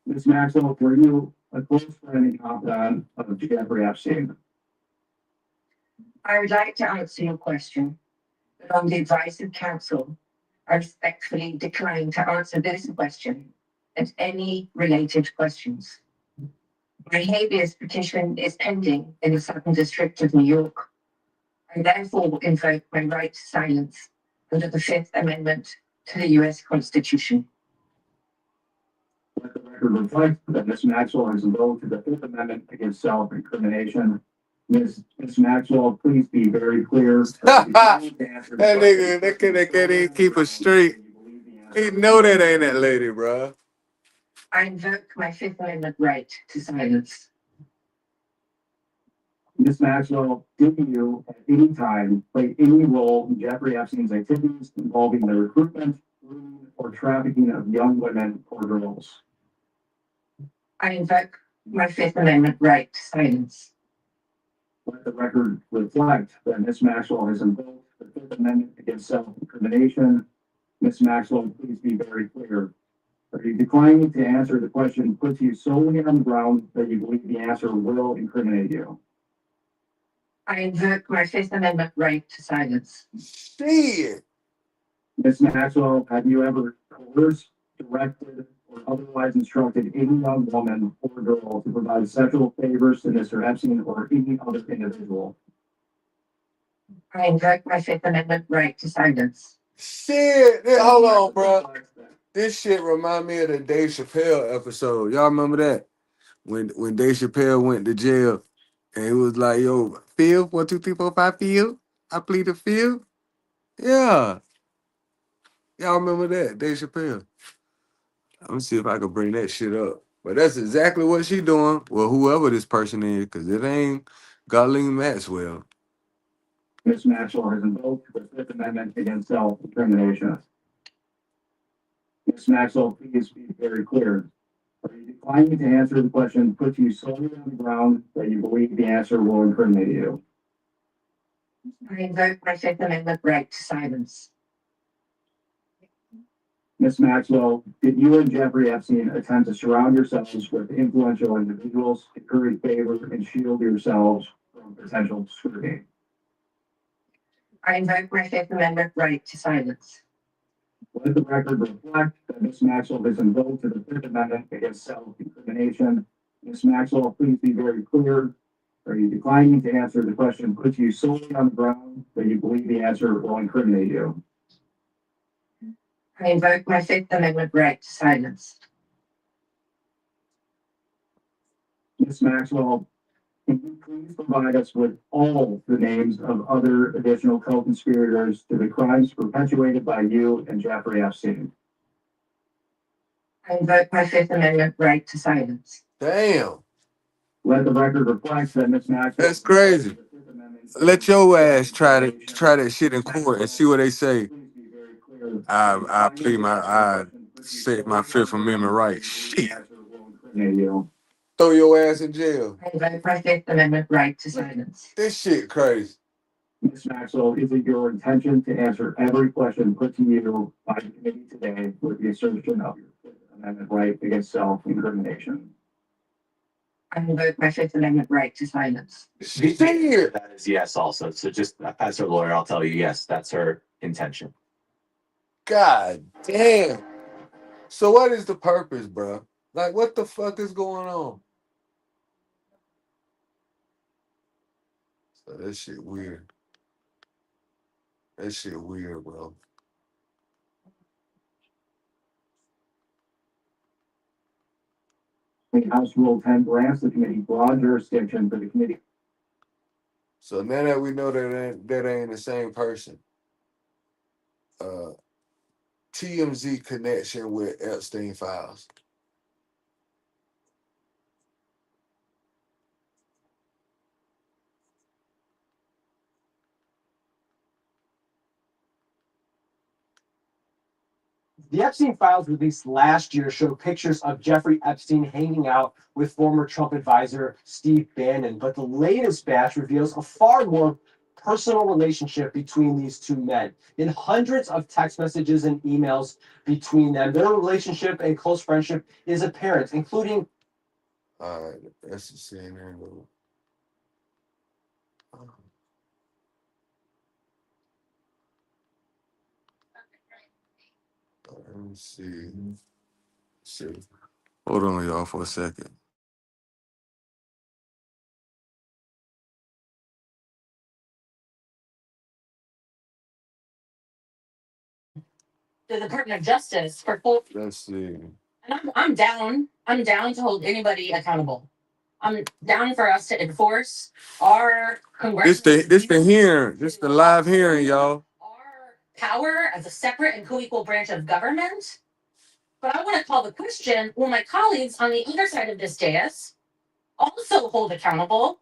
Ms. Maxwell, were you a close friend and confidant of Jeffrey Epstein? I would like to answer your question, but on the advice of counsel, I respectfully decline to answer this question and any related questions. My habeas petition is pending in the Southern District of New York. I therefore invoke my right to silence under the Fifth Amendment to the U.S. Constitution. Let the record reflect that Ms. Maxwell has invoked the Fifth Amendment against self-incrimination. Ms. Maxwell, please be very clear. that nigga, that can't even keep it straight. He know that ain't that lady, bro. I invoke my Fifth Amendment right to silence. Ms. Maxwell, did you at any time play any role in Jeffrey Epstein's activities involving the recruitment, grooming, or trafficking of young women or girls? I invoke my Fifth Amendment right to silence. Let the record reflect that Ms. Maxwell has invoked the Fifth Amendment against self-incrimination. Ms. Maxwell, please be very clear. Are you declining to answer the question put to you solely on the ground that you believe the answer will incriminate you? I invoke my Fifth Amendment right to silence. Shit. Ms. Maxwell, have you ever coerced, directed, or otherwise instructed any young woman or girl to provide sexual favors to Mr. Epstein or any other individual? I invoke my Fifth Amendment right to silence. Shit. Hold on, bro. This shit remind me of the Dave Chappelle episode. Y'all remember that? When Dave Chappelle went to jail and it was like, yo, Phil, 1, 2, 3, 4, 5, Phil. I plead the Phil. Yeah. Y'all remember that, Dave Chappelle. Let me see if I can bring that shit up. But that's exactly what she doing. Well, whoever this person is, because it ain't Garlene Maxwell. Ms. Maxwell has invoked the Fifth Amendment against self-incrimination. Ms. Maxwell, please be very clear. Are you declining to answer the question put to you solely on the ground that you believe the answer will incriminate you? I invoke my Fifth Amendment right to silence. Ms. Maxwell, did you and Jeffrey Epstein attempt to surround yourselves with influential individuals to curry favor and shield yourselves from potential scrutiny? I invoke my Fifth Amendment right to silence. Let the record reflect that Ms. Maxwell has invoked the Fifth Amendment against self-incrimination. Ms. Maxwell, please be very clear. Are you declining to answer the question put to you solely on the ground that you believe the answer will incriminate you? I invoke my Fifth Amendment right to silence. Ms. Maxwell, can you please provide us with all the names of other additional co-conspirators to the crimes perpetuated by you and Jeffrey Epstein? I invoke my Fifth Amendment right to silence. Damn, Let the record reflect that Ms. Maxwell. that's crazy. Let your ass try that shit in court and see what they say. I plead I say my Fifth Amendment right. Shit. Throw your ass in jail. I invoke my Fifth Amendment right to silence. This shit crazy. Ms. Maxwell, is it your intention to answer every question put to you by the committee today with the assertion of your Fifth Amendment right against self-incrimination? I invoke my Fifth Amendment right to silence. She's here. That is yes also. So just as her lawyer, I'll tell you, yes, that's her intention. God damn. So what is the purpose, bro? Like, what the fuck is going on? So that shit weird. That shit weird, bro. House Rule 10 grants the committee broad jurisdiction for the committee. So now that we know that ain't the same person, TMZ connection with Epstein files. The Epstein files released last year show pictures of Jeffrey Epstein hanging out with former Trump advisor Steve Bannon, but the latest batch reveals a far more personal relationship between these two men. In hundreds of text messages and emails between them, their relationship and close friendship is apparent, including. That's the CNN. Let me see. Hold on, y'all, for a second. The Department of Justice for full. Let's see. And I'm down. I'm down to hold anybody accountable. I'm down for us to enforce our congressional. This the hearing. This the live hearing, y'all. Our power as a separate and co-equal branch of government. But I want to call the question: will my colleagues on the other side of this dais also hold accountable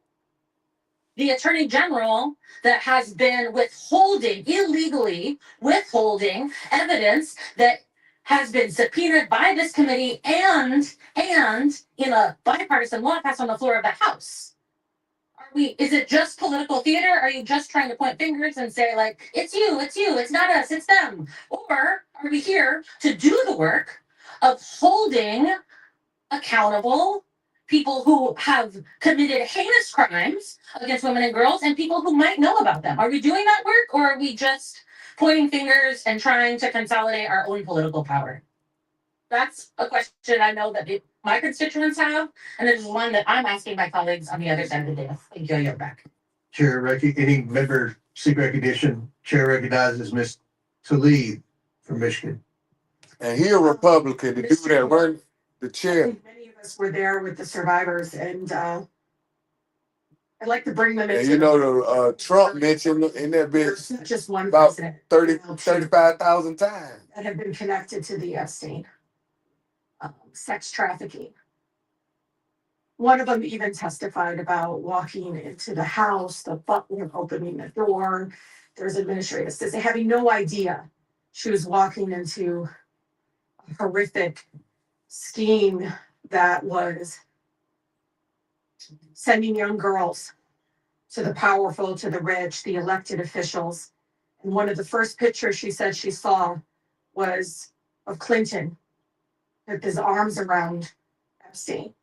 the Attorney General that has been illegally withholding evidence that has been subpoenaed by this committee and in a bipartisan law passed on the floor of the House? Is it just political theater? Are you just trying to point fingers and say, like, it's you, it's not us, it's them? Or are we here to do the work of holding accountable people who have committed heinous crimes against women and girls and people who might know about them? Are we doing that work, or are we just pointing fingers and trying to consolidate our own political power? That's a question I know that my constituents have, and it is one that I'm asking my colleagues on the other side of the dais. Thank you. You're back. Chair, any member seek recognition? Chair recognizes Ms. Tlaib from Michigan. And he a Republican. The dude that run the chair. I think many of us were there with the survivors, and I'd like to bring them And into. you know the Trump mentioned in that bitch Not just one about president, 35,000 times. that have been connected to the Epstein sex trafficking. One of them even testified about walking into the house, the butler opening the door. There's administrative assistant having no idea she was walking into a horrific scheme that was sending young girls to the powerful, to the rich, the elected officials. And one of the first pictures she said she saw was of Clinton with his arms around Epstein.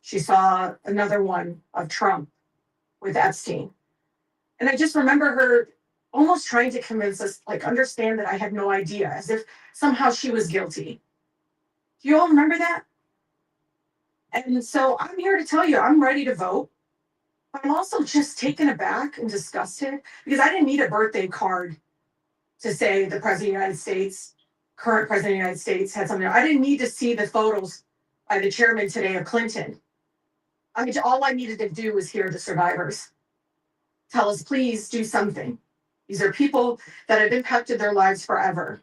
She saw another one of Trump with Epstein. And I just remember her almost trying to convince us, like, understand that I had no idea, as if somehow she was guilty. Do you all remember that? And so I'm here to tell you, I'm ready to vote. But I'm also just taken aback and disgusted because I didn't need a birthday card to say the President of the United States, current President of the United States, had something. I didn't need to see the photos by the chairman today of Clinton. I mean, all I needed to do was hear the survivors tell us, please do something. These are people that have impacted their lives forever.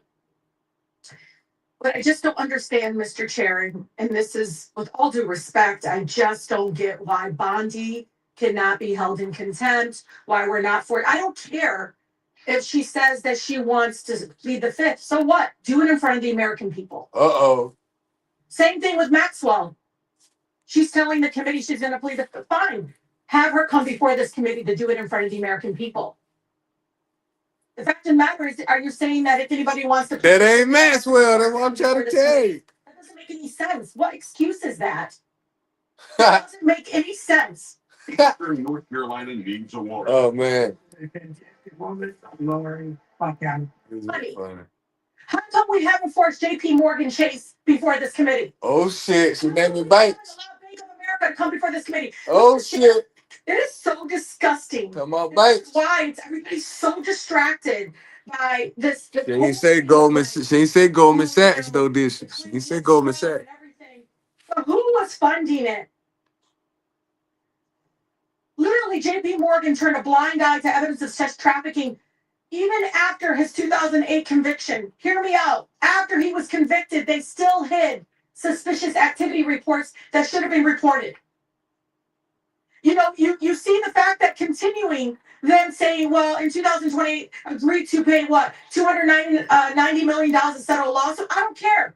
But I just don't understand, Mr. Chair, and this is with all due respect, I just don't get why Bondi cannot be held in contempt, why we're not for it. I don't care if she says that she wants to plead the fifth. So what? Do it in front of the American people. Uh-oh. Same thing with Maxwell. She's telling the committee she's going to plead the fifth. Fine. Have her come before this committee to do it in front of the American people. The fact of the matter is, are you saying that if anybody wants to... That ain't Maxwell. That's what I'm trying to tell you. That doesn't make any sense. What excuse is that? That doesn't make any sense. North Carolina needs a war. Oh, man. Funny. How come we haven't forced J.P. Morgan Chase before this committee? Oh, shit. She made me banks. Bank of America to come before this committee. Oh, shit. It is so disgusting. Come on, banks. Why everybody's so distracted by this. She ain't say Goldman Sachs, though, did she? She didn't say Goldman Sachs. But who was funding it? Literally, J.P. Morgan turned a blind eye to evidence of sex trafficking even after his 2008 conviction. Hear me out. After he was convicted, they still hid suspicious activity reports that should have been reported. You know, you see the fact that continuing them saying, well, in 2028, agreed to pay what, $290 million to settle a lawsuit. I don't care.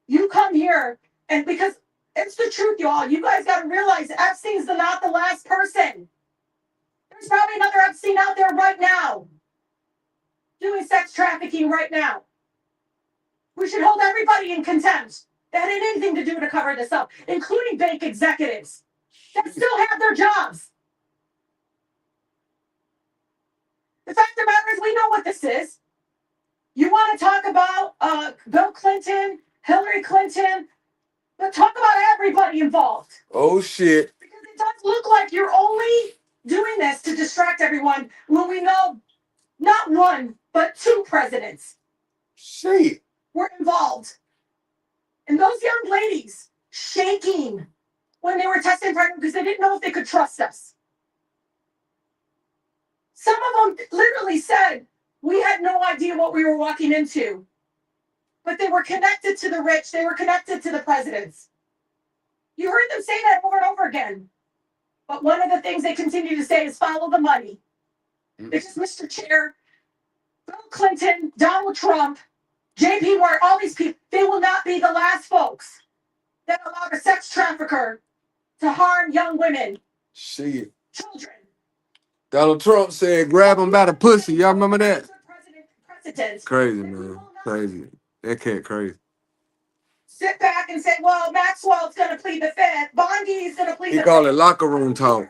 You come here, and because it's the truth, y'all. You guys got to realize Epstein's not the last person. There's probably another Epstein out there right now doing sex trafficking right now. We should hold everybody in contempt that had anything to do to cover this up, including bank executives that still have their jobs. The fact of the matter is, we know what this is. You want to talk about Bill Clinton, Hillary Clinton, but talk about everybody involved. Oh, shit. Because it does look like you're only doing this to distract everyone when we know not one, but two presidents Shit. were involved. And those young ladies shaking when they were testing pregnant because they didn't know if they could trust us. Some of them literally said, we had no idea what we were walking into. But they were connected to the rich. They were connected to the presidents. You heard them say that over and over again. But one of the things they continue to say is follow the money. Because Mr. Chair, Bill Clinton, Donald Trump, J.P. Morgan, all these people, they will not be the last folks that allowed a sex trafficker to harm young women, Shit. children. Donald Trump said, grab him by the pussy. Y'all remember that? President. Crazy, man. Crazy. That cat crazy. Sit back and say, well, Maxwell's going to plead the fifth. Bondi's going to plead the fifth. He called it locker room talk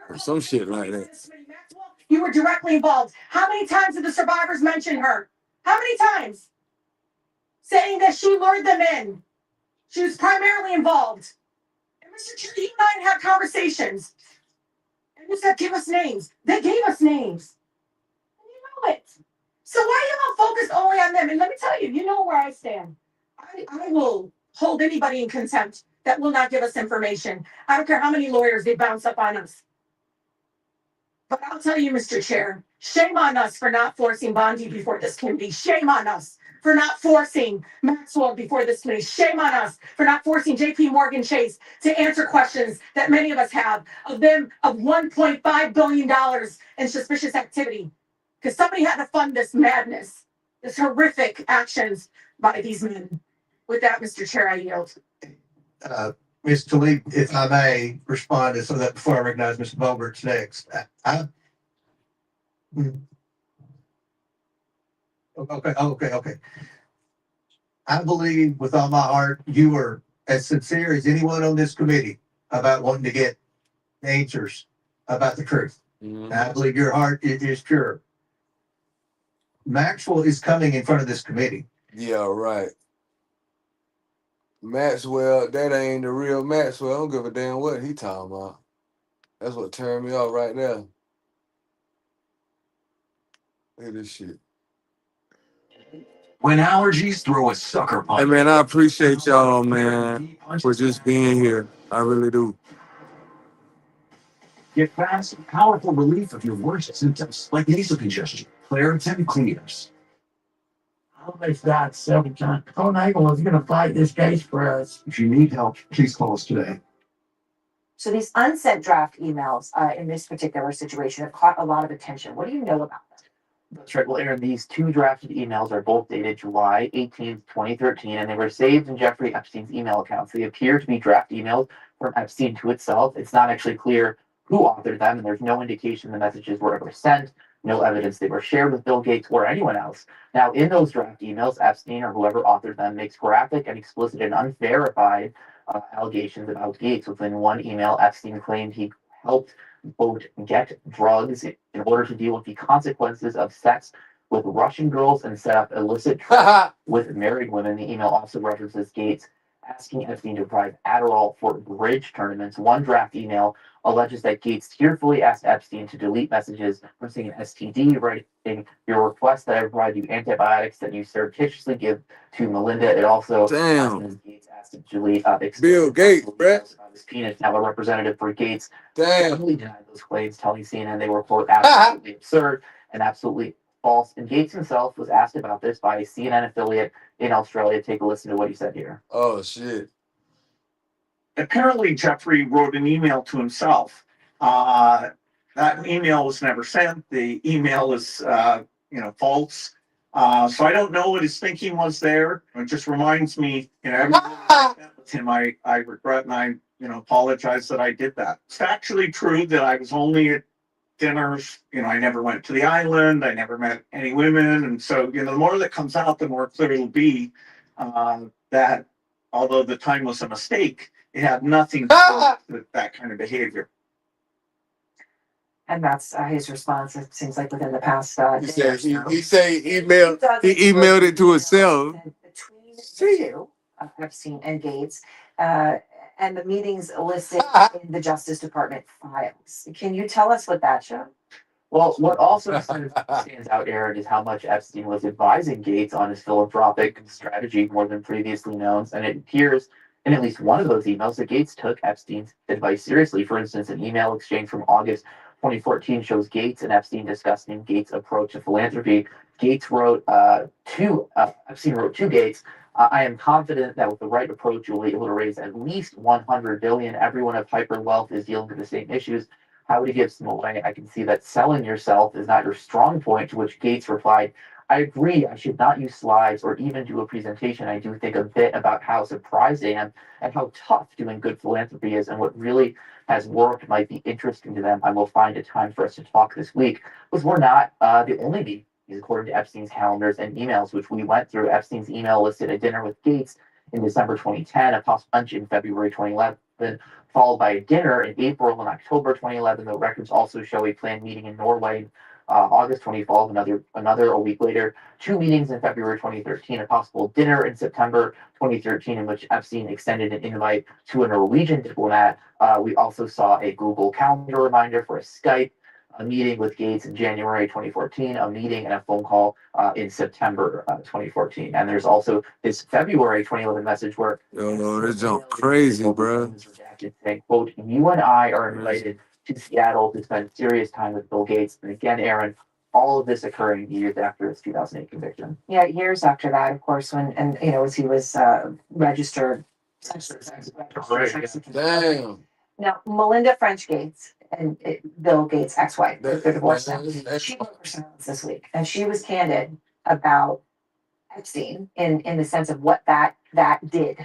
or some shit like that. You were directly involved. How many times did the survivors mention her? How many times? Saying that she lured them in. She was primarily involved. And Mr. Chair, you and I had conversations. And you said, give us names. They gave us names. And you know it. So why are you all focused only on them? And let me tell you, you know where I stand. I will hold anybody in contempt that will not give us information. I don't care how many lawyers they bounce up on us. But I'll tell you, Mr. Chair, shame on us for not forcing Bondi before this committee. Shame on us for not forcing Maxwell before this committee. Shame on us for not forcing J.P. Morgan Chase to answer questions that many of us have of $1.5 billion in suspicious activity. Because somebody had to fund this madness, this horrific actions by these men. With that, Mr. Chair, I yield. Ms. Talib, if I may respond to some of that before I recognize Mr. Bobert's next. Okay. I believe with all my heart, you were as sincere as anyone on this committee about wanting to get answers about the truth. Mhm. And I believe your heart is pure. Maxwell is coming in front of this committee. Yeah, right. Maxwell, that ain't the real Maxwell. I don't give a damn what he talking about. That's what turned me off right there. Look at this shit. When allergies throw a sucker punch. Hey man, I appreciate y'all, man, for just being here. I really do. Get fast, powerful relief of your worst symptoms like nasal congestion. Claritin clears. Always got 7 times. Cole Nagel is going to fight this case for us. If you need help, please call us today. So these unsent draft emails in this particular situation have caught a lot of attention. What do you know about them? That's right. Well, Aaron, these two drafted emails are both dated July 18th, 2013, and they were saved in Jeffrey Epstein's email accounts. They appear to be draft emails from Epstein to itself. It's not actually clear who authored them, and there's no indication the messages were ever sent, no evidence they were shared with Bill Gates or anyone else. Now, in those draft emails, Epstein or whoever authored them makes graphic and explicit and unverified allegations about Gates. Within one email, Epstein claimed he helped quote, get drugs in order to deal with the consequences of sex with Russian girls and set up illicit trade with married women. The email also references Gates asking Epstein to provide Adderall for bridge tournaments. One draft email alleges that Gates tearfully asked Epstein to delete messages referencing an STD, writing your request that I provide you antibiotics that you surreptitiously give to Melinda. It also Damn. Gates asked to delete Bill Gates, bruh. his penis. Now, a representative for Gates Damn. totally denied those claims, telling CNN they were quote absolutely absurd and absolutely false. And Gates himself was asked about this by a CNN affiliate in Australia. Take a listen to what he said here. Oh shit. Apparently, Jeffrey wrote an email to himself. That email was never sent. The email is, false. So I don't know what his thinking was there. It just reminds me, everything I met with him, I regret and I, apologize that I did that. It's actually true that I was only at dinners. I never went to the island. I never met any women. And so, the more that comes out, the more clear it'll be that although the time was a mistake, it had nothing to do with that kind of behavior. And that's his response. It seems like within the past. He said he emailed it to himself. Between the two, Epstein and Gates, and the meetings listed in the Justice Department files. Can you tell us what that showed? Well, what also stands out, Aaron, is how much Epstein was advising Gates on his philanthropic strategy more than previously known. And it appears in at least one of those emails that Gates took Epstein's advice seriously. For instance, an email exchange from August 2014 shows Gates and Epstein discussing Gates' approach to philanthropy. Epstein wrote to Gates, I am confident that with the right approach, you'll be able to raise at least 100 billion. Everyone of hyper wealth is dealing with the same issues. How to give some away? I can see that selling yourself is not your strong point, to which Gates replied, I agree, I should not use slides or even do a presentation. I do think a bit about how surprised I am at how tough doing good philanthropy is, and what really has worked might be interesting to them. I will find a time for us to talk this week, because we're not the only meetings, according to Epstein's calendars and emails, which we went through. Epstein's email listed a dinner with Gates in December 2010, a possible lunch in February 2011, followed by a dinner in April and October 2011. The records also show a planned meeting in Norway August 2012, another a week later, 2 meetings in February 2013, a possible dinner in September 2013, in which Epstein extended an invite to a Norwegian diplomat. We also saw a Google Calendar reminder for a Skype, a meeting with Gates in January 2014, a meeting and a phone call in September 2014. And there's also this February 2011 message where this jump crazy, bro. Saying, quote, you and I are invited to Seattle to spend serious time with Bill Gates. And again, Aaron, all of this occurring years after his 2008 conviction. Yeah, years after that, of course, as he was registered. Damn. Now, Melinda French Gates and Bill Gates' ex-wife, they're divorced now. She broke her silence this week, and she was candid about Epstein in the sense of what that did,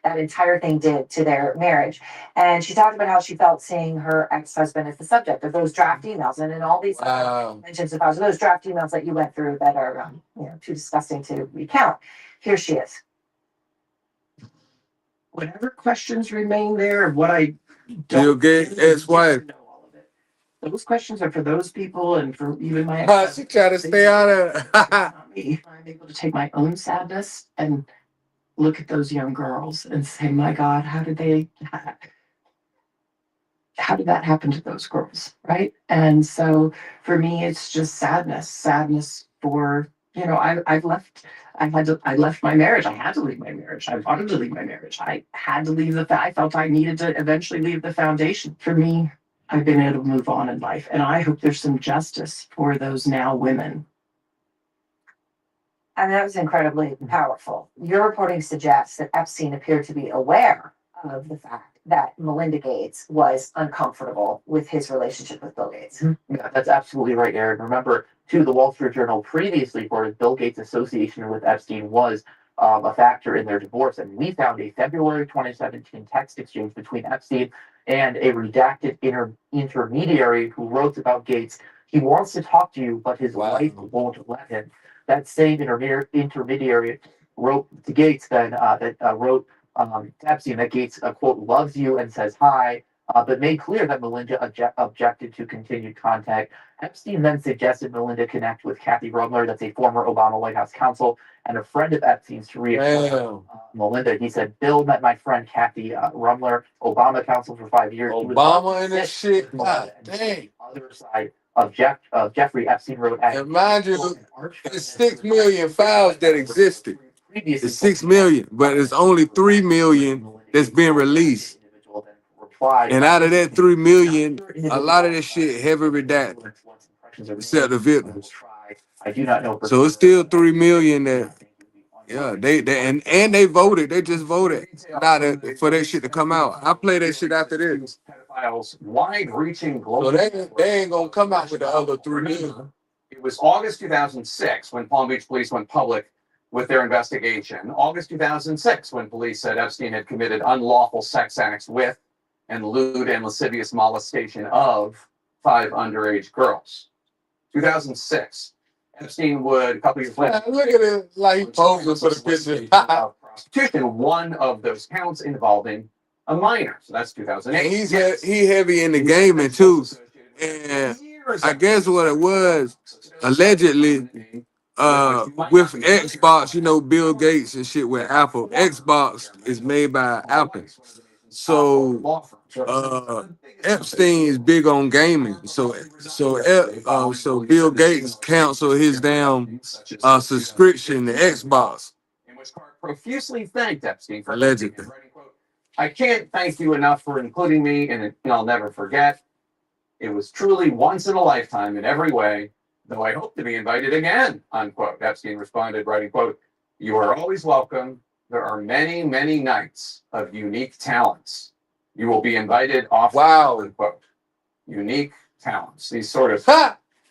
that entire thing did to their marriage. And she talked about how she felt seeing her ex-husband as the subject of those draft emails, and in all these mentions of those draft emails that you went through that are too disgusting to recount. Here she is. whatever questions remain there of what I Bill don't Gates' really ex-wife. get to know all of it. Those questions are for those people and for even my She try to stay out of it. not me. I'm able to take my own sadness and look at those young girls and say, my God, how did that happen to those girls? Right. And so for me, it's just sadness for, I left my marriage. I had to leave my marriage. I wanted to leave my marriage. I had to leave I felt I needed to eventually leave the foundation. For me, I've been able to move on in life. And I hope there's some justice for those now women. And that was incredibly powerful. Your reporting suggests that Epstein appeared to be aware of the fact that Melinda Gates was uncomfortable with his relationship with Bill Gates. Yeah, that's absolutely right, Aaron. Remember, too, the Wall Street Journal previously reported Bill Gates' association with Epstein was a factor in their divorce. And we found a February 2017 text exchange between Epstein and a redacted intermediary who wrote about Gates. He wants to talk to you, but his wife won't let him. That same intermediary wrote to Gates wrote to Epstein that Gates, quote, loves you and says hi, but made clear that Melinda objected to continued contact. Epstein then suggested Melinda connect with Kathy Rumler, that's a former Obama White House counsel and a friend of Epstein's, to reassure Melinda. He said, Bill met my friend Kathy Rumler, Obama counsel for 5 years. Obama and this shit. God dang. Other side of Jeffrey Epstein wrote. And mind you, there's 6 million files that existed. It's 6 million, but it's only 3 million that's been released. And out of that 3 million, a lot of this shit heavy redacted, except the victims. I do not know. So it's still 3 million that, yeah, they voted. They just voted for that shit to come out. I'll play that shit after this. Pedophiles, wide-reaching global. So they ain't gonna come out with the other 3 million. It was August 2006 when Palm Beach police went public with their investigation. August 2006 when police said Epstein had committed unlawful sex acts with and lewd and lascivious molestation of 5 underage girls. 2006. Epstein would, a couple years later. Look at it, like he posing for the picture. Prostitution, one of those counts involving a minor. So that's 2008. And he heavy in the gaming too. And I guess what it was, allegedly, with Xbox, Bill Gates and shit with Apple. Xbox is made by Apple. So Epstein is big on gaming. So Bill Gates canceled his damn subscription to Xbox. In which Clark profusely thanked Epstein for allegedly. I can't thank you enough for including me in it. I'll never forget. It was truly once in a lifetime in every way, though I hope to be invited again, unquote. Epstein responded, writing, quote, you are always welcome. There are many, many nights of unique talents. You will be invited often, unquote. Unique talents. These sort of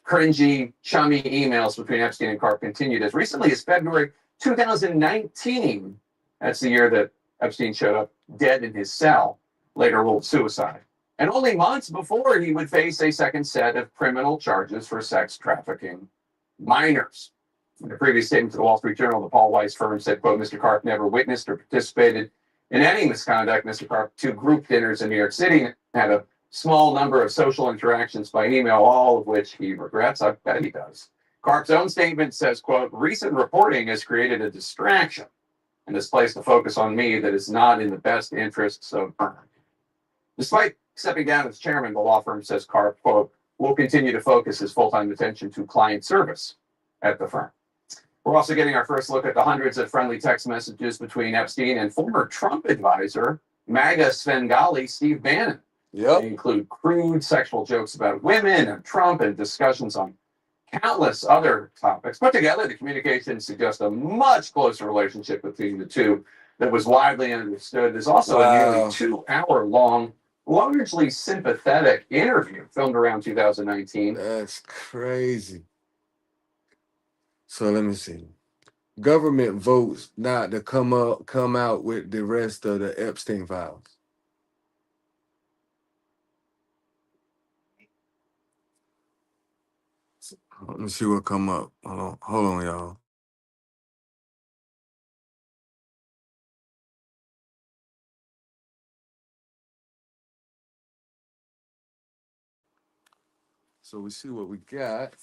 cringy, chummy emails between Epstein and Karp continued as recently as February 2019. That's the year that Epstein showed up dead in his cell, later ruled suicide. And only months before he would face a second set of criminal charges for sex trafficking minors. In a previous statement to the Wall Street Journal, the Paul Weiss firm said, quote, Mr. Karp never witnessed or participated in any misconduct. Mr. Karp, 2 group dinners in New York City, had a small number of social interactions by email, all of which he regrets. I bet he does. Karp's own statement says, quote, recent reporting has created a distraction and has placed a focus on me that is not in the best interests of firm. Despite stepping down as chairman, the law firm says Karp, quote, will continue to focus his full-time attention to client service at the firm. We're also getting our first look at the hundreds of friendly text messages between Epstein and former Trump advisor, MAGA Svengali Steve Bannon. Yep. They include crude sexual jokes about women and Trump and discussions on countless other topics. Put together, the communications suggest a much closer relationship between the two that was widely understood. There's also a nearly 2-hour-long, largely sympathetic interview filmed around 2019. That's crazy. So let me see. Government votes not to come out with the rest of the Epstein files. Let me see what come up. Hold on, y'all. So we see what we got.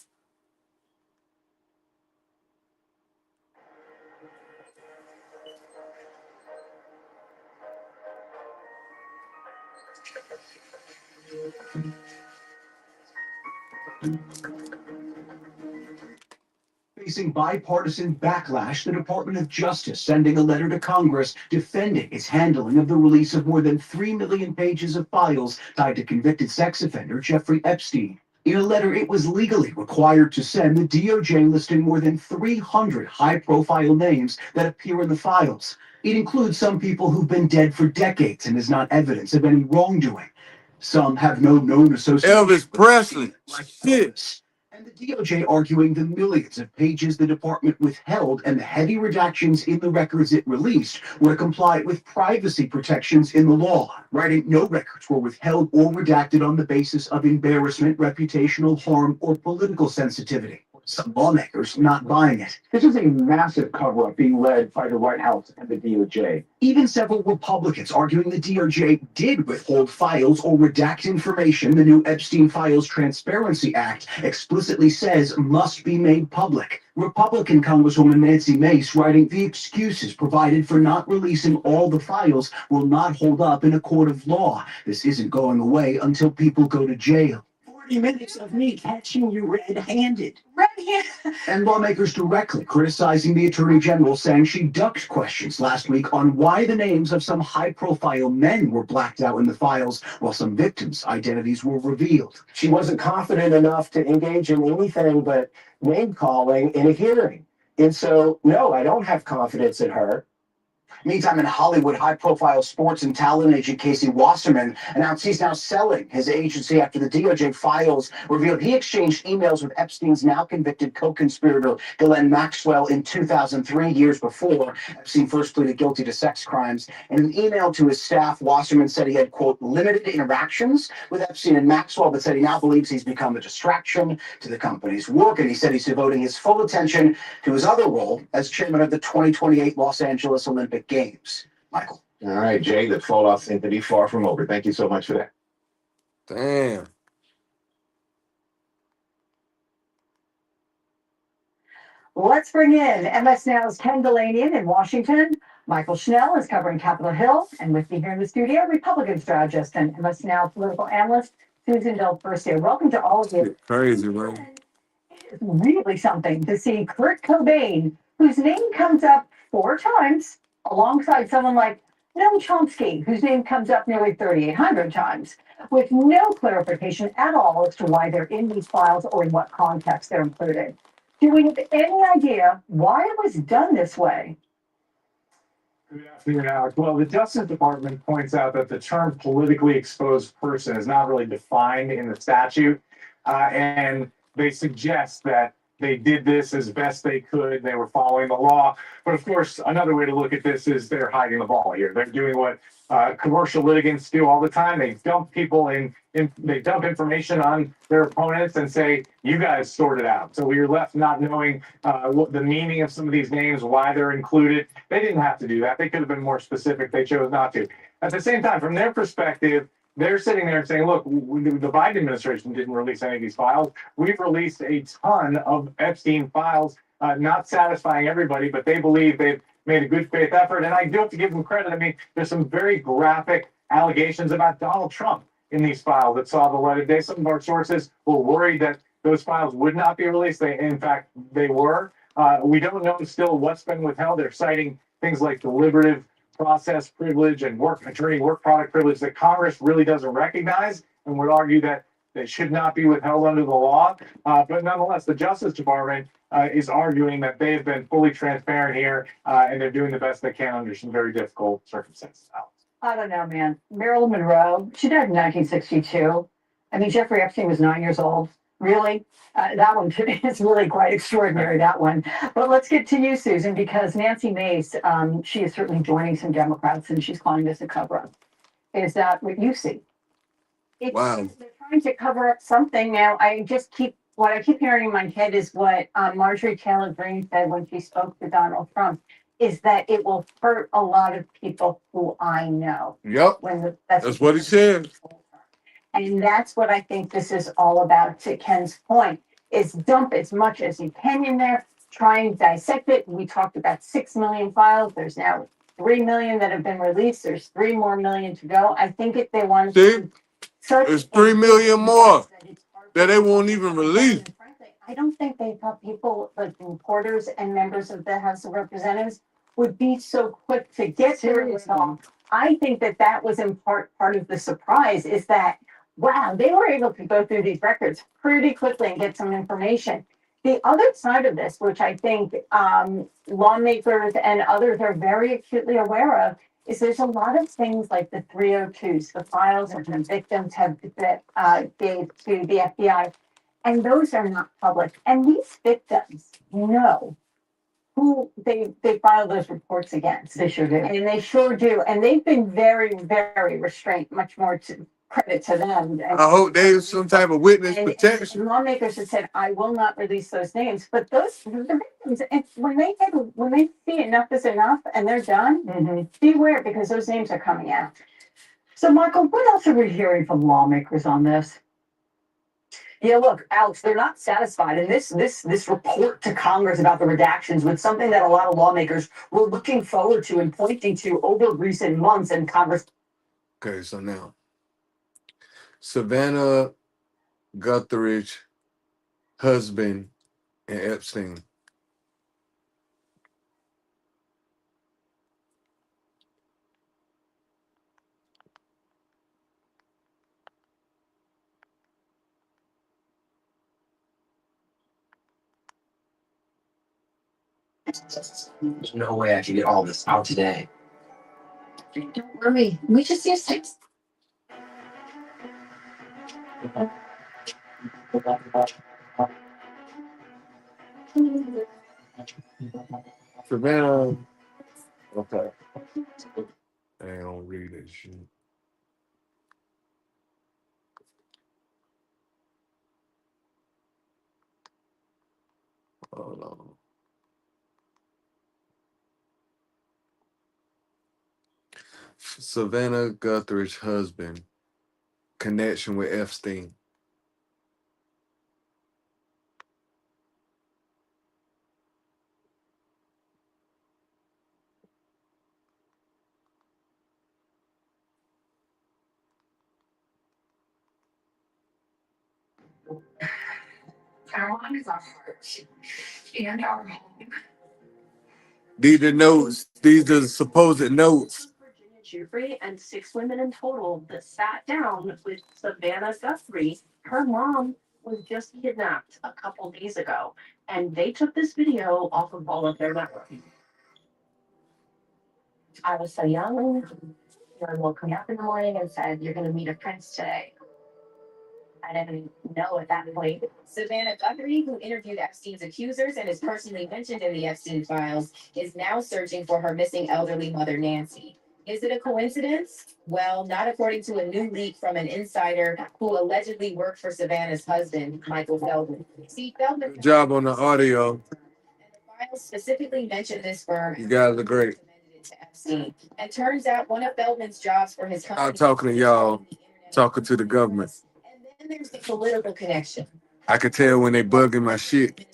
Facing bipartisan backlash, the Department of Justice sending a letter to Congress defending its handling of the release of more than 3 million pages of files tied to convicted sex offender Jeffrey Epstein. In a letter it was legally required to send, the DOJ listed more than 300 high-profile names that appear in the files. It includes some people who've been dead for decades and is not evidence of any wrongdoing. Some have no known association. Elvis Presley. Like Shit. Elvis. And the DOJ arguing the millions of pages the department withheld and the heavy redactions in the records it released were to comply with privacy protections in the law, writing no records were withheld or redacted on the basis of embarrassment, reputational harm, or political sensitivity. Some lawmakers not buying it. This is a massive cover-up being led by the White House and the DOJ. Even several Republicans arguing the DOJ did withhold files or redact information the new Epstein Files Transparency Act explicitly says must be made public. Republican Congresswoman Nancy Mace writing the excuses provided for not releasing all the files will not hold up in a court of law. This isn't going away until people go to jail. 40 minutes of me catching you red-handed. And lawmakers directly criticizing the Attorney General, saying she ducked questions last week on why the names of some high-profile men were blacked out in the files, while some victims' identities were revealed. She wasn't confident enough to engage in anything but name calling in a hearing. And so, no, I don't have confidence in her. Meantime, in Hollywood, high-profile sports and talent agent Casey Wasserman announced he's now selling his agency after the DOJ files revealed he exchanged emails with Epstein's now convicted co-conspirator Ghislaine Maxwell in 2003, years before Epstein first pleaded guilty to sex crimes. In an email to his staff, Wasserman said he had, quote, limited interactions with Epstein and Maxwell, but said he now believes he's become a distraction to the company's work. And he said he's devoting his full attention to his other role as chairman of the 2028 Los Angeles Olympic Games. Michael. All right, Jay, the fallout seems to be far from over. Thank you so much for that. Damn. Let's bring in MS Now's Ken Galanian in Washington. Michael Schnell is covering Capitol Hill, and with me here in the studio, Republican strategist and MS Now political analyst Susan Del Percio. Welcome to all of you. Crazy, right? It's really something to see Kurt Cobain, whose name comes up 4 times, alongside someone like Noam Chomsky, whose name comes up nearly 3,800 times, with no clarification at all as to why they're in these files or in what context they're included. Do we have any idea why it was done this way? Good afternoon, Alex. Well, the Justice Department points out that the term politically exposed person is not really defined in the statute, and they suggest that they did this as best they could. They were following the law. But of course, another way to look at this is they're hiding the ball here. They're doing what commercial litigants do all the time. They dump people they dump information on their opponents and say, you guys sort it out. So we're left not knowing what the meaning of some of these names, why they're included. They didn't have to do that. They could have been more specific. They chose not to. At the same time, from their perspective, they're sitting there and saying, look, the Biden administration didn't release any of these files. We've released a ton of Epstein files, not satisfying everybody, but they believe they've made a good faith effort. And I do have to give them credit. I mean, there's some very graphic allegations about Donald Trump in these files that saw the light of day. Some of our sources were worried that those files would not be released. In fact, they were. We don't know still what's been withheld. They're citing things like deliberative process privilege and attorney work product privilege that Congress really doesn't recognize, and would argue that they should not be withheld under the law. But nonetheless, the Justice Department is arguing that they have been fully transparent here, and they're doing the best they can under some very difficult circumstances. I don't know, man. Marilyn Monroe, she died in 1962. I mean, Jeffrey Epstein was 9 years old. Really? That one is really quite extraordinary, that one. But let's get to you, Susan, because Nancy Mace, she is certainly joining some Democrats, and she's calling this a cover-up. Is that what you see? Wow. They're trying to cover up something now. What I keep hearing in my head is what Marjorie Taylor Greene said when she spoke to Donald Trump, is that it will hurt a lot of people who I know. Yep. That's what he said. And that's what I think this is all about, to Ken's point, is dump as much as you can in there, try and dissect it. We talked about 6 million files. There's now 3 million that have been released. There's 3 more million to go. I think if they want See, such there's 3 million more that it's hard that for they people won't to even understand. release. And frankly, I don't think they thought people like reporters and members of the House of Representatives would be so quick to get through it all. I think that that was in part of the surprise, is that, wow, they were able to go through these records pretty quickly and get some information. The other side of this, which I think lawmakers and others are very acutely aware of, is there's a lot of things like the 302s, the files that the victims have that gave to the FBI, and those are not public. And these victims know who they file those reports against. They sure do. And they sure do. And they've been very, very restrained, much more to credit to them. I hope there's some type of witness protection. And lawmakers have said, I will not release those names. But those the victims, and when they see enough is enough and they're done, beware, because those names are coming out. So Michael, what else are we hearing from lawmakers on this? Yeah, look, Alex, they're not satisfied. And this report to Congress about the redactions was something that a lot of lawmakers were looking forward to and pointing to over recent months, and Congress. Okay, so now Savannah Guthridge, husband, and Epstein. There's no way I can get all this out today. Don't worry, we just used to. Savannah. Okay. I don't read that shit. Hold on. Savannah Guthridge, husband, connection with Epstein. Our one is our heart and our home. These are notes. These are supposed notes. Virginia Giuffre and 6 women in total that sat down with Savannah Guthrie. Her mom was just kidnapped a couple days ago, and they took this video off of all of their network. I was so young. I woke me up in the morning and said, "You're going to meet a prince today." I didn't know at that point. Savannah Guthrie, who interviewed Epstein's accusers and is personally mentioned in the Epstein files, is now searching for her missing elderly mother, Nancy. Is it a coincidence? Well, not according to a new leak from an insider who allegedly worked for Savannah's husband, Michael Feldman. See, Feldman. Good job on the audio. And the files specifically mention this firm. You guys are great. To Epstein. And turns out one of Feldman's jobs for his company. I'm talking to y'all, talking to the government. And then there's the political connection. I could tell when they bugging my shit.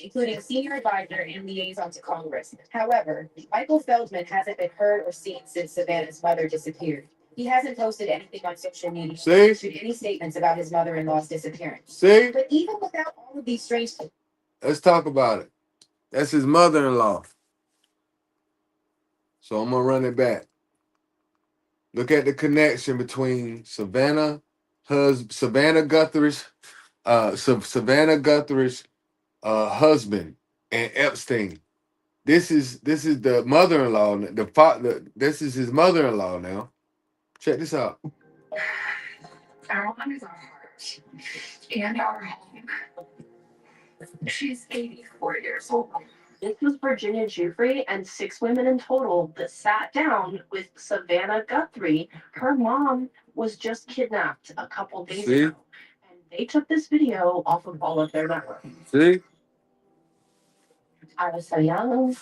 Including senior advisor and liaison to Congress. However, Michael Feldman hasn't been heard or seen since Savannah's mother disappeared. He hasn't posted anything on social media. See? Issued any statements about his mother-in-law's disappearance. See? But even without all of these strange. Let's talk about it. That's his mother-in-law. So I'm gonna run it back. Look at the connection between Savannah Guthridge's husband and Epstein. This is the mother-in-law. The father. This is his mother-in-law now. Check this out. Our one is our heart and our home. She's 84 years old. This was Virginia Giuffre and 6 women in total that sat down with Savannah Guthrie. Her mom was just kidnapped a couple days ago, and they took this video off of all of their network. See? I was so young.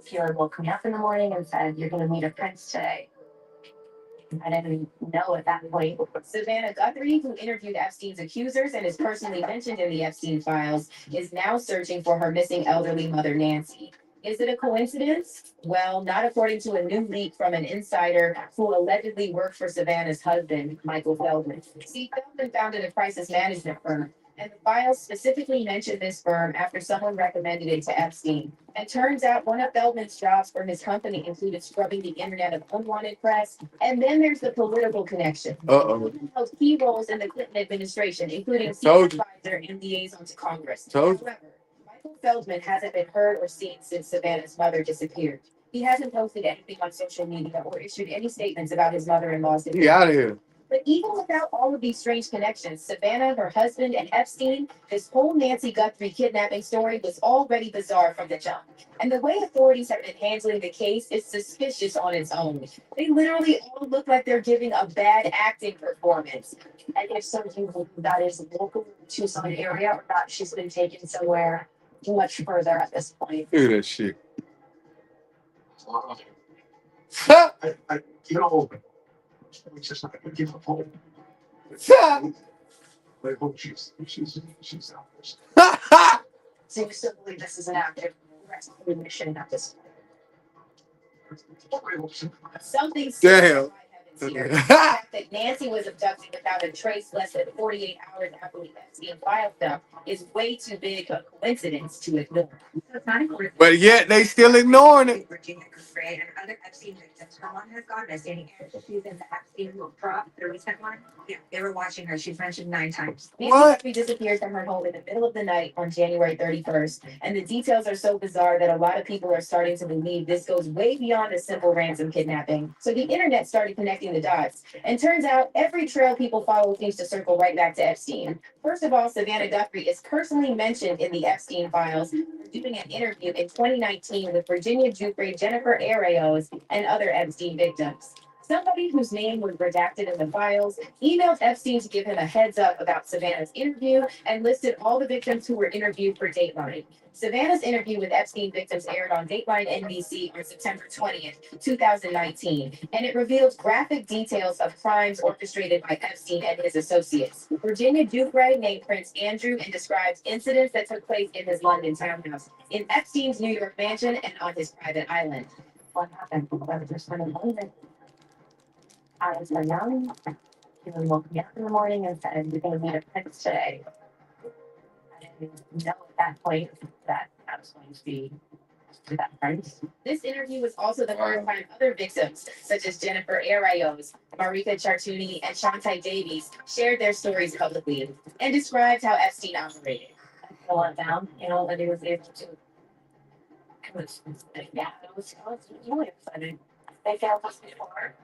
He woke me up in the morning and said, "You're going to meet a prince today." I didn't know at that point. Savannah Guthrie, who interviewed Epstein's accusers and is personally mentioned in the Epstein files, is now searching for her missing elderly mother, Nancy. Is it a coincidence? Well, not according to a new leak from an insider who allegedly worked for Savannah's husband, Michael Feldman. See, Feldman founded a crisis management firm, and the files specifically mention this firm after someone recommended it to Epstein. And turns out one of Feldman's jobs for his company included scrubbing the internet of unwanted press. And then there's the political connection. Feldman held key roles in the Clinton administration, including senior advisor and liaison to Congress. However, Michael Feldman hasn't been heard or seen since Savannah's mother disappeared. He hasn't posted anything on social media or issued any statements about his mother-in-law's disappearance. Get out of here. But even without all of these strange connections, Savannah, her husband, and Epstein, this whole Nancy Guthrie kidnapping story was already bizarre from the jump. And the way authorities have been handling the case is suspicious on its own. They literally all look like they're giving a bad acting performance. And if so, do you believe that is local to some area or not? She's been taken somewhere much further at this point. Look at that shit. We just not gonna give up hope. I hope she's out there. So you still believe this is an active rescue mission at this point? Something Damn. here. The fact that Nancy was abducted without a trace less than 48 hours after the Epstein file stuff is way too big a coincidence to ignore. But yet they still ignoring it. Virginia Gray and other Epstein victims. Her mom has gone missing, and she's in the Epstein drop, the recent one. Yeah, they were watching her. She's mentioned 9 times. What? Nancy disappeared from her home in the middle of the night on January 31st, and the details are so bizarre that a lot of people are starting to believe this goes way beyond a simple ransom kidnapping. So the internet started connecting the dots, and turns out every trail people follow seems to circle right back to Epstein. First of all, Savannah Guthrie is personally mentioned in the Epstein files, doing an interview in 2019 with Virginia Giuffre, Jennifer Arios, and other Epstein victims. Somebody whose name was redacted in the files emailed Epstein to give him a heads up about Savannah's interview and listed all the victims who were interviewed for Dateline. Savannah's interview with Epstein victims aired on Dateline NBC on September 20th, 2019, and it revealed graphic details of crimes orchestrated by Epstein and his associates. Virginia Giuffre named Prince Andrew and describes incidents that took place in his London townhouse, in Epstein's New York mansion, and on his private island. What happened? I was young. He woke me up in the morning and said, "You're going to meet a prince today." I didn't know at that point that I was going to be with that prince. This interview was also the first time other victims, such as Jennifer Arios, Marika Chartuni, and Shantae Davies, shared their stories publicly and described how Epstein operated. I fell it down, and he was able to. It was really exciting. They failed us before.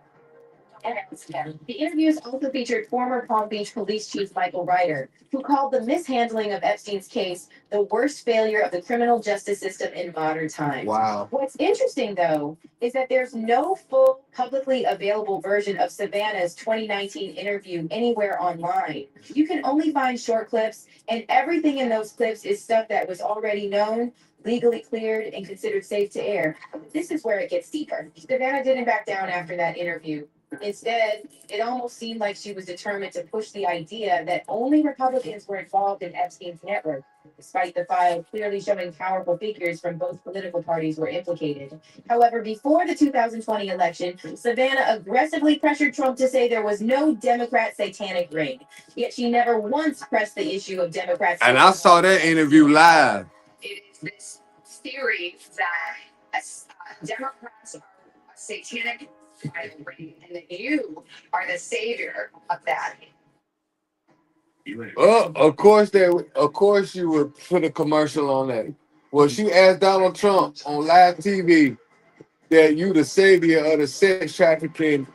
The interviews also featured former Palm Beach Police Chief Michael Ryder, who called the mishandling of Epstein's case the worst failure of the criminal justice system in modern times. Wow. What's interesting, though, is that there's no full publicly available version of Savannah's 2019 interview anywhere online. You can only find short clips, and everything in those clips is stuff that was already known, legally cleared, and considered safe to air. This is where it gets deeper. Savannah didn't back down after that interview. Instead, it almost seemed like she was determined to push the idea that only Republicans were involved in Epstein's network, despite the file clearly showing powerful figures from both political parties were implicated. However, before the 2020 election, Savannah aggressively pressured Trump to say there was no Democrat satanic ring. Yet she never once pressed the issue of Democrats. And I saw that interview live. It is this theory that Democrats are a satanic ring, and that you are the savior of that. Oh, of course you would put a commercial on that. Well, she asked Donald Trump on live TV that you the savior of the sex trafficking,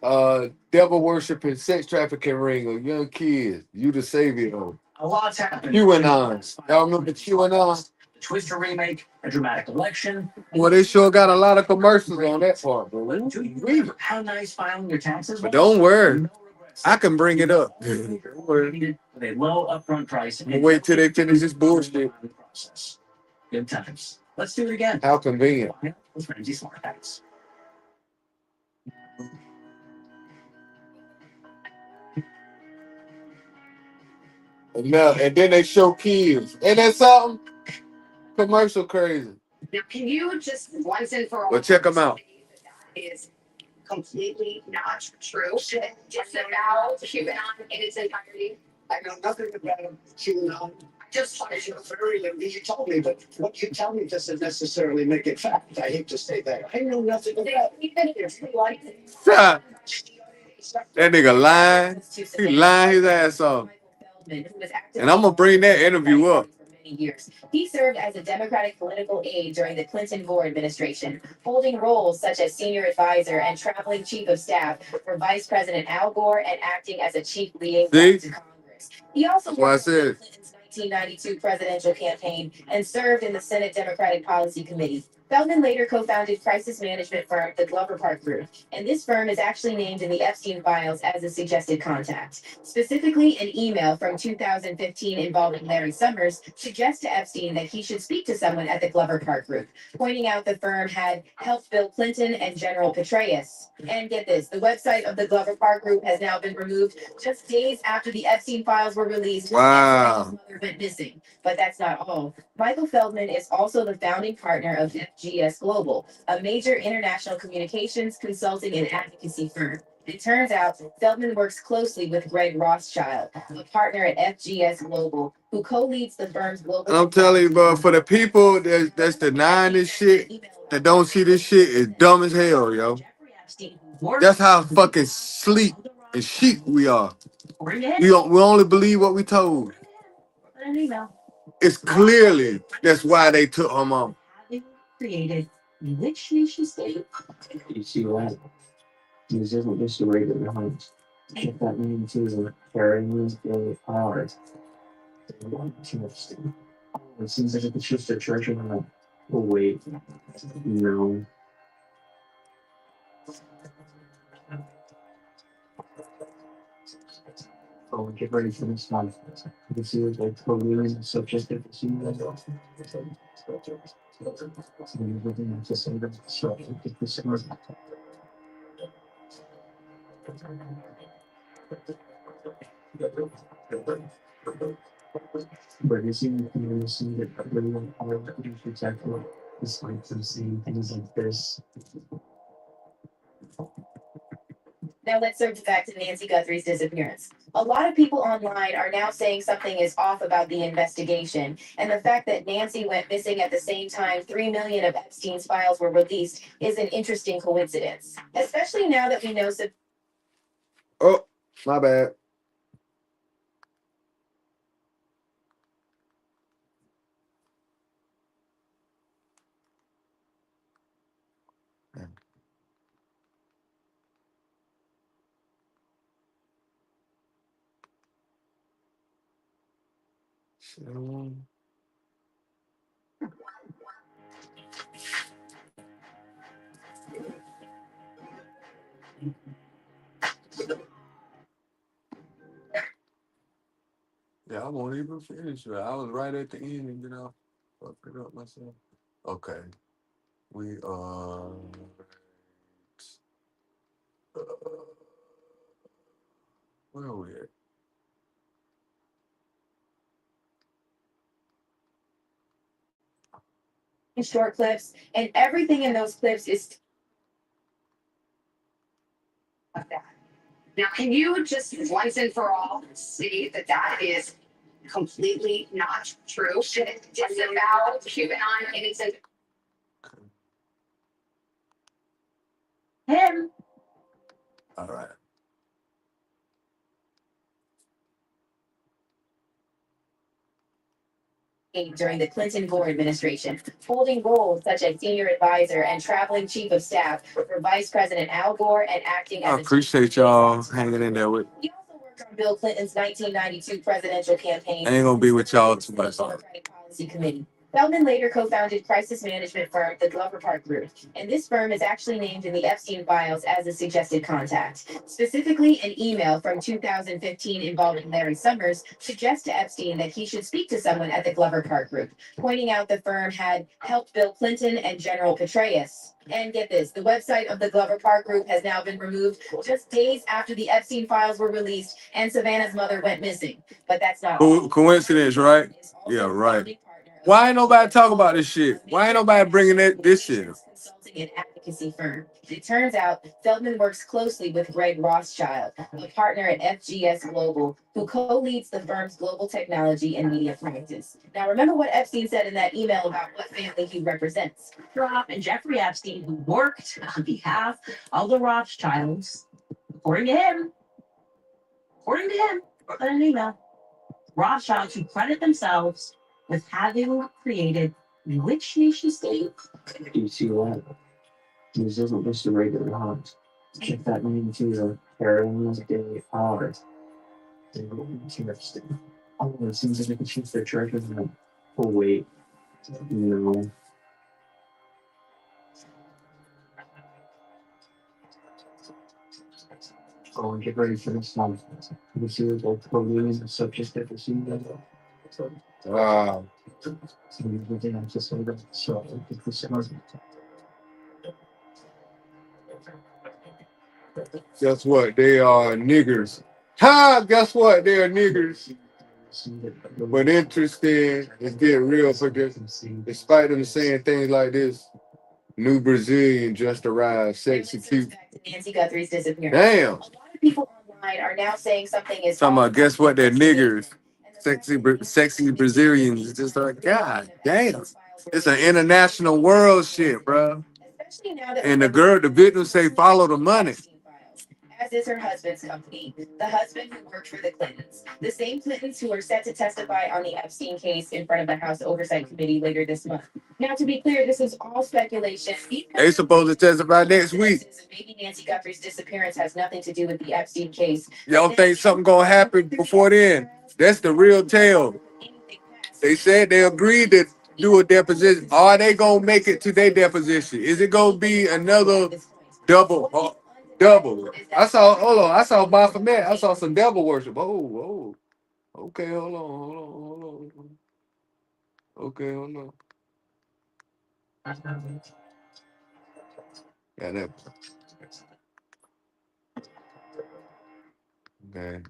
devil worshiping sex trafficking ring of young kids. You the savior of it. A lot's happened. QAnon. Y'all remember QAnon? The Twister remake, a dramatic election. Well, they sure got a lot of commercials on that part, bro. But do you remember how nice filing your taxes But was? don't worry, No regrets. I can bring it up. Don't worry. With a low upfront price. I'll wait till they finish this bullshit. Process. Good times. Let's do it again. How convenient. With Ramsey Smart Hacks. And then they show kids. Ain't that something? Commercial crazy. Now, can you just once and for all? But check them out. Is completely not true. It's about QAnon in its entirety. I know nothing about QAnon. Just You know, very you told me, but what you tell me doesn't necessarily make it fact. I hate to say that. I know nothing about it. even if you like it. That nigga lying. He lying his ass off. And I'm gonna bring that interview up. Years. He served as a Democratic political aide during the Clinton Gore administration, holding roles such as senior advisor and traveling chief of staff for Vice President Al Gore and acting as a chief liaison to Congress. He also worked in Clinton's 1992 presidential campaign and served in the Senate Democratic Policy Committee. Feldman later co-founded crisis management firm, the Glover Park Group, and this firm is actually named in the Epstein files as a suggested contact. Specifically, an email from 2015 involving Larry Summers suggests to Epstein that he should speak to someone at the Glover Park Group, pointing out the firm had helped Bill Clinton and General Petraeus. And get this, the website of the Glover Park Group has now been removed just days after the Epstein files were released. Wow. His mother went missing. But that's not all. Michael Feldman is also the founding partner of FGS Global, a major international communications, consulting, and advocacy firm. It turns out Feldman works closely with Greg Rothschild, a partner at FGS Global, who co-leads the firm's global. And I'm telling you, bro, for the people that's denying this shit, that don't see this shit, is dumb as hell, yo. That's how fucking sleep and sheep we are. We only believe what we told. It's clearly that's why they took her mom. Created which nation state? You see that? This isn't just a regular hunt. What that means is that carrying the powers. It seems like it's just a treasure map. Oh, wait. No. Oh, get ready for this one. This is like totally subjective to see that. Everything I just said is subjective to see. But you see that everyone is exactly despite them seeing things like this. Now let's circle back to Nancy Guthrie's disappearance. A lot of people online are now saying something is off about the investigation, and the fact that Nancy went missing at the same time 3 million of Epstein's files were released is an interesting coincidence, especially now that we know. Oh, my bad. Yeah, I won't even finish it. I was right at the end and then I fucked it up myself. Okay. We are where are we at? Short clips, and everything in those clips is like that. Now, can you just once and for all see that that is completely not true? It's about QAnon and it's him. All right. During the Clinton Gore administration, holding roles such as senior advisor and traveling chief of staff for Vice President Al Gore and acting as I appreciate y'all hanging in there with. He also worked on Bill Clinton's 1992 presidential campaign. I ain't gonna be with y'all too much. Democratic Policy Committee. Feldman later co-founded crisis management firm, the Glover Park Group, and this firm is actually named in the Epstein files as a suggested contact. Specifically, an email from 2015 involving Larry Summers suggests to Epstein that he should speak to someone at the Glover Park Group, pointing out the firm had helped Bill Clinton and General Petraeus. And get this, the website of the Glover Park Group has now been removed just days after the Epstein files were released and Savannah's mother went missing. But that's not all. Coincidence, right? Yeah, right. Why ain't nobody talk about this shit? Why ain't nobody bringing this shit? Consulting and advocacy firm. It turns out Feldman works closely with Greg Rothschild, a partner at FGS Global, who co-leads the firm's global technology and media practice. Now, remember what Epstein said in that email about what family he represents. And Jeffrey Epstein, who worked on behalf of the Rothschilds, according to him, in an email, Rothschilds who credit themselves with having created which nation state? Do you see that? This isn't just a regular hunt. Check that name to the Herons Day Hour. They will be interesting. Oh, it seems like they could choose their treasure map. Oh, wait. No. Oh, and get ready for this one. You see what both Koreans and subject that the scene does. Wow. So everything I'm just saying that. So I think this is Guess what? They are niggers. Ha! Guess what? They are niggers. But interesting, it's getting real for this. Despite them saying things like this, new Brazilian just arrived, sexy cute. Nancy Guthrie's disappearance. Damn. A lot of people online are now saying something is Talking about, guess what? They're niggers. Sexy Brazilians. It's just like, God damn. It's an international world shit, bro. Especially now that And the victim say, follow the money. as is her husband's company, the husband who worked for the Clintons. The same Clintons who are set to testify on the Epstein case in front of the House Oversight Committee later this month. Now, to be clear, this is all speculation. They supposed to testify next week. Maybe Nancy Guthrie's disappearance has nothing to do with the Epstein case. Y'all think something gonna happen before then? That's the real tale. They said they agreed to do a deposition. Are they gonna make it to their deposition? Is it gonna be another double? Double. Hold on. I saw Baphomet. I saw some devil worship. Oh. Okay, hold on. Okay, hold on. Yeah, that. Okay.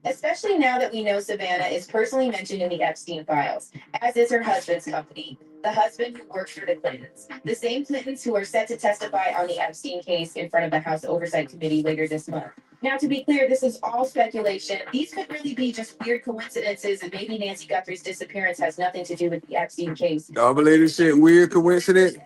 Especially now that we know Savannah is personally mentioned in the Epstein files, as is her husband's company, the husband who worked for the Clintons. The same Clintons who are set to testify on the Epstein case in front of the House Oversight Committee later this month. Now, to be clear, this is all speculation. These could really be just weird coincidences, and maybe Nancy Guthrie's disappearance has nothing to do with the Epstein case. Y'all believe this shit weird coincidence?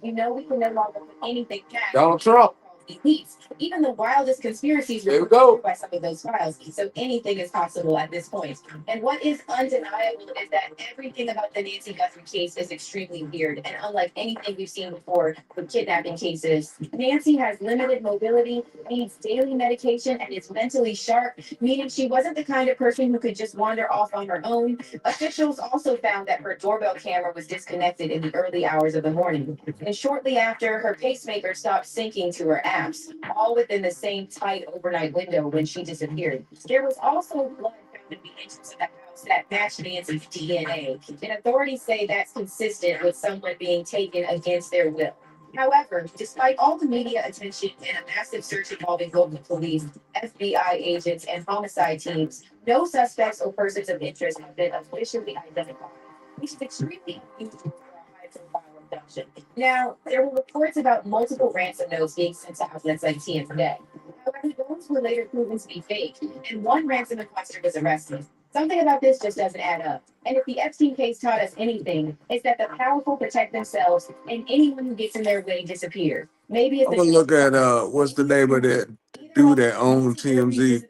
You know we can no longer put anything back. Donald Trump. Elites. Even the wildest conspiracies There we were go. by some of those files, so anything is possible at this point. And what is undeniable is that everything about the Nancy Guthrie case is extremely weird, and unlike anything we've seen before with kidnapping cases, Nancy has limited mobility, needs daily medication, and is mentally sharp, meaning she wasn't the kind of person who could just wander off on her own. Officials also found that her doorbell camera was disconnected in the early hours of the morning, and shortly after, her pacemaker stopped syncing to her apps, all within the same tight overnight window when she disappeared. There was also blood found in the entrance of the house that matched Nancy's DNA, and authorities say that's consistent with someone being taken against their will. However, despite all the media attention and a massive search involving local police, FBI agents, and homicide teams, no suspects or persons of interest have been officially identified, which is extremely unusual for a high-profile abduction. Now, there were reports about multiple ransom notes being sent to outlets like TMJ. However, those were later proven to be fake, and one ransom requester was arrested. Something about this just doesn't add up. And if the Epstein case taught us anything, it's that the powerful protect themselves, and anyone who gets in their way disappear. Maybe it's I'm gonna look at what's the name of that dude that owns TMZ.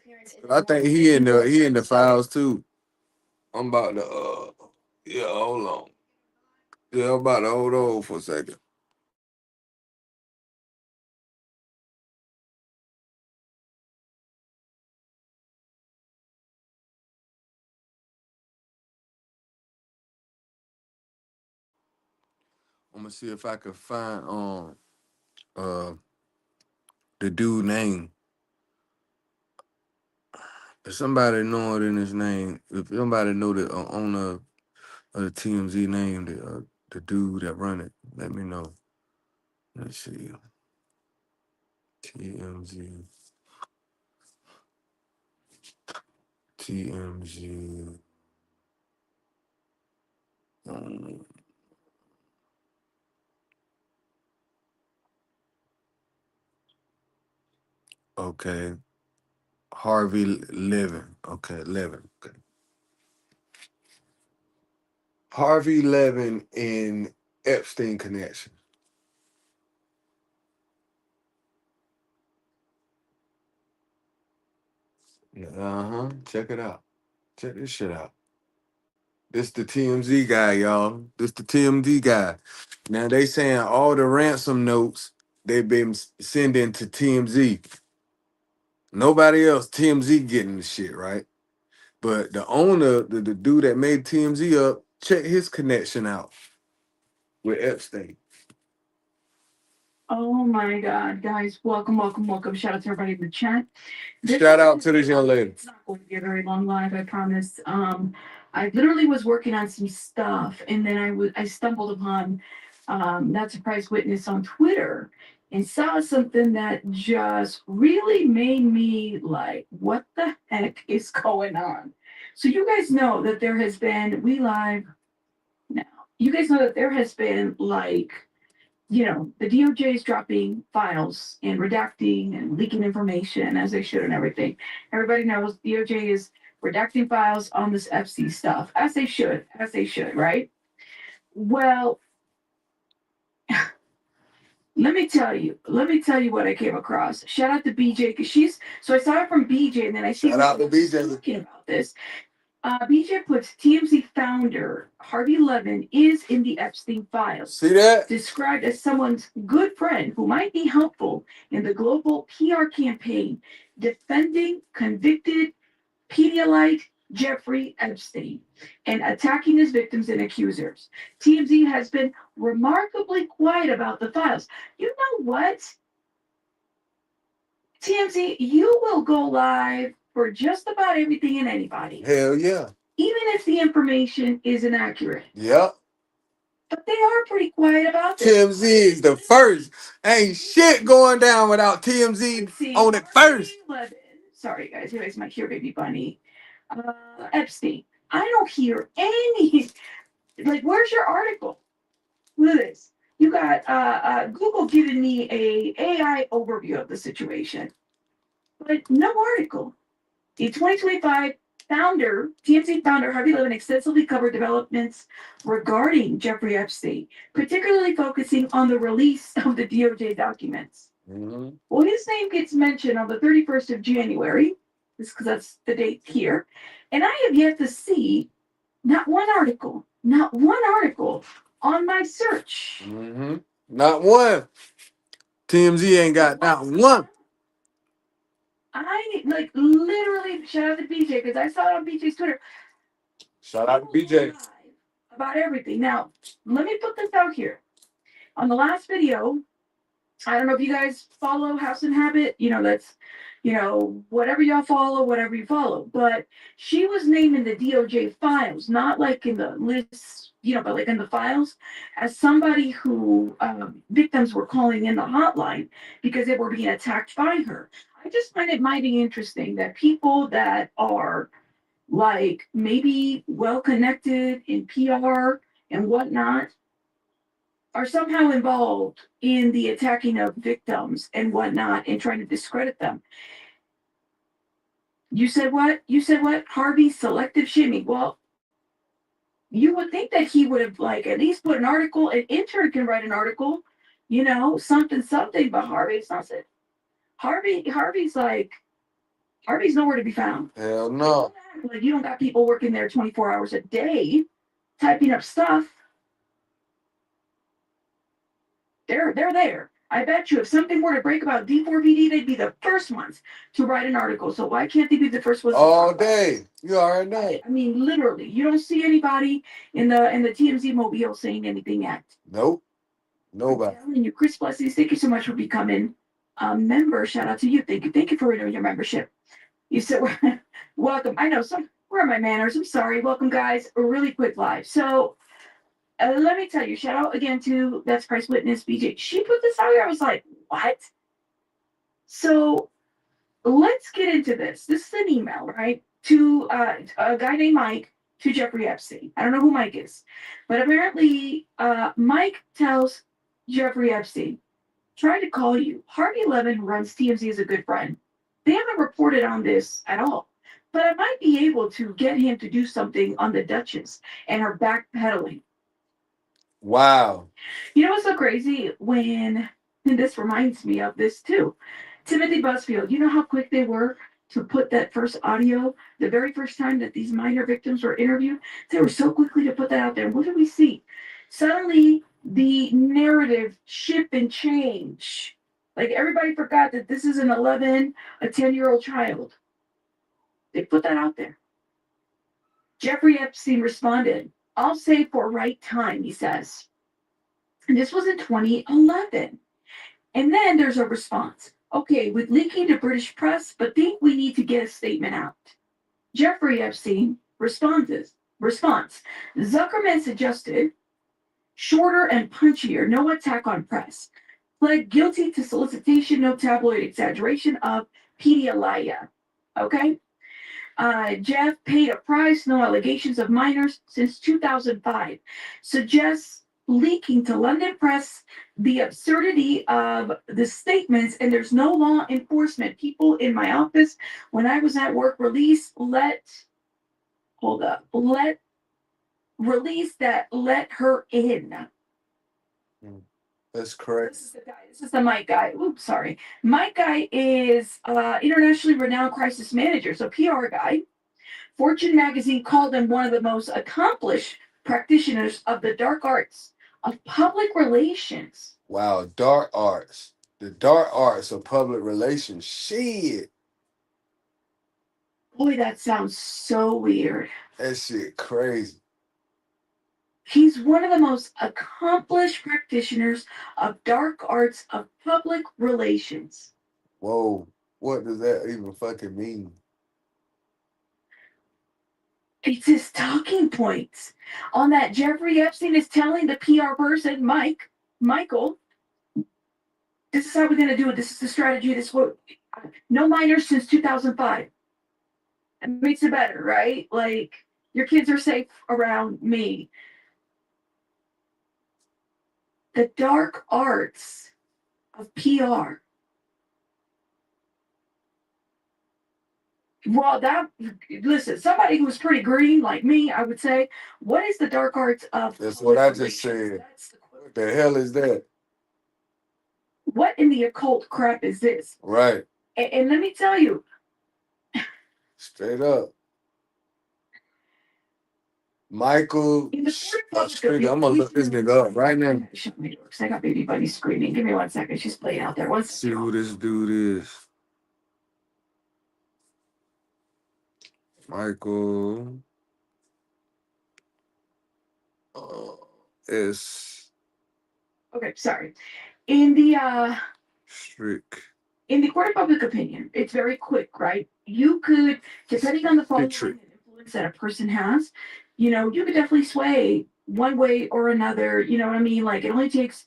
I think he in the files too. I'm about to yeah, hold on. Yeah, I'm about to hold on for a second. I'm gonna see if I can find the dude name. If somebody know it in his name, if somebody know the owner of the TMZ name, the dude that run it, let me know. Let's see. TMZ. TMZ. Okay. Harvey Levin. Okay, Levin. Okay. Harvey Levin in Epstein connection. Uh-huh. Check it out. Check this shit out. This the TMZ guy, y'all. This the TMZ guy. Now they saying all the ransom notes they've been sending to TMZ. Nobody else, TMZ getting the shit, right? But the owner, the dude that made TMZ up, check his connection out with Epstein. Oh my God, guys, welcome, welcome, welcome. Shout out to everybody in the chat. Shout out to this young lady. It's not going to be a very long live, I promise. I literally was working on some stuff, and then I stumbled upon that surprise witness on Twitter and saw something that just really made me like, what the heck is going on? So you guys know that there has been, we live now. You guys know that there has been like, the DOJ is dropping files and redacting and leaking information as they should and everything. Everybody knows DOJ is redacting files on this FC stuff, as they should, right? Well, let me tell you what I came across. Shout out to BJ, because I saw it from BJ, and then I see Shout out to BJ. talking about this. BJ puts TMZ founder Harvey Levin is in the Epstein files. See that? Described as someone's good friend who might be helpful in the global PR campaign defending convicted Pedialyte Jeffrey Epstein and attacking his victims and accusers. TMZ has been remarkably quiet about the files. You know what? TMZ, you will go live for just about everything and anybody. Hell yeah. Even if the information is inaccurate. Yep. But they are pretty quiet about this. TMZ is the first. Ain't shit going down without TMZ on it first. 11. Sorry, guys. You guys might hear Baby Bunny. Epstein. I don't hear any. Like, where's your article? Look at this. You got Google giving me a AI overview of the situation, but no article. In 2025, TMZ founder Harvey Levin extensively covered developments regarding Jeffrey Epstein, particularly focusing on the release of the DOJ documents. Mm-hmm. Well, his name gets mentioned on the 31st of January, because that's the date here, and I have yet to see not one article on my search. Mm-hmm. Not one. TMZ ain't got not one. I like literally shout out to BJ because I saw it on BJ's Twitter. Shout out to BJ. About everything. Now, let me put this out here. On the last video, I don't know if you guys follow House and Habit. That's, whatever y'all follow, whatever you follow. But she was named in the DOJ files, not like in the lists, but like in the files, as somebody who victims were calling in the hotline because they were being attacked by her. I just find it mighty interesting that people that are like maybe well connected in PR and whatnot are somehow involved in the attacking of victims and whatnot and trying to discredit them. You said what? Harvey, selective shaming. Well, you would think that he would have like at least put an article, an intern can write an article, something, but Harvey's not it. Harvey's nowhere to be found. Hell no. Like you don't got people working there 24 hours a day typing up stuff. They're there. I bet you if something were to break about D4VD, they'd be the first ones to write an article. So why can't they be the first ones? All day. You already know. I mean, literally, you don't see anybody in the TMZ mobile saying anything yet. Nope. Nobody. telling you, Chris Blessings, thank you so much for becoming a member. Shout out to you. Thank you for renewing your membership. You said, welcome. I know some, where are my manners? I'm sorry. Welcome, guys. A really quick live. So let me tell you, shout out again to That's Christ Witness, BJ. She put this out here. I was like, what? So let's get into this. This is an email, right? To a guy named Mike to Jeffrey Epstein. I don't know who Mike is, but apparently Mike tells Jeffrey Epstein, try to call you. Harvey Levin, who runs TMZ, is a good friend. They haven't reported on this at all, but I might be able to get him to do something on the Duchess and her backpedaling. Wow. You know what's so crazy? And this reminds me of this too. Timothy Busfield, you know how quick they were to put that first audio, the very first time that these minor victims were interviewed? They were so quickly to put that out there. What do we see? Suddenly, the narrative shift and change. Like everybody forgot that this is a 10-year-old child. They put that out there. Jeffrey Epstein responded, I'll say for right time, he says. And this was in 2011. And then there's a response. Okay, with leaking to British press, but think we need to get a statement out. Jeffrey Epstein response. Zuckerman suggested shorter and punchier, no attack on press. Pled guilty to solicitation, no tabloid exaggeration of pedialia. Okay? Jeff paid a price, no allegations of minors since 2005. Suggests leaking to London press the absurdity of the statements, and there's no law enforcement. People in my office, when I was at work, release that let her in. That's correct. This is the Mike guy. Oops, sorry. Mike guy is internationally renowned crisis manager, so PR guy. Fortune magazine called him one of the most accomplished practitioners of the dark arts of public relations. Wow, dark arts. The dark arts of public relations. Shit. Boy, that sounds so weird. That shit crazy. He's one of the most accomplished practitioners of dark arts of public relations. Whoa. What does that even fucking mean? It's his talking points. On that, Jeffrey Epstein is telling the PR person, Michael, this is how we're going to do it. This is the strategy. This is what, no minors since 2005. It makes it better, right? Like, your kids are safe around me. The dark arts of PR. Well, listen, somebody who's pretty green like me, I would say, what is the dark arts of? That's what I just said. What the hell is that? What in the occult crap is this? Right. And let me tell you. Straight up. Michael, I'm gonna look this nigga up right now. I got baby buddy screaming. Give me 1 second. She's playing out there. Let's see who this dude is. Michael is okay. Sorry. In the Strick. In the court of public opinion, it's very quick, right? You could, depending on the following and influence that a person has, you know, you could definitely sway one way or another. You know what I mean? Like, it only takes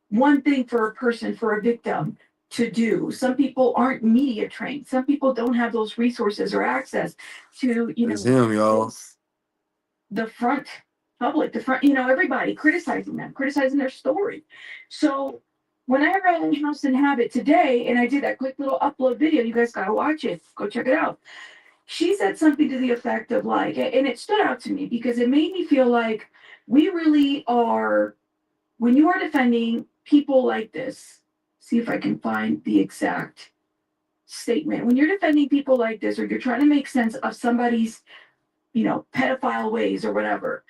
one thing for a person, for a victim to do. Some people aren't media trained. Some people don't have those resources or access to, you know, it's him, y'all. The front public, everybody criticizing them, criticizing their story. So when I read House and Habit today, and I did that quick little upload video, you guys gotta watch it. Go check it out. She said something to the effect of like, and it stood out to me because it made me feel like we really are, when you are defending people like this, see if I can find the exact statement. When you're defending people like this, or you're trying to make sense of somebody's, pedophile ways or whatever,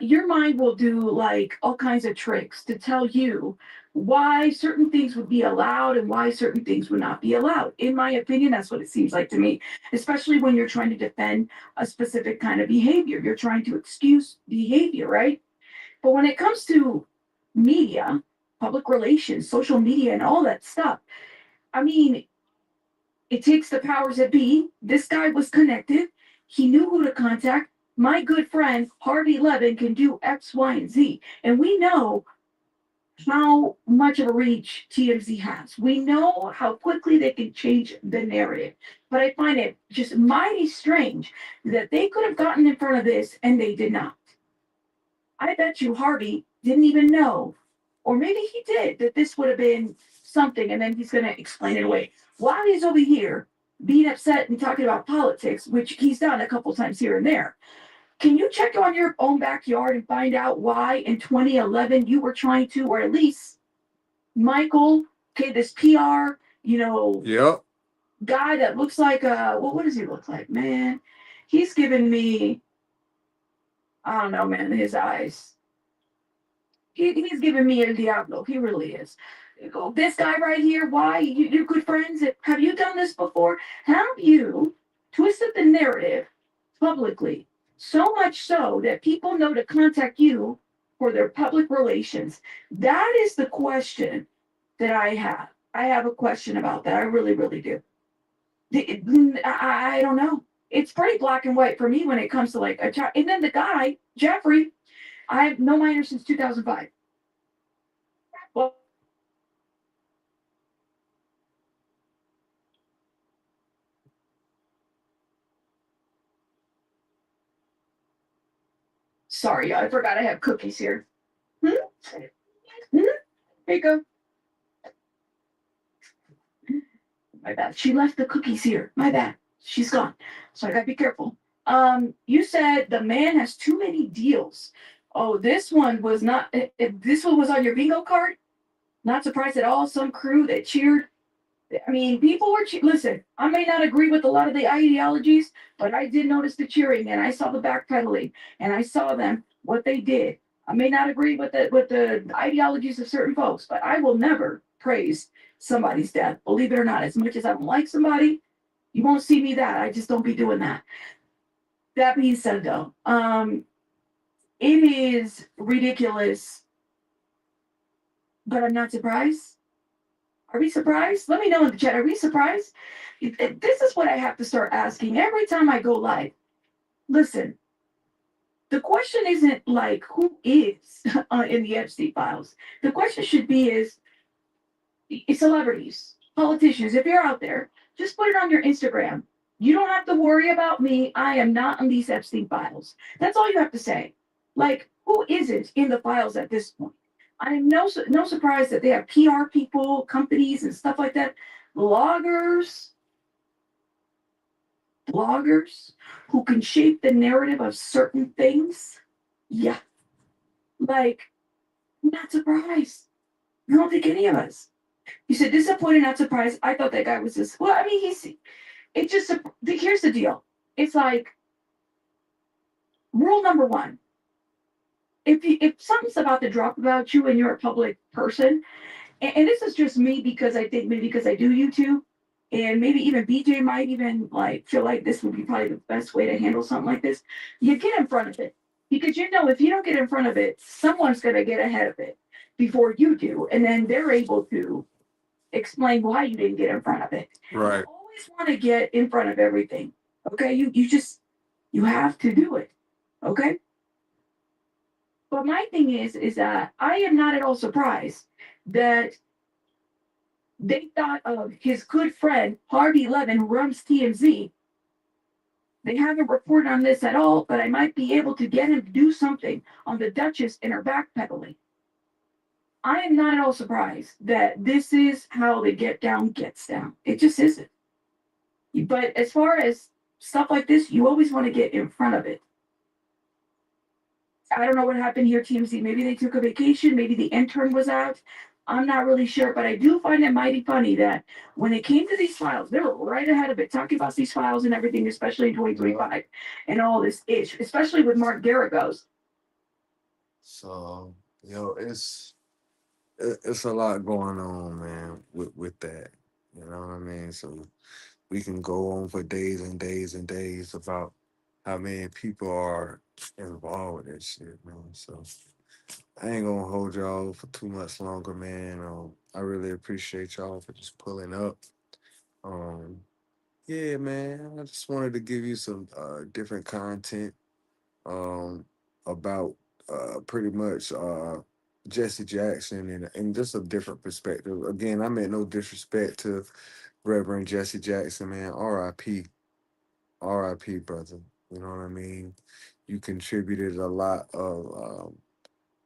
your mind will do like all kinds of tricks to tell you why certain things would be allowed and why certain things would not be allowed. In my opinion, that's what it seems like to me, especially when you're trying to defend a specific kind of behavior. You're trying to excuse behavior, right? But when it comes to media, public relations, social media, and all that stuff. I mean, it takes the powers that be. This guy was connected. He knew who to contact. My good friend Harvey Levin can do X, Y, and Z. And we know how much of a reach TMZ has. We know how quickly they can change the narrative. But I find it just mighty strange that they could have gotten in front of this and they did not. I bet you Harvey didn't even know, or maybe he did, that this would have been something, and then he's going to explain it away. While he's over here being upset and talking about politics, which he's done a couple times here and there, can you check on your own backyard and find out why in 2011 you were trying to, or at least Michael, okay, this PR, Yep. guy that looks like what does he look like, man? He's giving me, I don't know, man, his eyes. He's giving me El Diablo. He really is. This guy right here, why? You're good friends. Have you done this before? Have you twisted the narrative publicly so much so that people know to contact you for their public relations? That is the question that I have. I have a question about that. I really, really do. I don't know. It's pretty black and white for me when it comes to like a child. And then the guy, Jeffrey, I've known minor since 2005. Well, sorry, I forgot I have cookies here. Hmm? Here you go. My bad. She left the cookies here. My bad. She's gone. So I gotta be careful. You said the man has too many deals. Oh, this one was not. This one was on your bingo card. Not surprised at all. Some crew that cheered. I mean, people were listen. I may not agree with a lot of the ideologies, but I did notice the cheering, and I saw the backpedaling, and I saw them what they did. I may not agree with the ideologies of certain folks, but I will never praise somebody's death. Believe it or not, as much as I don't like somebody, you won't see me that. I just don't be doing that. That being said, though, it is ridiculous, but I'm not surprised. Are we surprised? Let me know in the chat. Are we surprised? This is what I have to start asking every time I go live. Listen, the question isn't like who is in the Epstein files. The question should be is celebrities, politicians. If you're out there, just put it on your Instagram. You don't have to worry about me. I am not on these Epstein files. That's all you have to say. Like, who isn't in the files at this point? I'm no surprise that they have PR people, companies, and stuff like that. Bloggers who can shape the narrative of certain things. Yeah, like, I'm not surprised. I don't think any of us. You said disappointed, not surprised. I thought that guy was this. Well, I mean, here's the deal. It's like rule number one. If something's about to drop about you and you're a public person, and this is just me because I think maybe because I do YouTube, and maybe even BJ might even like feel like this would be probably the best way to handle something like this. You get in front of it because if you don't get in front of it, someone's gonna get ahead of it before you do, and then they're able to explain why you didn't get in front of it. Right. You always want to get in front of everything. Okay, you have to do it. Okay. But my thing is that I am not at all surprised that they thought of his good friend Harvey Levin, who runs TMZ. They haven't reported on this at all, but I might be able to get him to do something on the Duchess and her backpedaling. I am not at all surprised that this is how the get down gets down. It just isn't. But as far as stuff like this, you always want to get in front of it. I don't know what happened here, TMZ. Maybe they took a vacation. Maybe the intern was out. I'm not really sure, but I do find it mighty funny that when it came to these files, they were right ahead of it, talking about these files and everything, especially in 2025 and all this ish, especially with Mark Garagos. So, it's a lot going on, man, with that. You know what I mean? So we can go on for days and days and days about how many people are involved with that shit, man. So I ain't gonna hold y'all for too much longer, man. I really appreciate y'all for just pulling up. Um, yeah, man. I just wanted to give you some different content um about pretty much Jesse Jackson and just a different perspective. Again, I meant no disrespect to Reverend Jesse Jackson, man. R.I.P. R.I.P. brother. You know what I mean? You contributed a lot of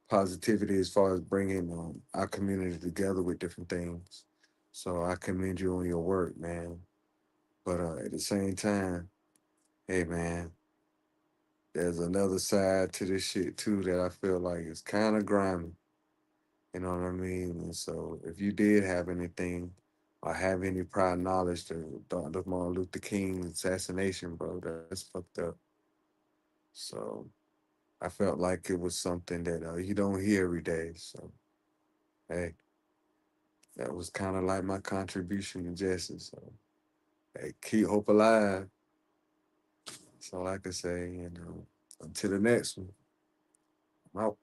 positivity as far as bringing our community together with different things. So I commend you on your work, man. But at the same time, hey, man, there's another side to this shit too that I feel like is kind of grimy. You know what I mean? And so if you did have anything or have any prior knowledge to Dr. Martin Luther King's assassination, bro, that's fucked up. So I felt like it was something that you don't hear every day. So hey, that was kind of like my contribution to justice. So hey, keep hope alive. That's all I can say. Until the next one, I'm out.